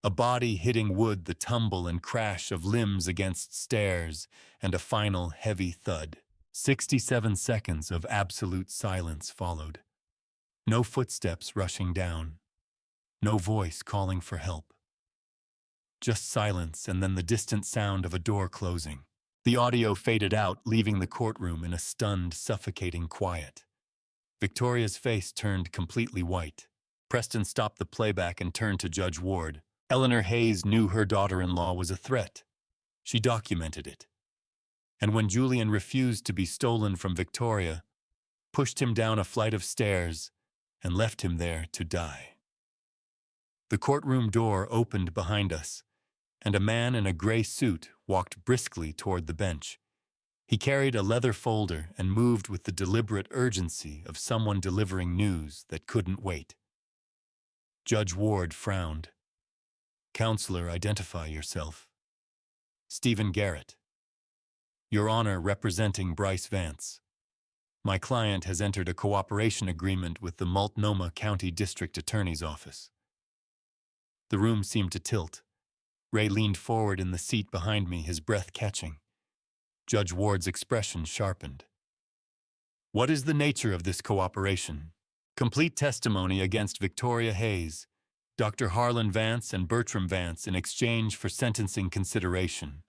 A body hitting wood, the tumble and crash of limbs against stairs, and a final heavy thud. 67 seconds of absolute silence followed. No footsteps rushing down. No voice calling for help. Just silence, and then the distant sound of a door closing. The audio faded out, leaving the courtroom in a stunned, suffocating quiet. Victoria's face turned completely white. Preston stopped the playback and turned to Judge Ward. Eleanor Hayes knew her daughter-in-law was a threat. She documented it. And when Julian refused to be stolen from Victoria, pushed him down a flight of stairs, and left him there to die. The courtroom door opened behind us, and a man in a gray suit walked briskly toward the bench. He carried a leather folder and moved with the deliberate urgency of someone delivering news that couldn't wait. Judge Ward frowned. "Counselor, identify yourself." "Stephen Garrett." "Your Honor, representing Bryce Vance. My client has entered a cooperation agreement with the Multnomah County District Attorney's Office." The room seemed to tilt. Ray leaned forward in the seat behind me, his breath catching. Judge Ward's expression sharpened. "What is the nature of this cooperation?" "Complete testimony against Victoria Hayes, Dr. Harlan Vance, and Bertram Vance in exchange for sentencing consideration,"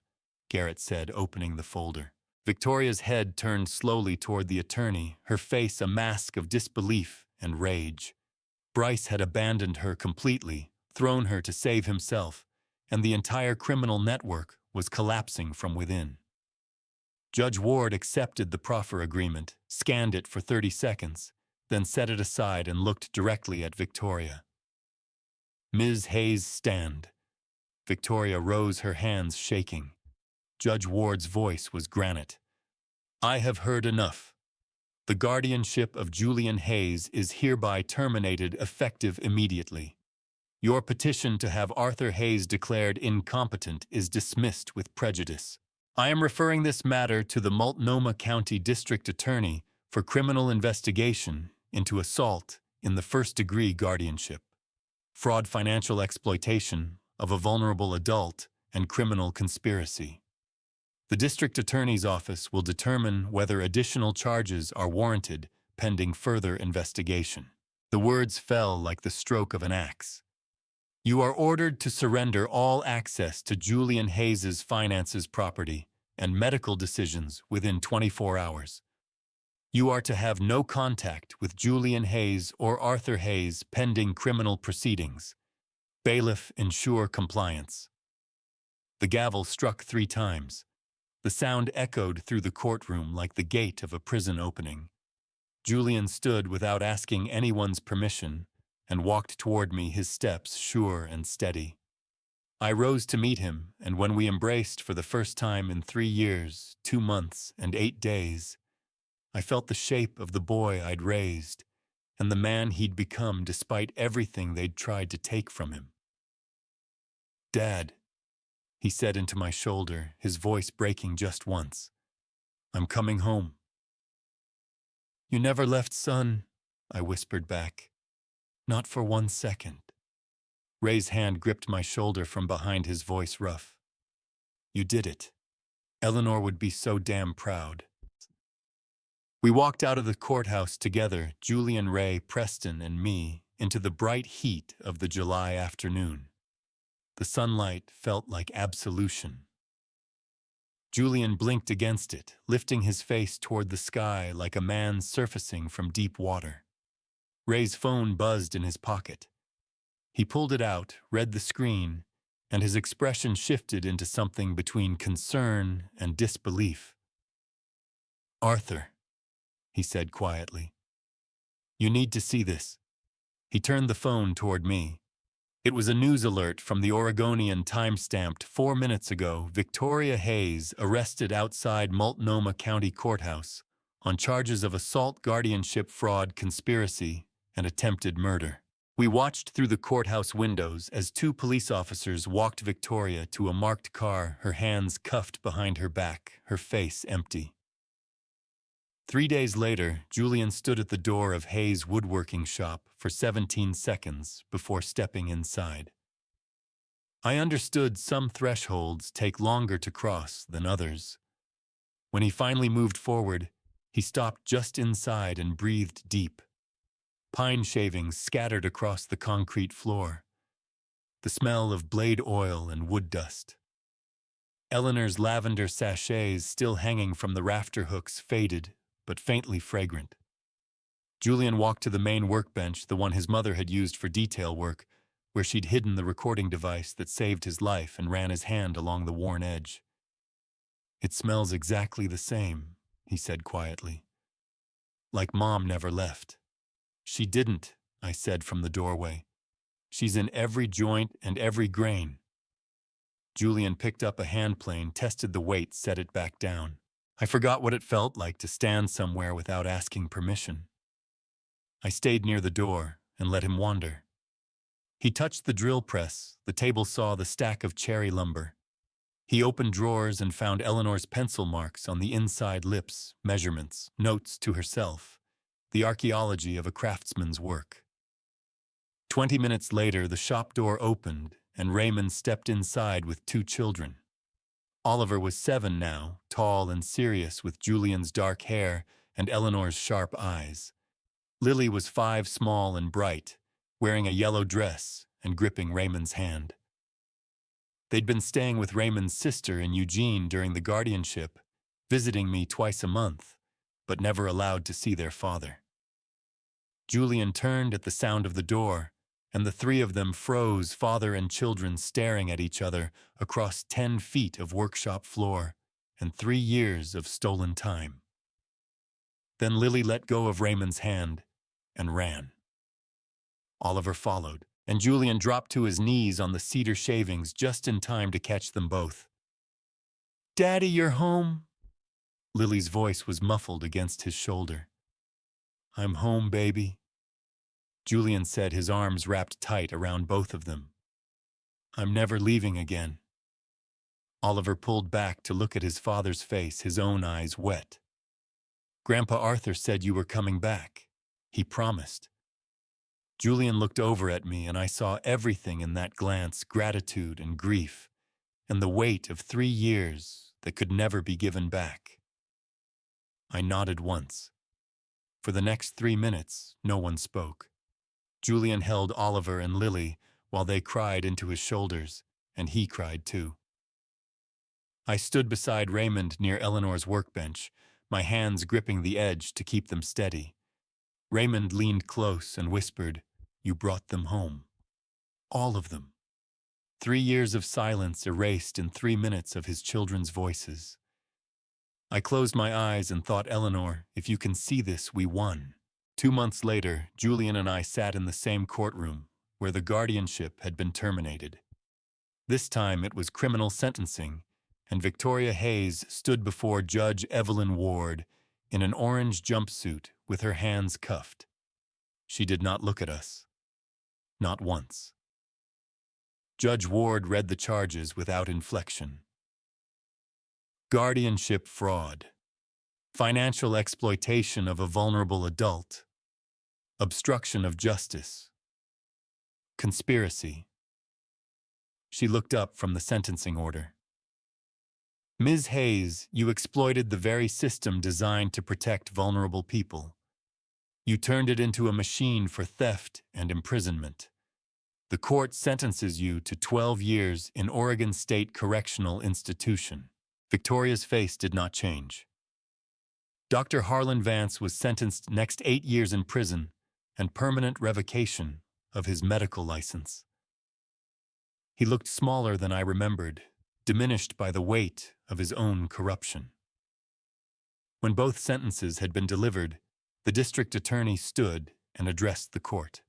Garrett said, opening the folder. Victoria's head turned slowly toward the attorney, her face a mask of disbelief and rage. Bryce had abandoned her completely, thrown her to save himself, and the entire criminal network was collapsing from within. Judge Ward accepted the proffer agreement, scanned it for 30 seconds, then set it aside and looked directly at Victoria. "Ms. Hayes, stand." Victoria rose, her hands shaking. Judge Ward's voice was granite. "I have heard enough. The guardianship of Julian Hayes is hereby terminated, effective immediately. Your petition to have Arthur Hayes declared incompetent is dismissed with prejudice. I am referring this matter to the Multnomah County District Attorney for criminal investigation into assault in the first-degree guardianship, fraud, financial exploitation of a vulnerable adult, and criminal conspiracy. The District Attorney's Office will determine whether additional charges are warranted pending further investigation." The words fell like the stroke of an axe. "You are ordered to surrender all access to Julian Hayes's finances, property, and medical decisions within 24 hours. You are to have no contact with Julian Hayes or Arthur Hayes pending criminal proceedings. Bailiff, ensure compliance." The gavel struck 3 times. The sound echoed through the courtroom like the gate of a prison opening. Julian stood without asking anyone's permission and walked toward me, his steps sure and steady. I rose to meet him, and when we embraced for the first time in 3 years, 2 months, and 8 days, I felt the shape of the boy I'd raised and the man he'd become despite everything they'd tried to take from him. "Dad," he said into my shoulder, his voice breaking just once. I'm coming home. You never left, son, I whispered back. Not for 1 second. Ray's hand gripped my shoulder from behind, his voice rough. You did it. Eleanor would be so damn proud. We walked out of the courthouse together, Julian, Ray, Preston, and me, into the bright heat of the July afternoon. The sunlight felt like absolution. Julian blinked against it, lifting his face toward the sky like a man surfacing from deep water. Ray's phone buzzed in his pocket. He pulled it out, read the screen, and his expression shifted into something between concern and disbelief. Arthur, he said quietly. You need to see this. He turned the phone toward me. It was a news alert from the Oregonian, time-stamped 4 minutes ago. Victoria Hayes arrested outside Multnomah County Courthouse on charges of assault, guardianship, fraud, conspiracy, and attempted murder. We watched through the courthouse windows as 2 police officers walked Victoria to a marked car, her hands cuffed behind her back, her face empty. 3 days later, Julian stood at the door of Hayes' woodworking shop for 17 seconds before stepping inside. I understood some thresholds take longer to cross than others. When he finally moved forward, he stopped just inside and breathed deep. Pine shavings scattered across the concrete floor. The smell of blade oil and wood dust. Eleanor's lavender sachets still hanging from the rafter hooks, faded but faintly fragrant. Julian walked to the main workbench, the one his mother had used for detail work, where she'd hidden the recording device that saved his life, and ran his hand along the worn edge. It smells exactly the same, he said quietly. Like Mom never left. She didn't, I said from the doorway. She's in every joint and every grain. Julian picked up a hand plane, tested the weight, set it back down. I forgot what it felt like to stand somewhere without asking permission. I stayed near the door and let him wander. He touched the drill press, the table saw the stack of cherry lumber. He opened drawers and found Eleanor's pencil marks on the inside lips, measurements, notes to herself, the archaeology of a craftsman's work. 20 minutes later, the shop door opened and Raymond stepped inside with 2 children. Oliver was 7 now, tall and serious with Julian's dark hair and Eleanor's sharp eyes. Lily was 5, small and bright, wearing a yellow dress and gripping Raymond's hand. They'd been staying with Raymond's sister in Eugene during the guardianship, visiting me twice a month, but never allowed to see their father. Julian turned at the sound of the door, and the 3 of them froze, father and children staring at each other across 10 feet of workshop floor and 3 years of stolen time. Then Lily let go of Raymond's hand and ran. Oliver followed, and Julian dropped to his knees on the cedar shavings just in time to catch them both. Daddy, you're home. Lily's voice was muffled against his shoulder. I'm home, baby. Julian said, his arms wrapped tight around both of them. I'm never leaving again. Oliver pulled back to look at his father's face, his own eyes wet. Grandpa Arthur said you were coming back. He promised. Julian looked over at me, and I saw everything in that glance, gratitude and grief, and the weight of 3 years that could never be given back. I nodded once. For the next 3 minutes, no one spoke. Julian held Oliver and Lily while they cried into his shoulders, and he cried too. I stood beside Raymond near Eleanor's workbench, my hands gripping the edge to keep them steady. Raymond leaned close and whispered, You brought them home. All of them. 3 years of silence erased in 3 minutes of his children's voices. I closed my eyes and thought, Eleanor, if you can see this, we won. 2 months later, Julian and I sat in the same courtroom where the guardianship had been terminated. This time it was criminal sentencing, and Victoria Hayes stood before Judge Evelyn Ward in an orange jumpsuit with her hands cuffed. She did not look at us. Not once. Judge Ward read the charges without inflection. Guardianship fraud, financial exploitation of a vulnerable adult, obstruction of justice, conspiracy. She looked up from the sentencing order. Ms. Hayes, you exploited the very system designed to protect vulnerable people. You turned it into a machine for theft and imprisonment. The court sentences you to 12 years in Oregon State Correctional Institution. Victoria's face did not change. Dr. Harlan Vance was sentenced next 8 years in prison and permanent revocation of his medical license. He looked smaller than I remembered, diminished by the weight of his own corruption. When both sentences had been delivered, the district attorney stood and addressed the court.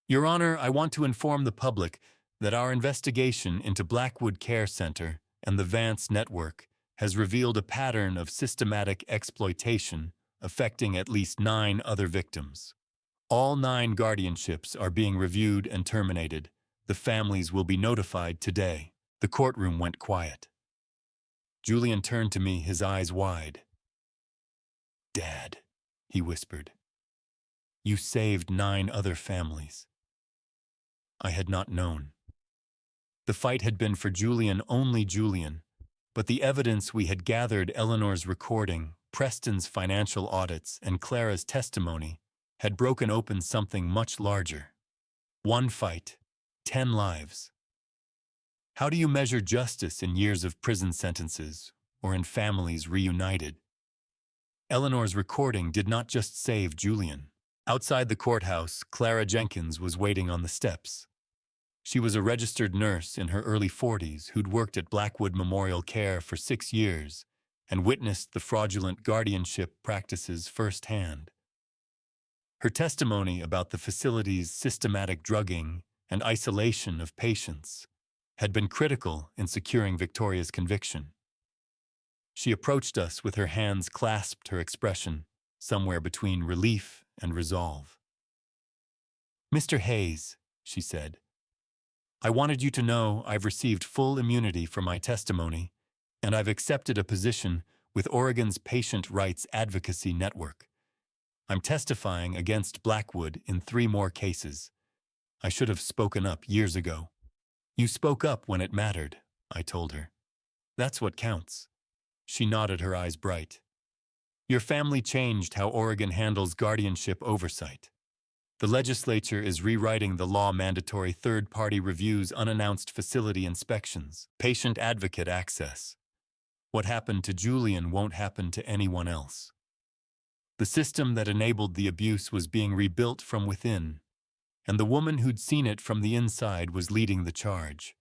Your Honor, I want to inform the public that our investigation into Blackwood Care Center and the Vance Network has revealed a pattern of systematic exploitation affecting at least 9 other victims. All 9 guardianships are being reviewed and terminated. The families will be notified today. The courtroom went quiet. Julian turned to me, his eyes wide. Dad, he whispered. You saved 9 other families. I had not known. The fight had been for Julian, only Julian, but the evidence we had gathered, Eleanor's recording, Preston's financial audits, and Clara's testimony, had broken open something much larger. 1 fight, 10 lives. How do you measure justice in years of prison sentences or in families reunited? Eleanor's recording did not just save Julian. Outside the courthouse, Clara Jenkins was waiting on the steps. She was a registered nurse in her early 40s who'd worked at Blackwood Memorial Care for 6 years and witnessed the fraudulent guardianship practices firsthand. Her testimony about the facility's systematic drugging and isolation of patients had been critical in securing Victoria's conviction. She approached us with her hands clasped, her expression somewhere between relief and resolve. Mr. Hayes, she said, I wanted you to know I've received full immunity for my testimony, and I've accepted a position with Oregon's Patient Rights Advocacy Network. I'm testifying against Blackwood in 3 more cases. I should have spoken up years ago. You spoke up when it mattered, I told her. That's what counts. She nodded, her eyes bright. Your family changed how Oregon handles guardianship oversight. The legislature is rewriting the law, mandatory third-party reviews, unannounced facility inspections, patient advocate access. What happened to Julian won't happen to anyone else. The system that enabled the abuse was being rebuilt from within, and the woman who'd seen it from the inside was leading the charge.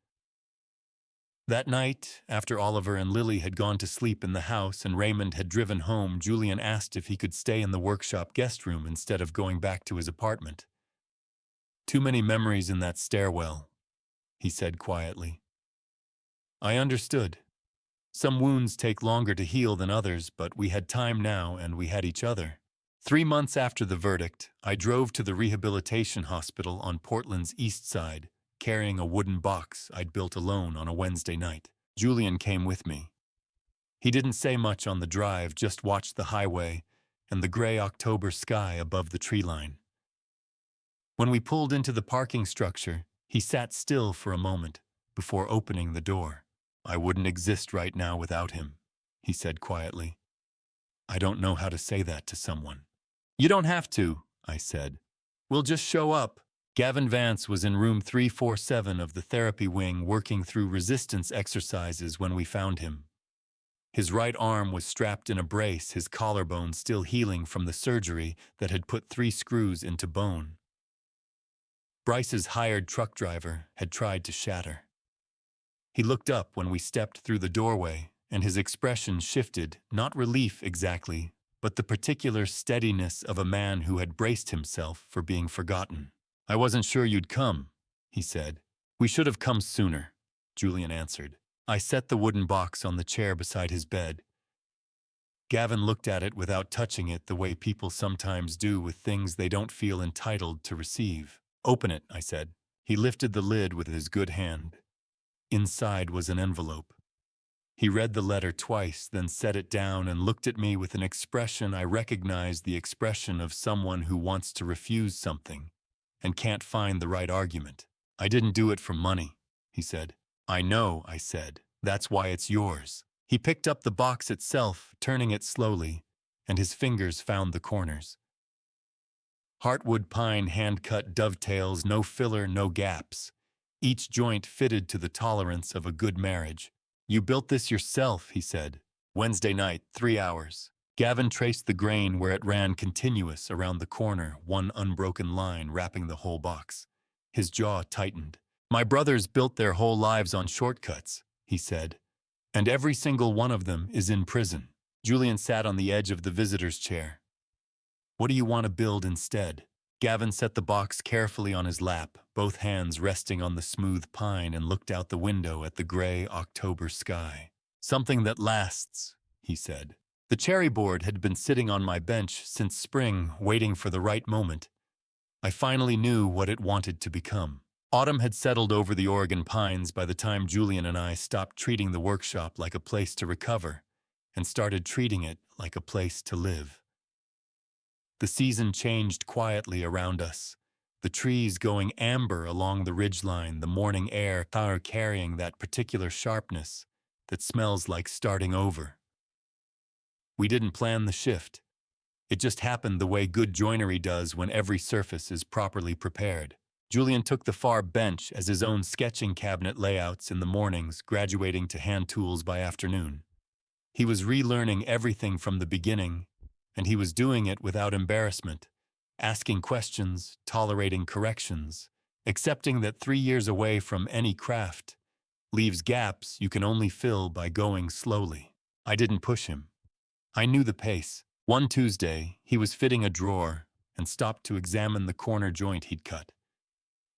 That night, after Oliver and Lily had gone to sleep in the house and Raymond had driven home, Julian asked if he could stay in the workshop guest room instead of going back to his apartment. Too many memories in that stairwell, he said quietly. I understood. Some wounds take longer to heal than others, but we had time now and we had each other. 3 months after the verdict, I drove to the rehabilitation hospital on Portland's east side, carrying a wooden box I'd built alone on a Wednesday night. Julian came with me. He didn't say much on the drive, just watched the highway and the gray October sky above the tree line. When we pulled into the parking structure, he sat still for a moment before opening the door. I wouldn't exist right now without him, he said quietly. I don't know how to say that to someone. You don't have to, I said. We'll just show up. Gavin Vance was in room 347 of the therapy wing working through resistance exercises when we found him. His right arm was strapped in a brace, his collarbone still healing from the surgery that had put 3 screws into bone. Bryce's hired truck driver had tried to shatter. He looked up when we stepped through the doorway, and his expression shifted, not relief exactly, but the particular steadiness of a man who had braced himself for being forgotten. I wasn't sure you'd come, he said. We should have come sooner, Julian answered. I set the wooden box on the chair beside his bed. Gavin looked at it without touching it, the way people sometimes do with things they don't feel entitled to receive. Open it, I said. He lifted the lid with his good hand. Inside was an envelope. He read the letter twice, then set it down and looked at me with an expression I recognized, the expression of someone who wants to refuse something and can't find the right argument. "I didn't do it for money," he said. "I know," I said. "That's why it's yours." He picked up the box itself, turning it slowly, and his fingers found the corners. Heartwood pine hand-cut dovetails, no filler, no gaps. Each joint fitted to the tolerance of a good marriage. "You built this yourself," he said. "Wednesday night, 3 hours." Gavin traced the grain where it ran continuous around the corner, one unbroken line wrapping the whole box. His jaw tightened. "My brothers built their whole lives on shortcuts," he said, "and every single one of them is in prison." Julian sat on the edge of the visitor's chair. "What do you want to build instead?" Gavin set the box carefully on his lap, both hands resting on the smooth pine, and looked out the window at the gray October sky. "Something that lasts," he said. The cherry board had been sitting on my bench since spring, waiting for the right moment. I finally knew what it wanted to become. Autumn had settled over the Oregon pines by the time Julian and I stopped treating the workshop like a place to recover and started treating it like a place to live. The season changed quietly around us, the trees going amber along the ridgeline, the morning air carrying that particular sharpness that smells like starting over. We didn't plan the shift. It just happened the way good joinery does when every surface is properly prepared. Julian took the far bench as his own sketching cabinet layouts in the mornings, graduating to hand tools by afternoon. He was relearning everything from the beginning, and he was doing it without embarrassment, asking questions, tolerating corrections, accepting that 3 years away from any craft leaves gaps you can only fill by going slowly. I didn't push him. I knew the pace. One Tuesday, he was fitting a drawer and stopped to examine the corner joint he'd cut.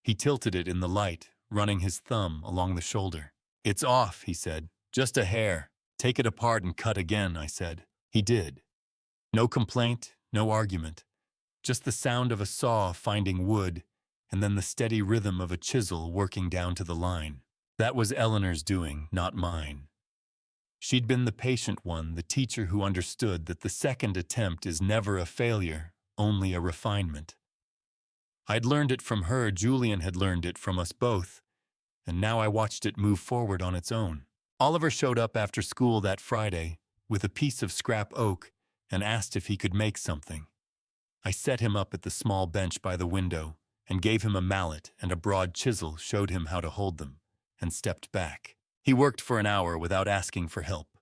He tilted it in the light, running his thumb along the shoulder. "It's off," he said. "Just a hair. Take it apart and cut again," I said. He did. No complaint, no argument. Just the sound of a saw finding wood, and then the steady rhythm of a chisel working down to the line. That was Eleanor's doing, not mine. She'd been the patient one, the teacher who understood that the second attempt is never a failure, only a refinement. I'd learned it from her, Julian had learned it from us both, and now I watched it move forward on its own. Oliver showed up after school that Friday with a piece of scrap oak and asked if he could make something. I set him up at the small bench by the window and gave him a mallet and a broad chisel, showed him how to hold them, and stepped back. He worked for an hour without asking for help.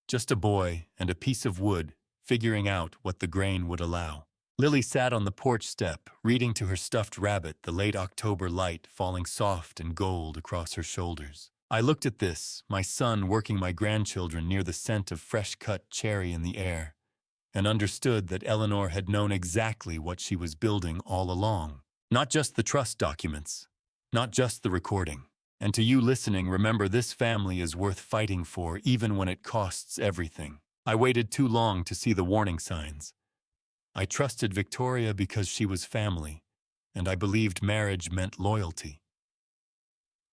Just a boy and a piece of wood, figuring out what the grain would allow. Lily sat on the porch step, reading to her stuffed rabbit, the late October light falling soft and gold across her shoulders. I looked at this, my son working my grandchildren near the scent of fresh-cut cherry in the air, and understood that Eleanor had known exactly what she was building all along. Not just the trust documents, not just the recording. And to you listening, remember, this family is worth fighting for even when it costs everything. I waited too long to see the warning signs. I trusted Victoria because she was family, and I believed marriage meant loyalty.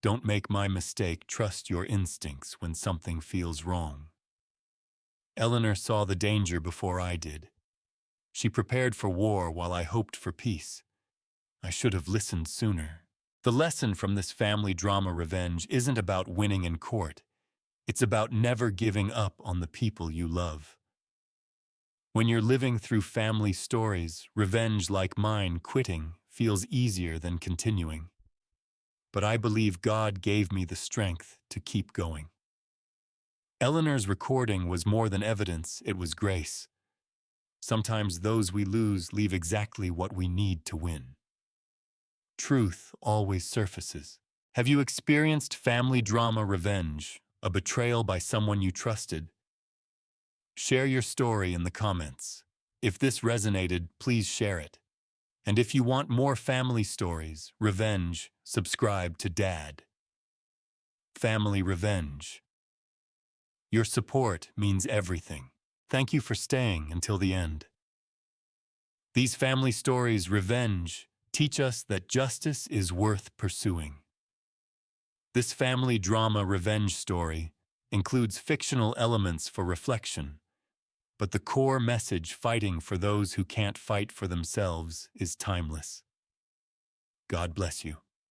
Don't make my mistake. Trust your instincts when something feels wrong. Eleanor saw the danger before I did. She prepared for war while I hoped for peace. I should have listened sooner. The lesson from this family drama revenge isn't about winning in court. It's about never giving up on the people you love. When you're living through family stories, revenge like mine, quitting, feels easier than continuing. But I believe God gave me the strength to keep going. Eleanor's recording was more than evidence, it was grace. Sometimes those we lose leave exactly what we need to win. Truth always surfaces. Have you experienced family drama revenge, a betrayal by someone you trusted? Share your story in the comments. If this resonated, please share it. And if you want more family stories, revenge, subscribe to Dad. Family Revenge. Your support means everything. Thank you for staying until the end. These family stories, revenge, teach us that justice is worth pursuing. This family drama revenge story includes fictional elements for reflection, but the core message, fighting for those who can't fight for themselves, is timeless. God bless you.